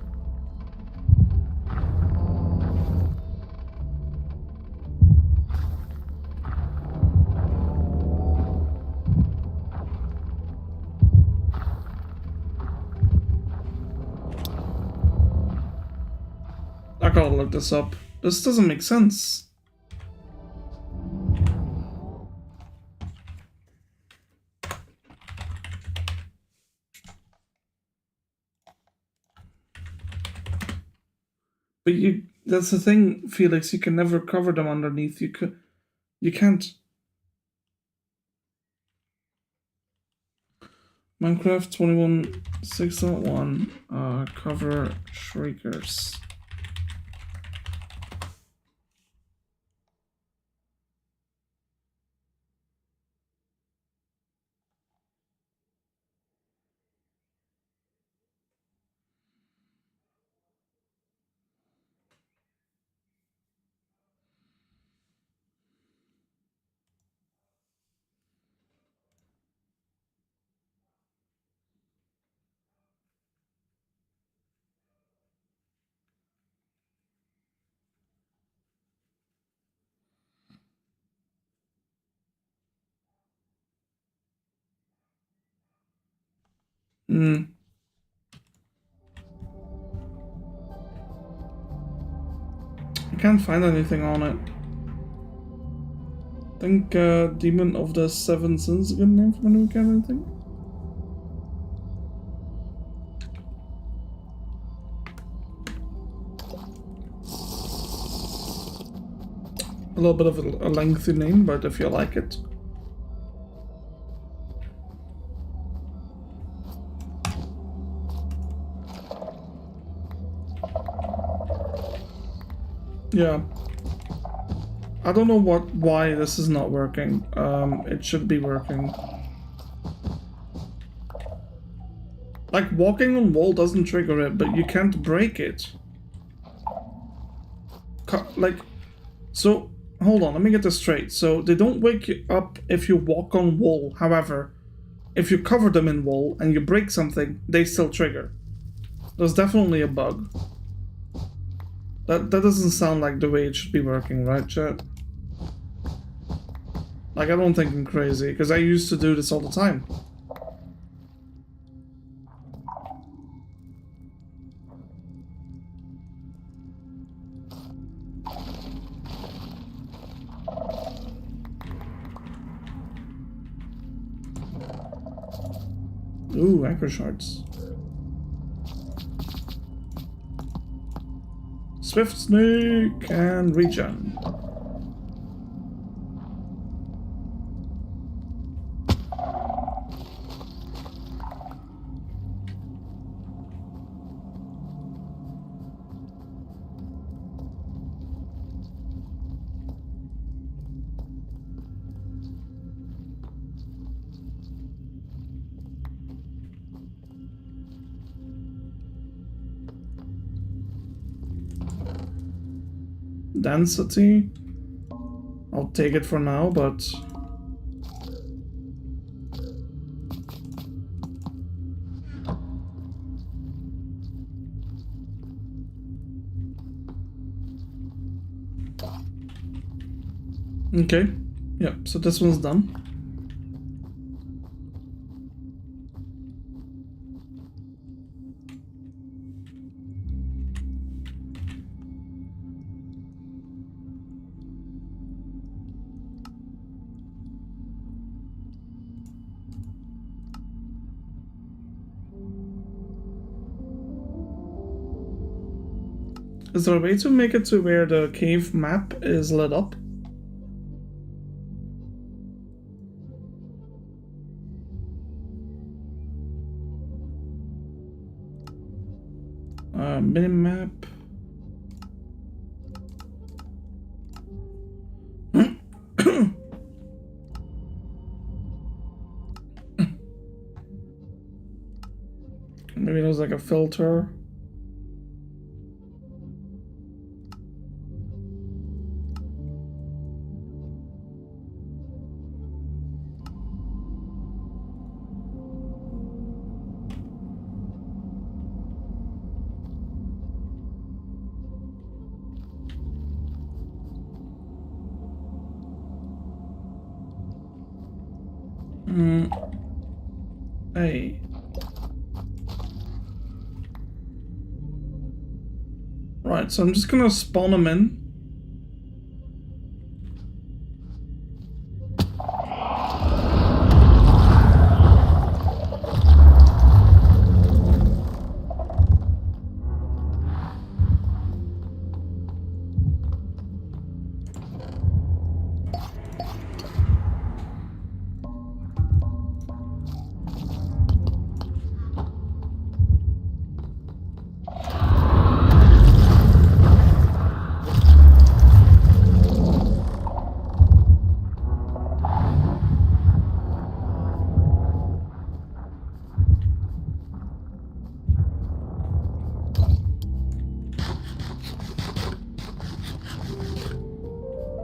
I gotta look this up. This doesn't make sense. But that's the thing, Felix, you can never cover them underneath. You can't. Minecraft 21.6.1, cover shriekers. I can't find anything on it. I think Demon of the Seven Sins is a good name for a new camera thing. A little bit of a lengthy name, but if you like it. Yeah. I don't know why this is not working. It should be working. Like, walking on wall doesn't trigger it, but you can't break it. So, hold on, let me get this straight. So, they don't wake you up if you walk on wall. However, if you cover them in wool and you break something, they still trigger. There's definitely a bug. That doesn't sound like the way it should be working, right, chat? Like, I don't think I'm crazy, because I used to do this all the time. Ooh, anchor shards. Swift Snake and regen. density. I'll take it for now, but... Okay, yeah, so this one's done. Is there a way to make it to where the cave map is lit up? Minimap. Maybe there's like a filter. Hey. Right, so I'm just gonna spawn them in.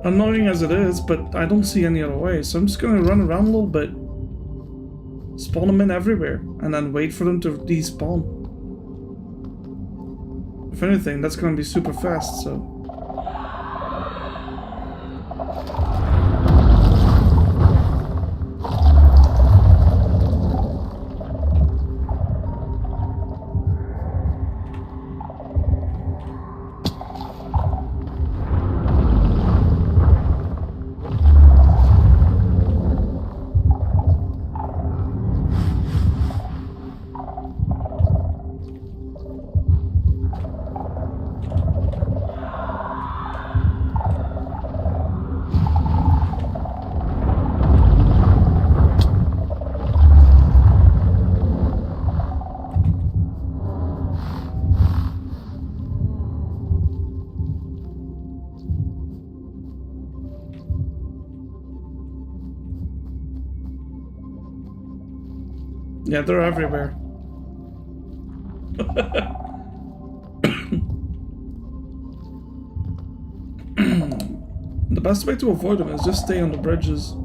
Annoying as it is, but I don't see any other way, so I'm just gonna run around a little bit. Spawn them in everywhere, and then wait for them to despawn. If anything, that's gonna be super fast, so... Yeah, they're everywhere. The best way to avoid them is just stay on the bridges.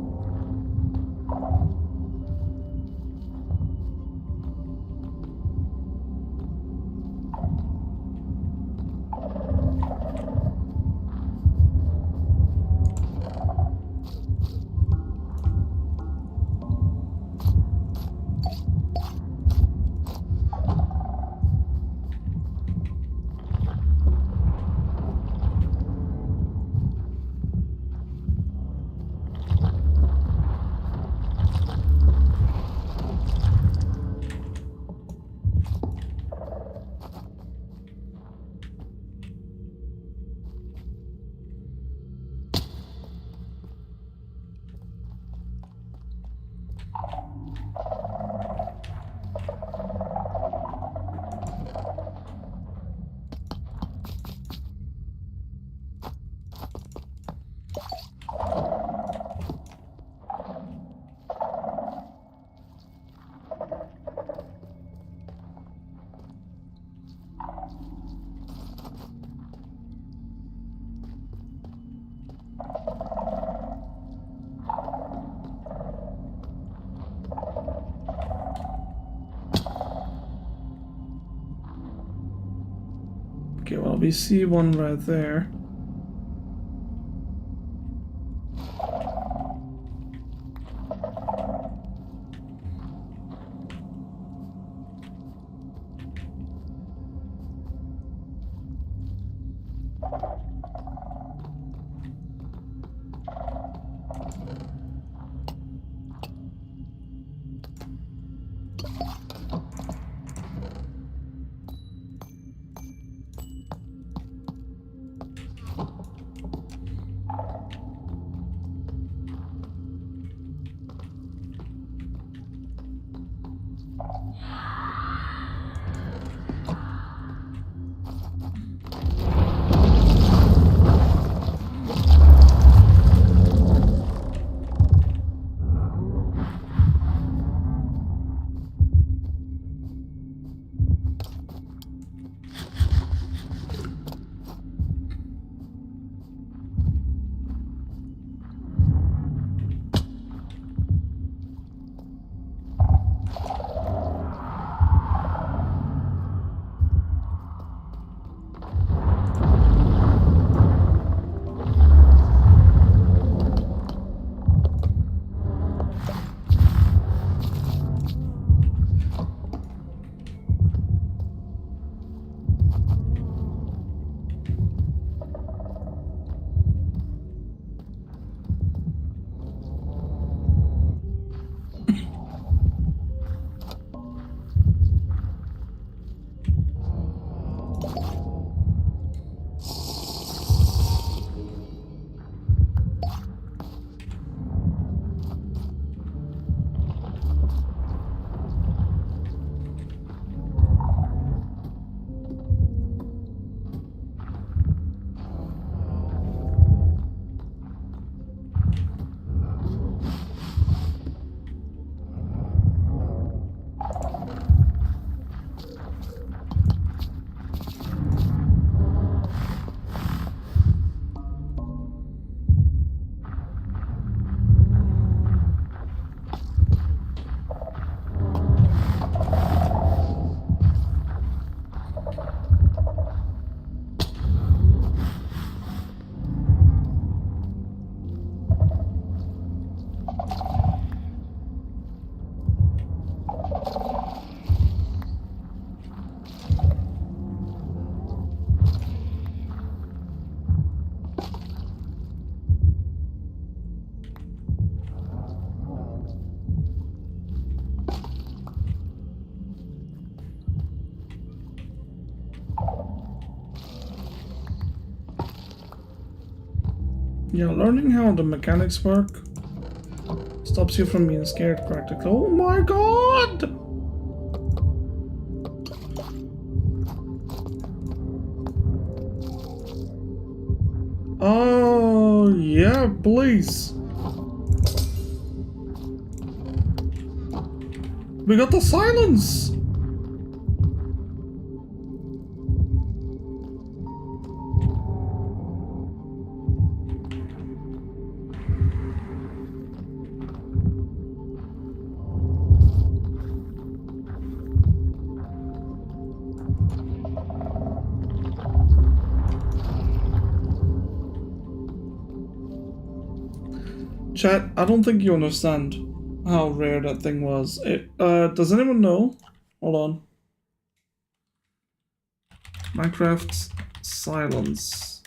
well, we see one right there. Yeah, learning how the mechanics work stops you from being scared practically. Oh my god! Oh, yeah, please. We got the silence! Chat, I don't think you understand how rare that thing was. Does anyone know? Hold on. Minecraft silence.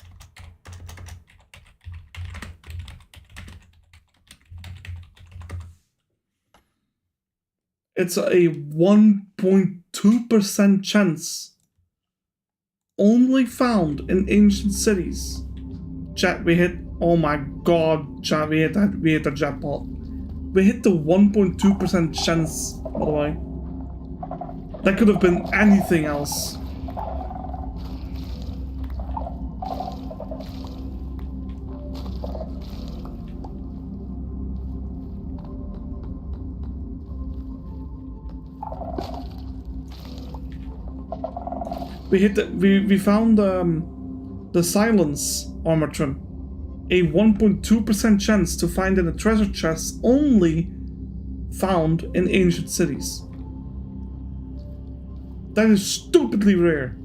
It's a 1.2% chance. Only found in ancient cities. Chat, we hit. Oh my god, chat, we hit the jackpot. We hit the 1.2% chance, by the way. That could have been anything else. We found the silence armor trim. A 1.2% chance to find in a treasure chest only found in ancient cities. That is stupidly rare.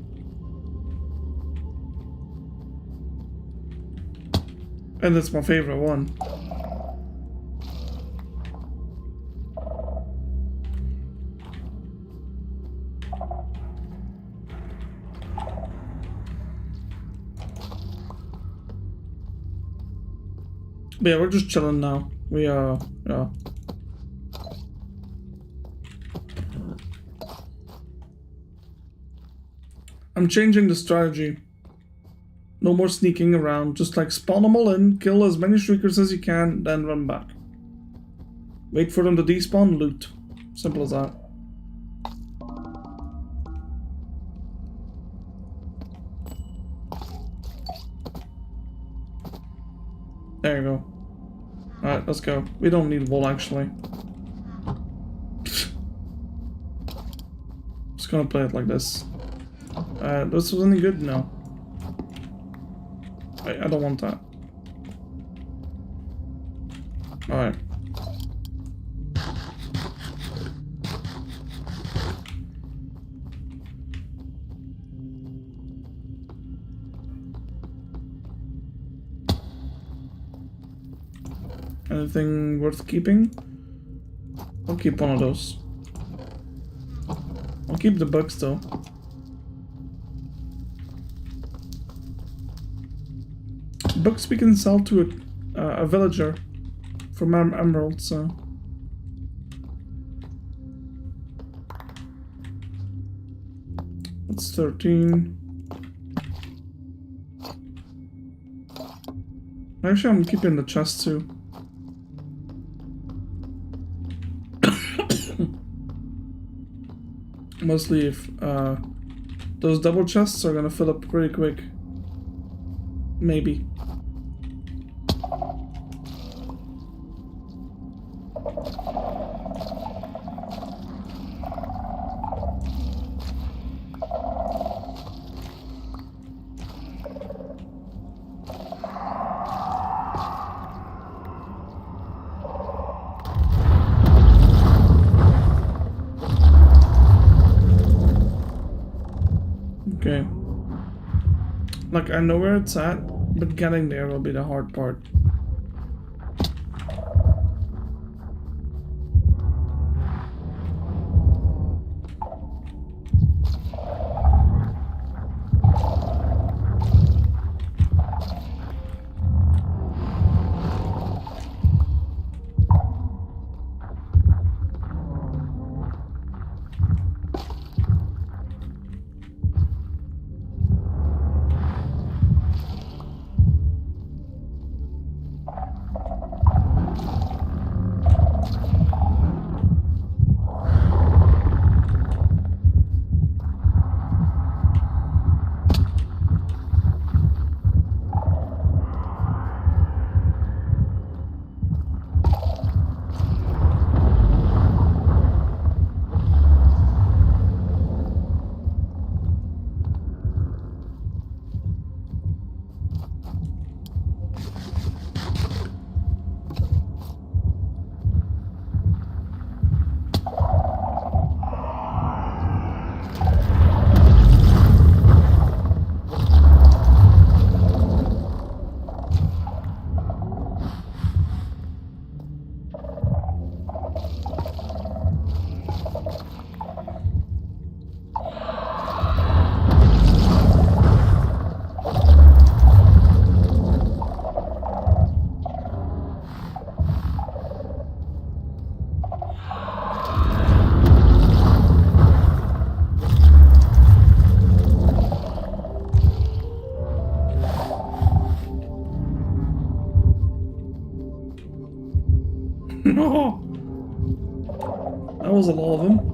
And it's my favorite one. But yeah, we're just chilling now. We are, yeah. I'm changing the strategy. No more sneaking around. Just like spawn them all in, kill as many shriekers as you can, then run back. Wait for them to despawn, loot. Simple as that. There you go. Alright, let's go. We don't need wool actually. Just gonna play it like this. This was any good? No. I don't want that. Alright. Anything worth keeping? I'll keep one of those. I'll keep the bugs though. Bugs we can sell to a villager for emeralds, so. That's 13. Actually, I'm keeping the chest too. Mostly if those double chests are gonna fill up pretty quick. Maybe. Okay. Like, I know where it's at, but getting there will be the hard part. No! That was a lot of them.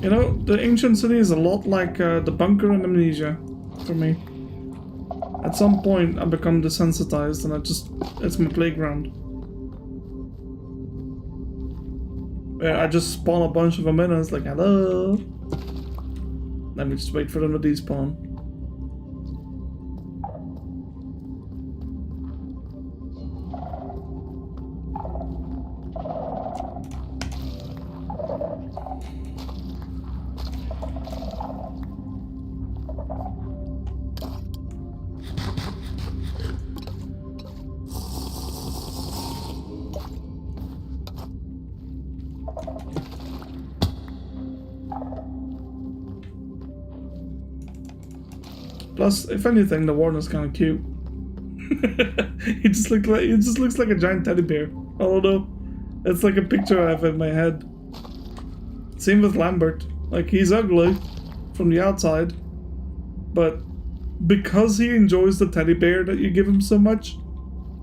You know, the ancient city is a lot like the bunker in Amnesia for me. At some point I become desensitized and it's my playground. where I just spawn a bunch of them in and it's like, hello. Let me just wait for them to despawn. Plus, if anything, the warden is kind of cute. He just looks like a giant teddy bear. I don't know. It's like a picture I have in my head. Same with Lambert. Like, he's ugly from the outside, but because he enjoys the teddy bear that you give him so much,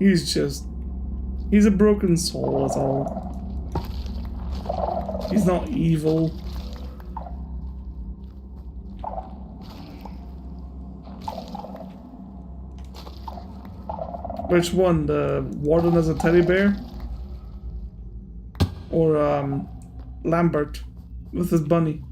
he's a broken soul, that's all. He's not evil. Which one? The warden as a teddy bear? Or Lambert with his bunny?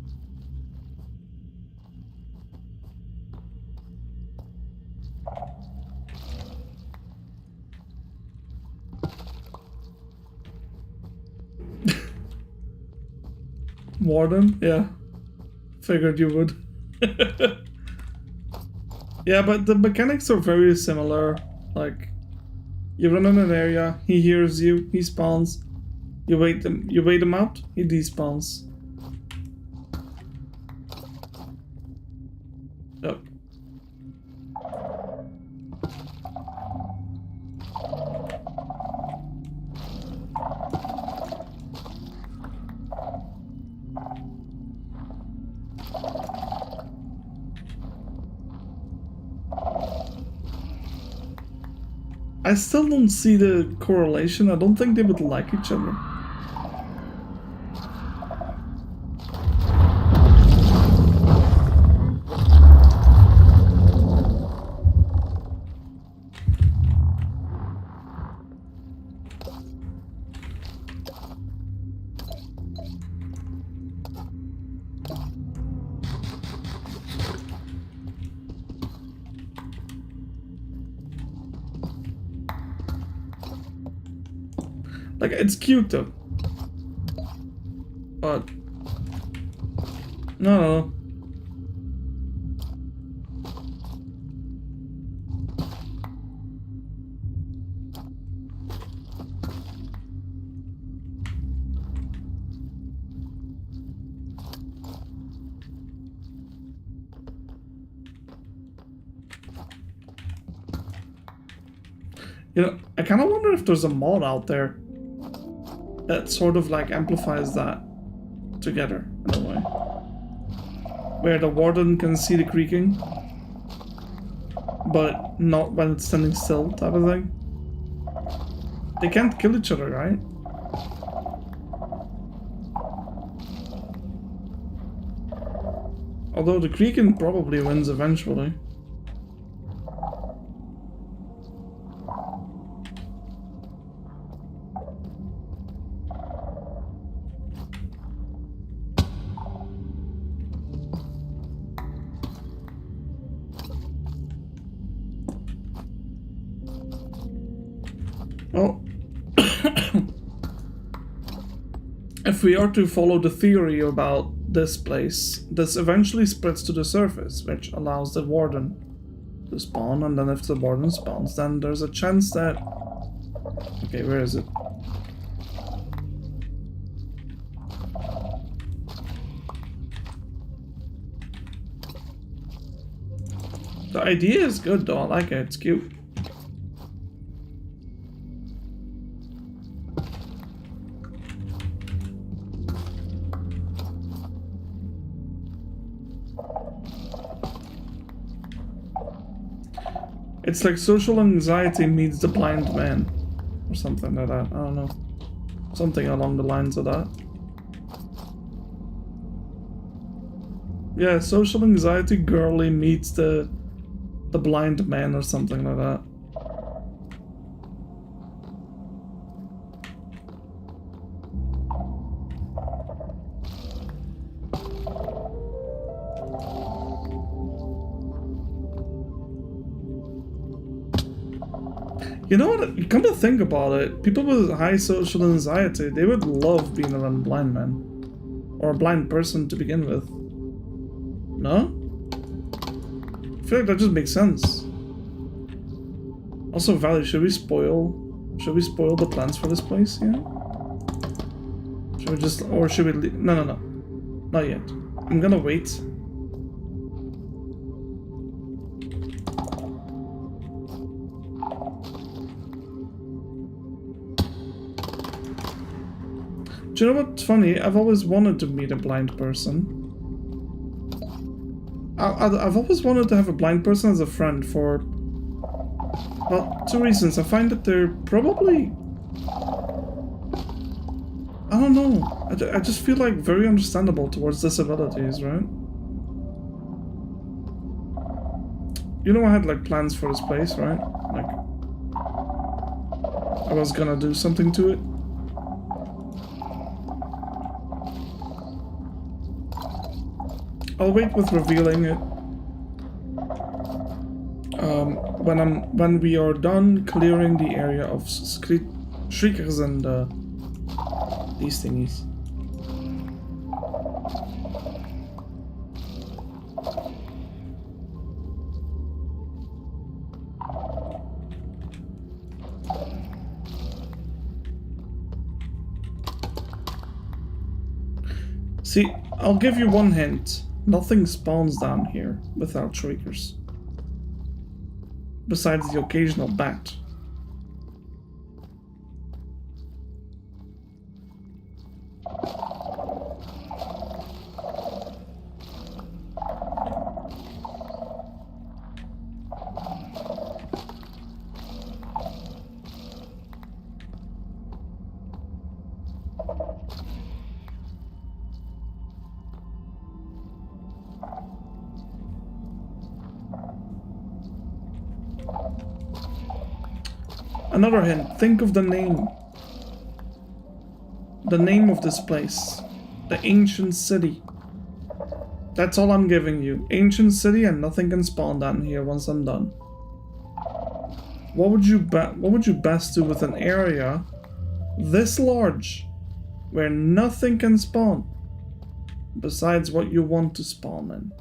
Warden? Yeah. Figured you would. Yeah, but the mechanics are very similar. Like, you run in an area, he hears you, he spawns. You wait him out, he despawns. Yep. I still don't see the correlation. I don't think they would like each other. Like, it's cute though. But no. You know, I kind of wonder if there's a mod out there that sort of like amplifies that together in a way. Where the warden can see the creaking, but not when it's standing still type of thing. They can't kill each other, right? Although the creaking probably wins eventually. Well, if we are to follow the theory about this place, this eventually spreads to the surface, which allows the warden to spawn, and then if the warden spawns, then there's a chance that... Okay, where is it? The idea is good though, I like it, it's cute. It's like social anxiety meets the blind man, or something like that. I don't know. Something along the lines of that. Yeah, social anxiety girly meets the blind man or something like that. You know what? You come to think about it, people with high social anxiety, they would love being around a blind man. Or a blind person to begin with. No? I feel like that just makes sense. Also, Valley, should we spoil the plans for this place? Yeah? Should we just, or should we leave? No. Not yet. I'm gonna wait. Do you know what's funny? I've always wanted to meet a blind person. I've always wanted to have a blind person as a friend for, well, 2 reasons. I find that they're probably, I don't know. I just feel like very understandable towards disabilities, right? You know I had like plans for this place, right? Like, I was gonna do something to it. I'll wait with revealing it when we are done clearing the area of shriekers and these thingies. See, I'll give you one hint. Nothing spawns down here without shriekers. Besides the occasional bat. Another hint, think of the name. The name of this place. The Ancient City. That's all I'm giving you. Ancient City, and nothing can spawn down here once I'm done. What would you best do with an area this large where nothing can spawn besides what you want to spawn in?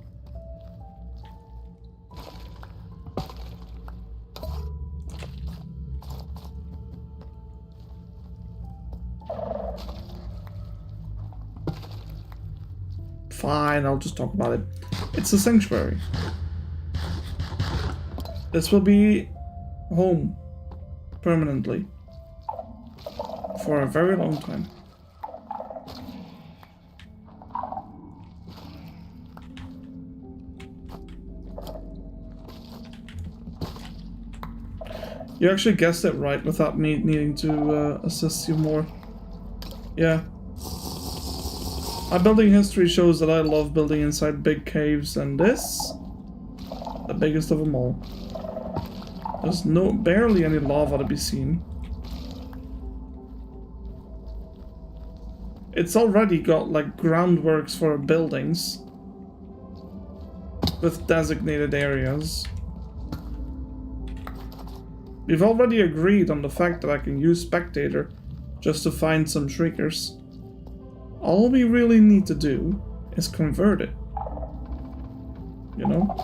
Fine, I'll just talk about it. It's a sanctuary. This will be home permanently for a very long time. You actually guessed it right without me needing to assist you more. Yeah. My building history shows that I love building inside big caves, and this, the biggest of them all. There's barely any lava to be seen. It's already got like groundworks for buildings with designated areas. We've already agreed on the fact that I can use Spectator just to find some shriekers. All we really need to do is convert it. You know?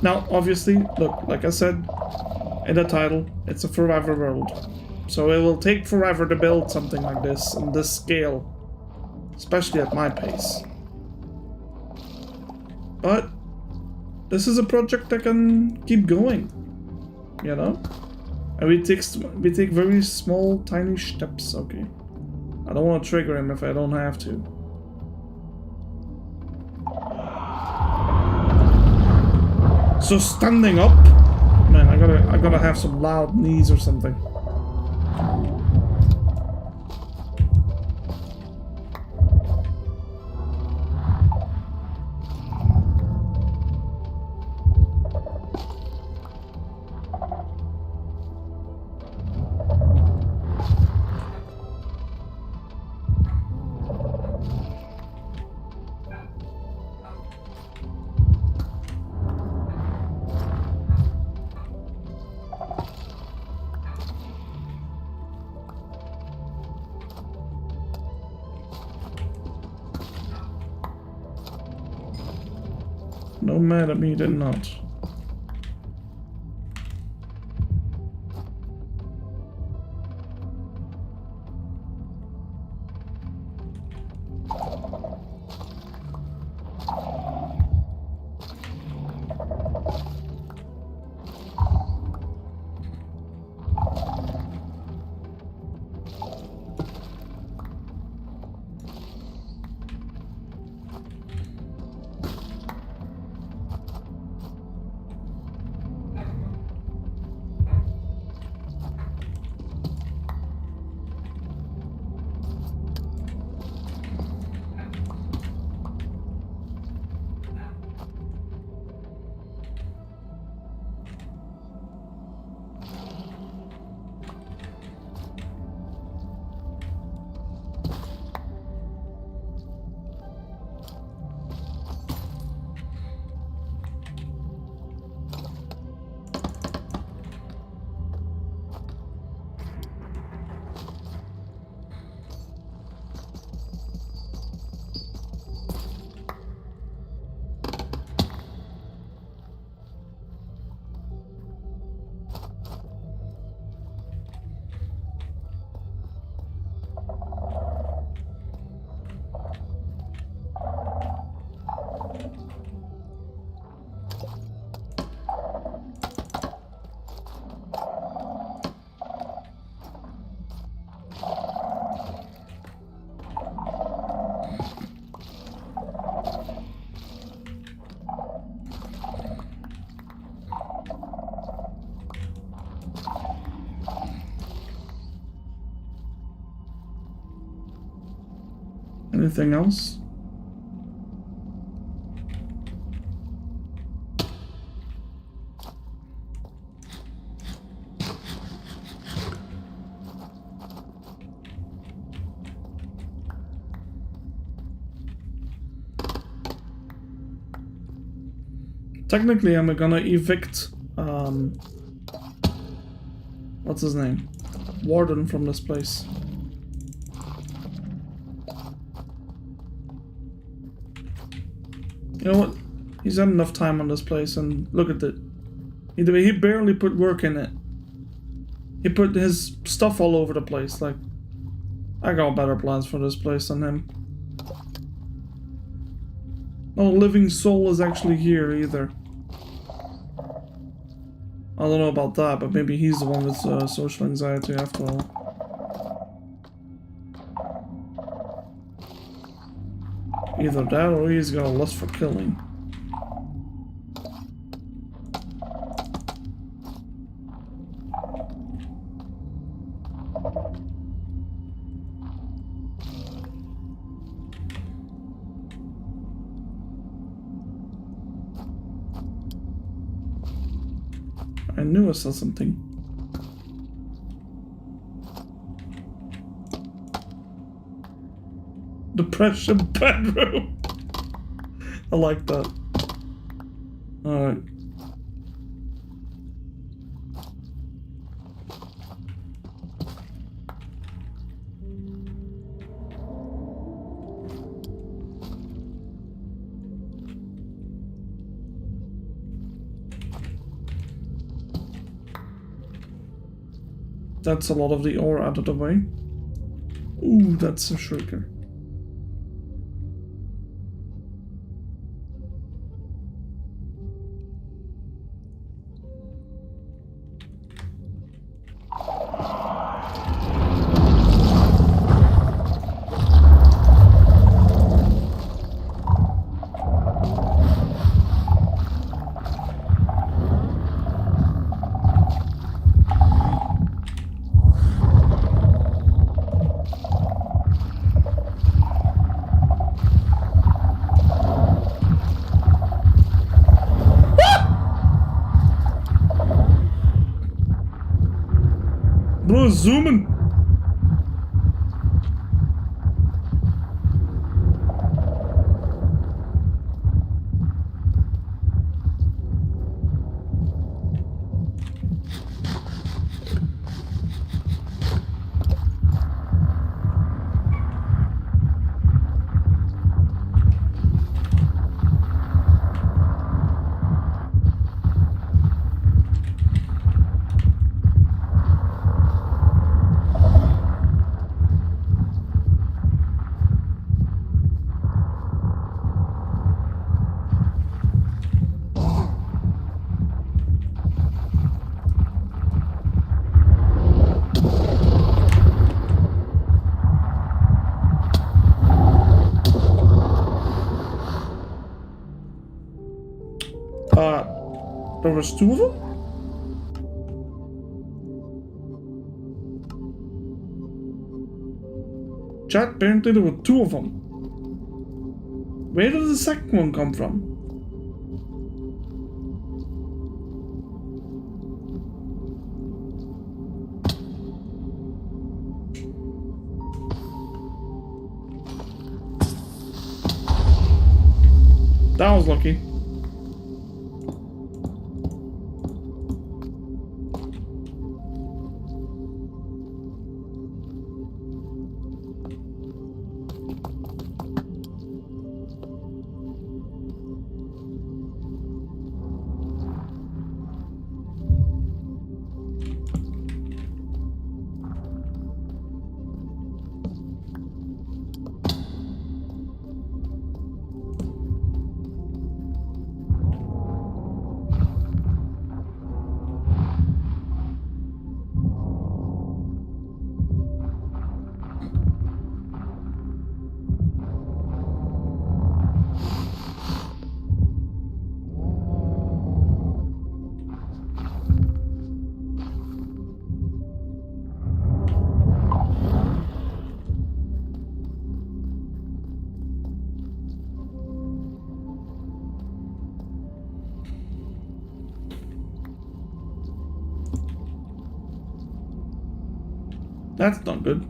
Now, obviously, look, like I said in the title, it's a forever world. So it will take forever to build something like this on this scale. Especially at my pace. But this is a project that can keep going, you know? And we take very small, tiny steps, okay? I don't want to trigger him if I don't have to. So standing up? Man, I gotta have some loud knees or something. No mad at me, did not. Anything else? Technically, I'm gonna evict, what's his name? Warden from this place. You know what? He's had enough time on this place, and look at it. He barely put work in it. He put his stuff all over the place, like... I got better plans for this place than him. No living soul is actually here, either. I don't know about that, but maybe he's the one with social anxiety after all. Either that or he's got a lust for killing. I knew I saw something. Depression bedroom. I like that. Alright. That's a lot of the ore out of the way. Ooh, that's a shuriken. Bro, zooming. There was 2 of them? Chat, apparently there were 2 of them. Where did the second one come from? That was lucky. That's not good.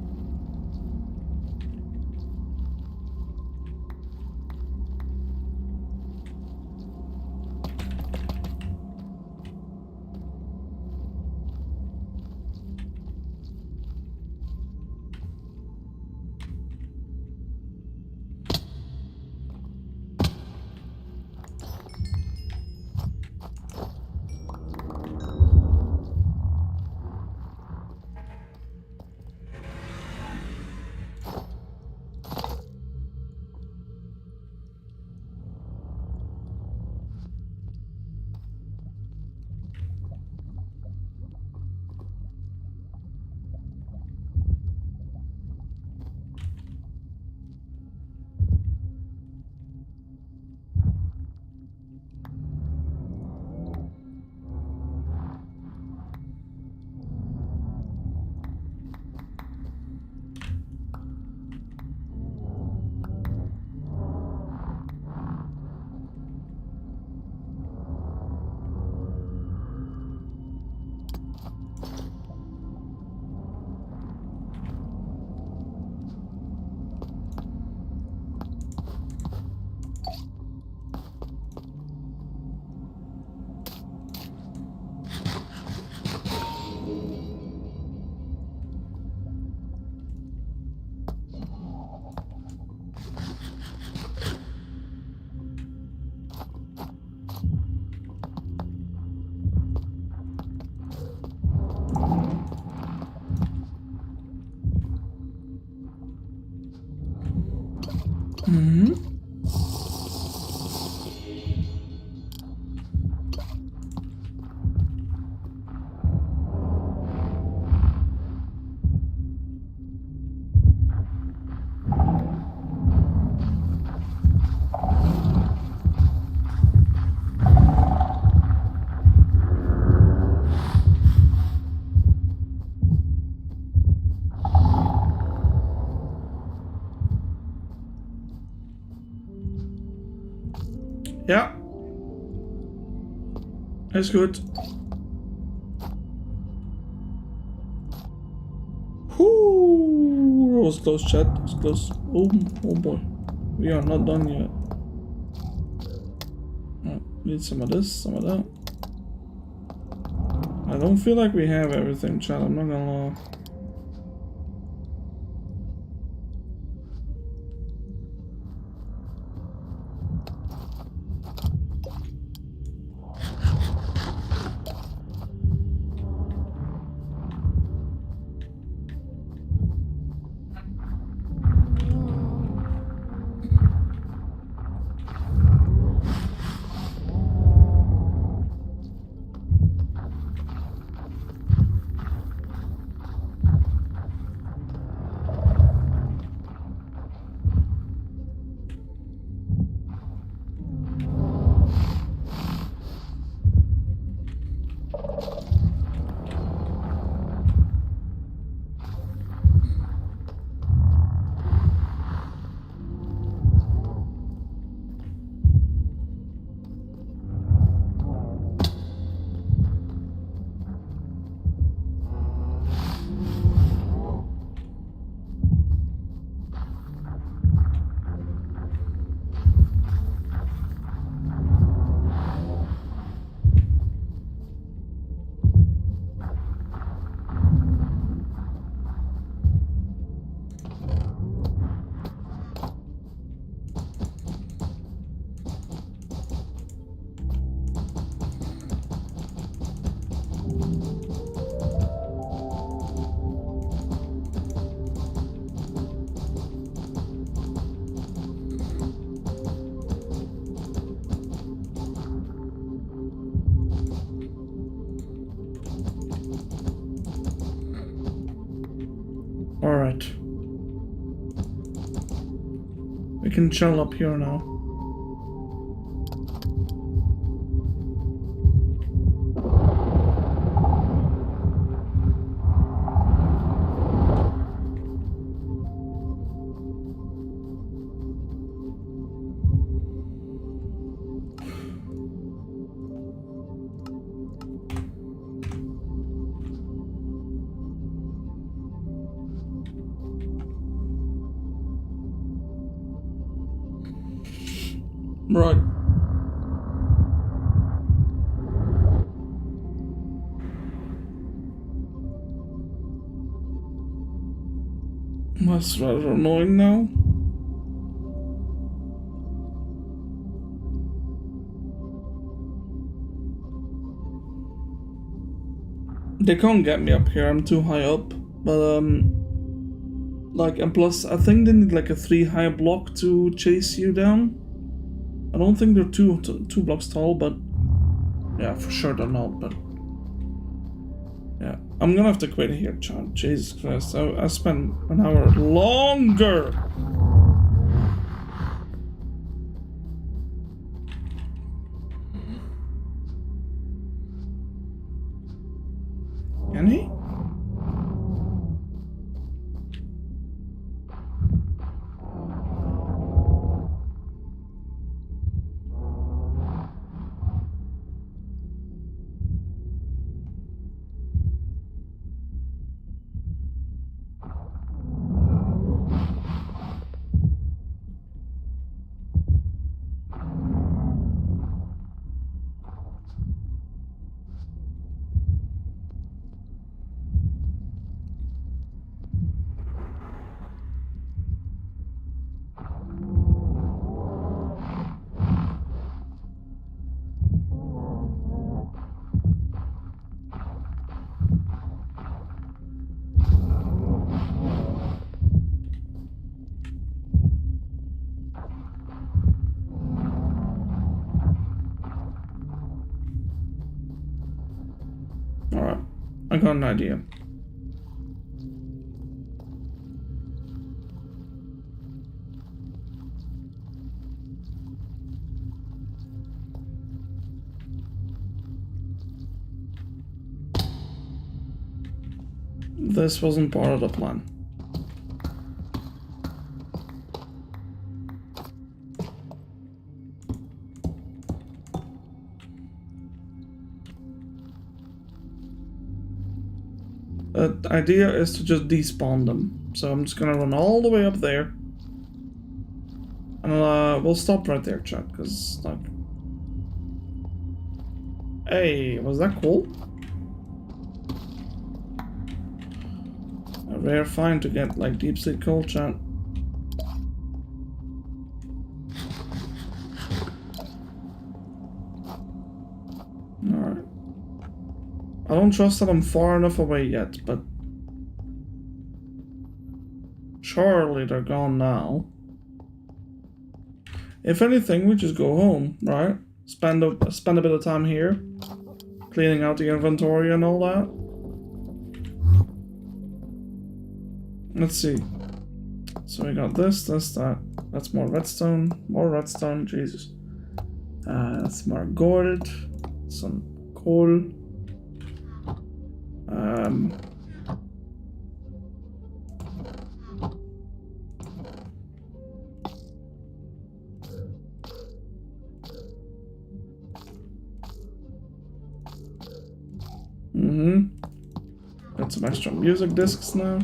Mm-hmm. Ja. Is goed. Whoo, that was close, chat. That was close. Oh boy. We are not done yet. Oh, need some of this, some of that. I don't feel like we have everything, chat. I'm not gonna lie. Alright. We can chill up here now. Right. That's rather annoying now. They can't get me up here, I'm too high up. But, like, and plus, I think they need like a 3-high block to chase you down. I don't think they're two blocks tall, but yeah, for sure they're not, but yeah. I'm gonna have to quit here, chat. Jesus Christ, I spent an hour longer. Can he? Alright, I got an idea. This wasn't part of the plan. The idea is to just despawn them. So I'm just gonna run all the way up there. And we'll stop right there, chat, because, like... Hey, was that cool? A rare find to get, like, deep sea coal, chat. Alright. I don't trust that I'm far enough away yet, but... surely they're gone now. If anything, we just go home, right? Spend a bit of time here, cleaning out the inventory and all that. Let's see. So we got this, that. That's more redstone, Jesus. That's more gold, some coal. Got some extra music discs now.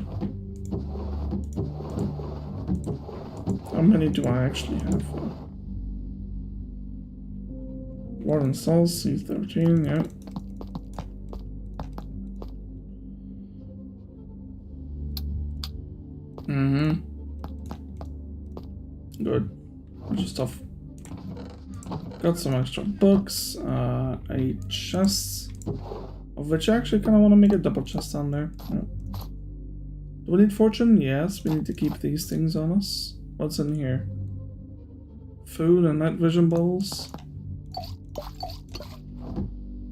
How many do I actually have? Warden Souls, C13, yeah. Good. Bunch of stuff. Got some extra books, a chest, of which I actually kind of want to make a double chest on there. Yeah. Do we need fortune? Yes, we need to keep these things on us. What's in here? Food and night vision balls.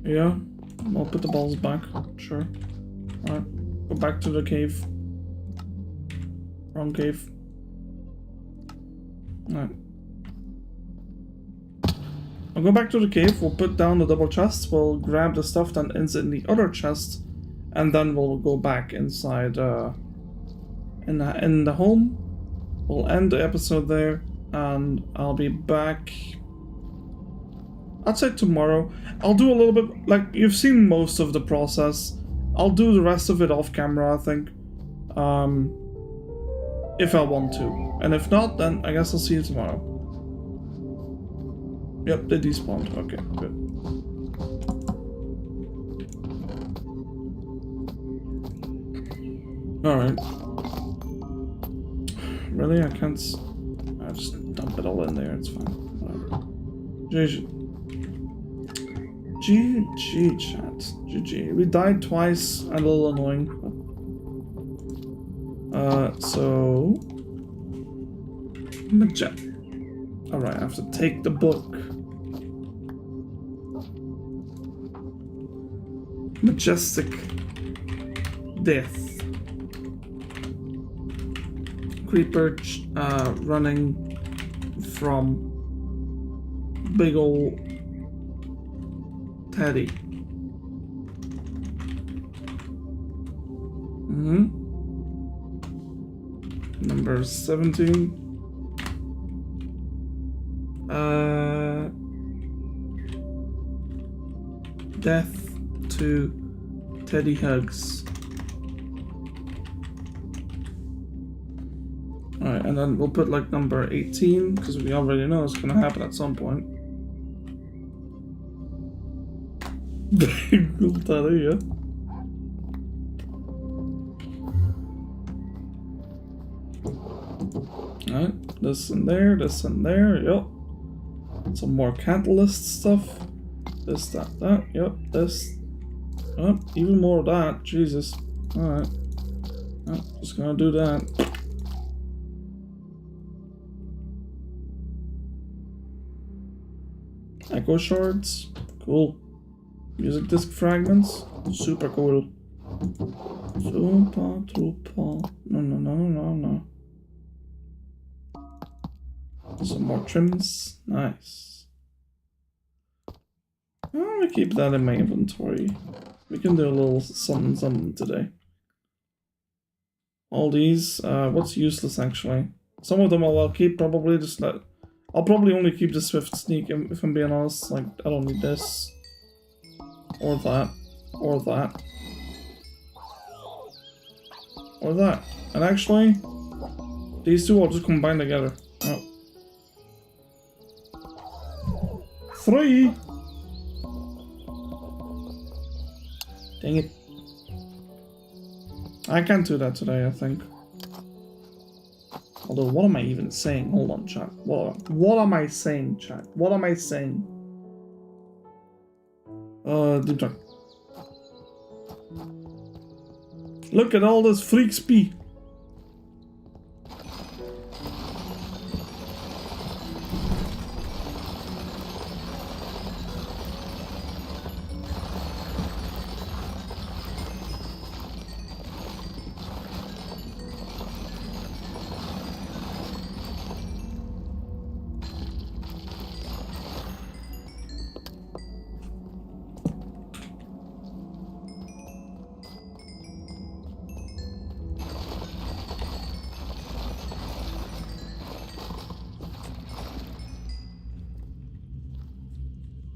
Yeah, I'll put the balls back. Sure. Alright, go back to the cave. Wrong cave. Alright. I'll go back to the cave, we'll put down the double chest, we'll grab the stuff that is in the other chest, and then we'll go back inside in the home. We'll end the episode there, and I'll be back, I'd say tomorrow. I'll do a little bit, like, you've seen most of the process. I'll do the rest of it off camera, I think. If I want to. And if not, then I guess I'll see you tomorrow. Yep, they despawned. Okay, good. Alright. Really? I can't... I'll just dump it all in there, it's fine. Whatever. GG, chat. GG. We died twice, a little annoying. So... Alright, I have to take the book. Majestic Death. Creeper running from big ol' Teddy. Number 17. Death to Teddy Hugs. Alright, and then we'll put like number 18, because we already know it's gonna happen at some point. Cool Teddy, yeah. Alright, this and there, yep. Some more catalyst stuff. This, that, yep, this. Yep, even more of that, Jesus. Alright. Yep, just gonna do that. Echo shards, cool. Music disc fragments, super cool. No. Some more trims, nice. I'm gonna keep that in my inventory. We can do a little something today. All these, what's useless actually? Some of them I'll keep probably, just let... I'll probably only keep the Swift Sneak if I'm being honest. Like, I don't need this. Or that. Or that. Or that. And actually, these two I'll just combine together. Oh. 3! Dang it. I can't do that today, I think. Although, what am I even saying? Hold on, chat. What am I saying, chat? What am I saying? Deep talk. Look at all this freak speed.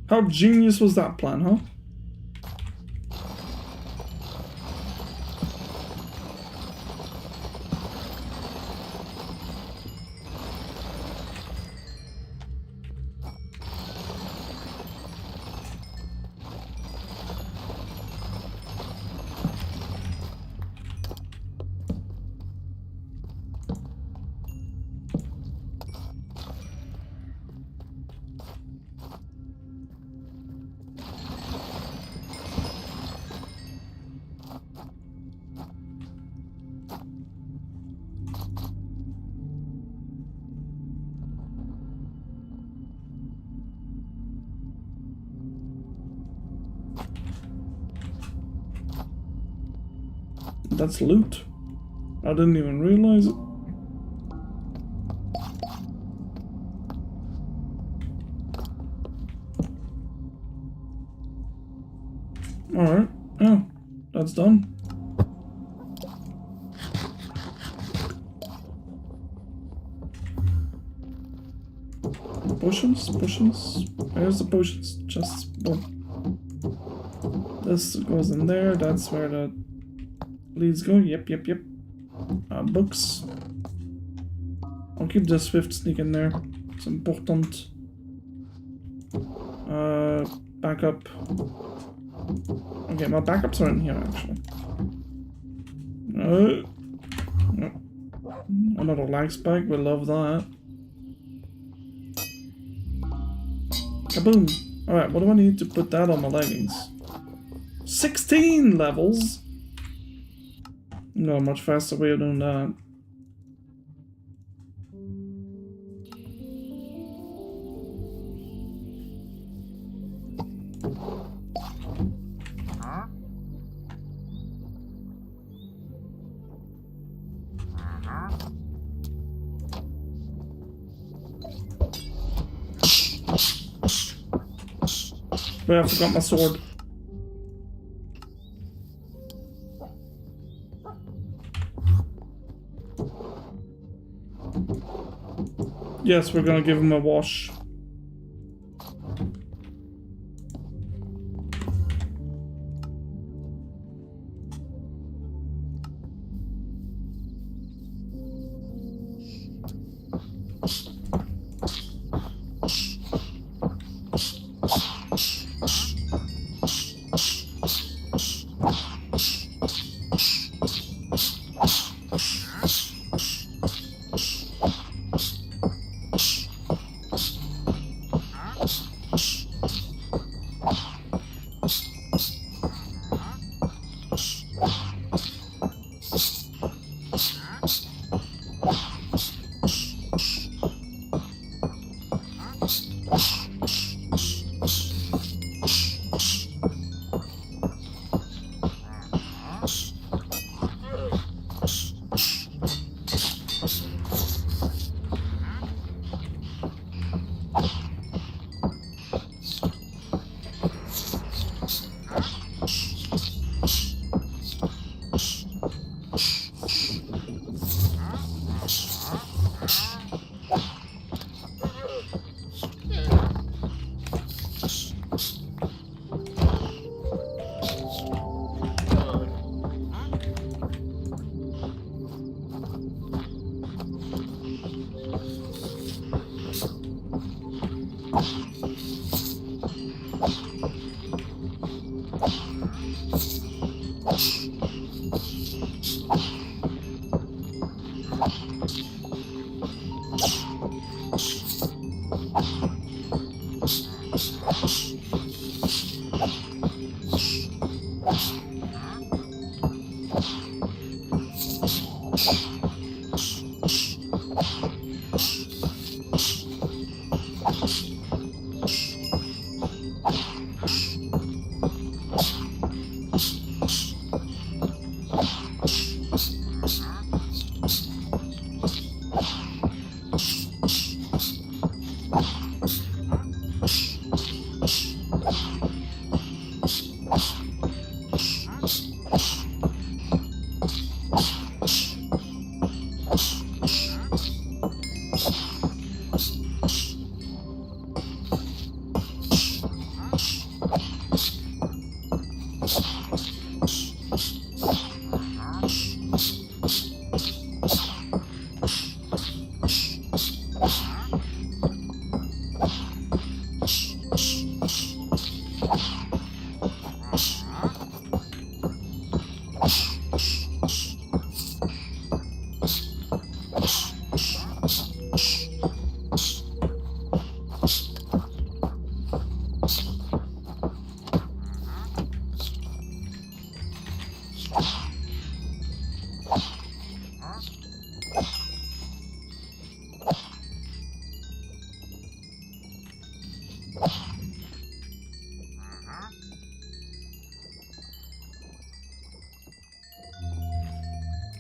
How genius was that plan, huh? That's loot. I didn't even realize it. Alright. Oh, that's done. Potions? Potions? Where's the potions? Just boom. This goes in there. That's where the leads go. Yep. Books. I'll keep the swift sneak in there. It's important. Back up. Okay, my backups are in here actually. Another lag spike. We love that. Kaboom! Alright, what do I need to put that on my leggings? 16 levels? No, a much faster way of doing that. But I forgot my sword. Yes, we're gonna give him a wash.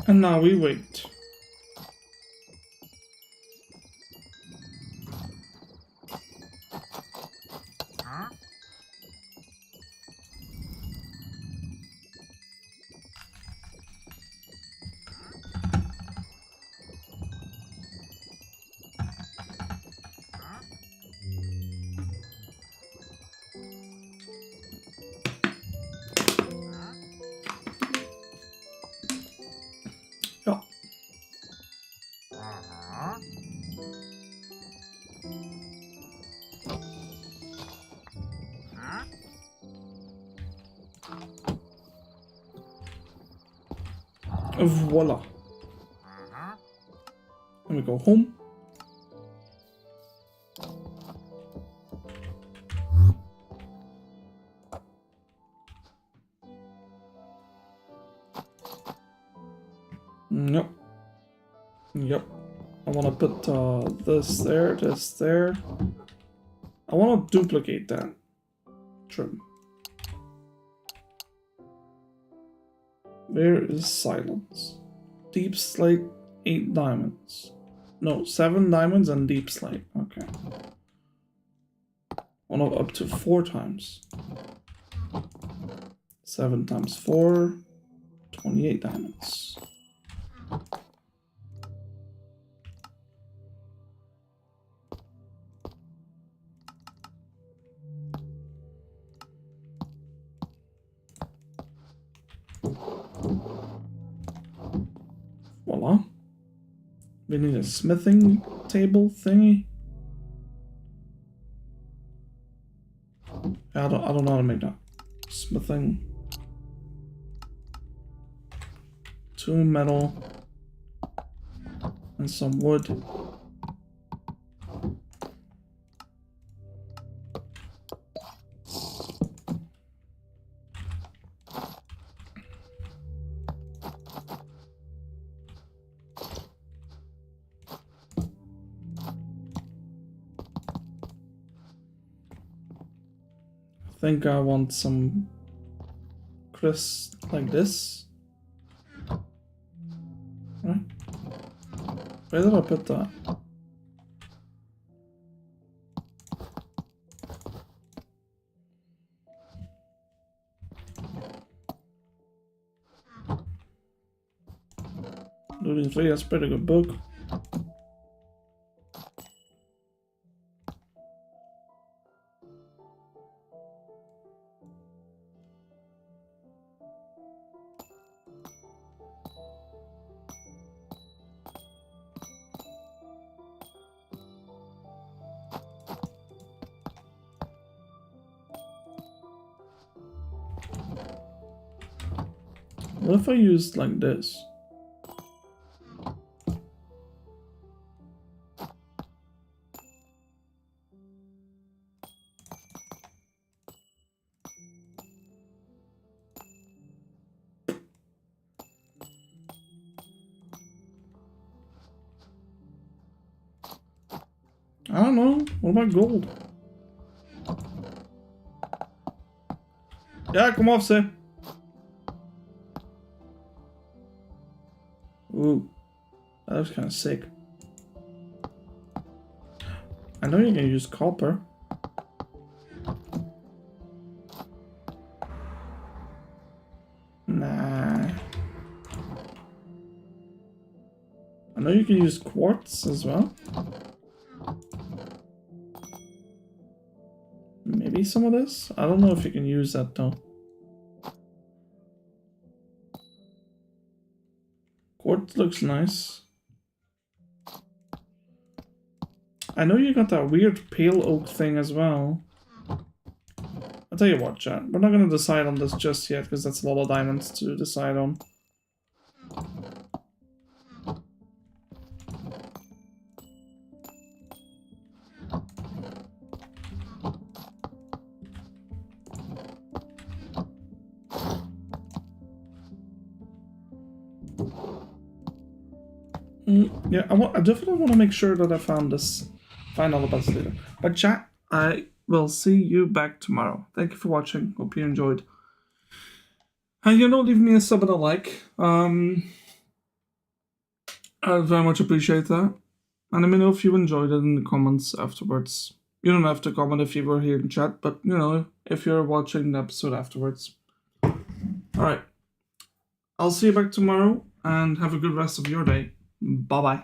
And now we wait. Voila. Let me go home. Yep. Yep. I want to put this there, this there. I want to duplicate that trim. Where is silence? Deep slate, 8 diamonds. No, 7 diamonds and deep slate. Okay. One of up to 4 times. 7 times 4, 28 diamonds. Voila. We need a smithing table thingy. I don't know how to make that. Smithing. 2 metal. And some wood. I think I want some crisp like this. Right? Where did I put that? Looting 3, that's a pretty good book. What if I used like this? I don't know. What about gold? Yeah, come off, say. Ooh, that looks kind of sick. I know you can use copper. Nah. I know you can use quartz as well. Maybe some of this? I don't know if you can use that though. Quartz looks nice. I know you got that weird pale oak thing as well. I'll tell you what, chat. We're not gonna decide on this just yet because that's a lot of diamonds to decide on. Yeah, I definitely want to make sure that I find all the buttons later. But chat, I will see you back tomorrow. Thank you for watching. Hope you enjoyed. And leave me a sub and a like. I very much appreciate that. And let me know if you enjoyed it in the comments afterwards. You don't have to comment if you were here in chat, but if you're watching the episode afterwards. Alright. I'll see you back tomorrow and have a good rest of your day. Bye-bye.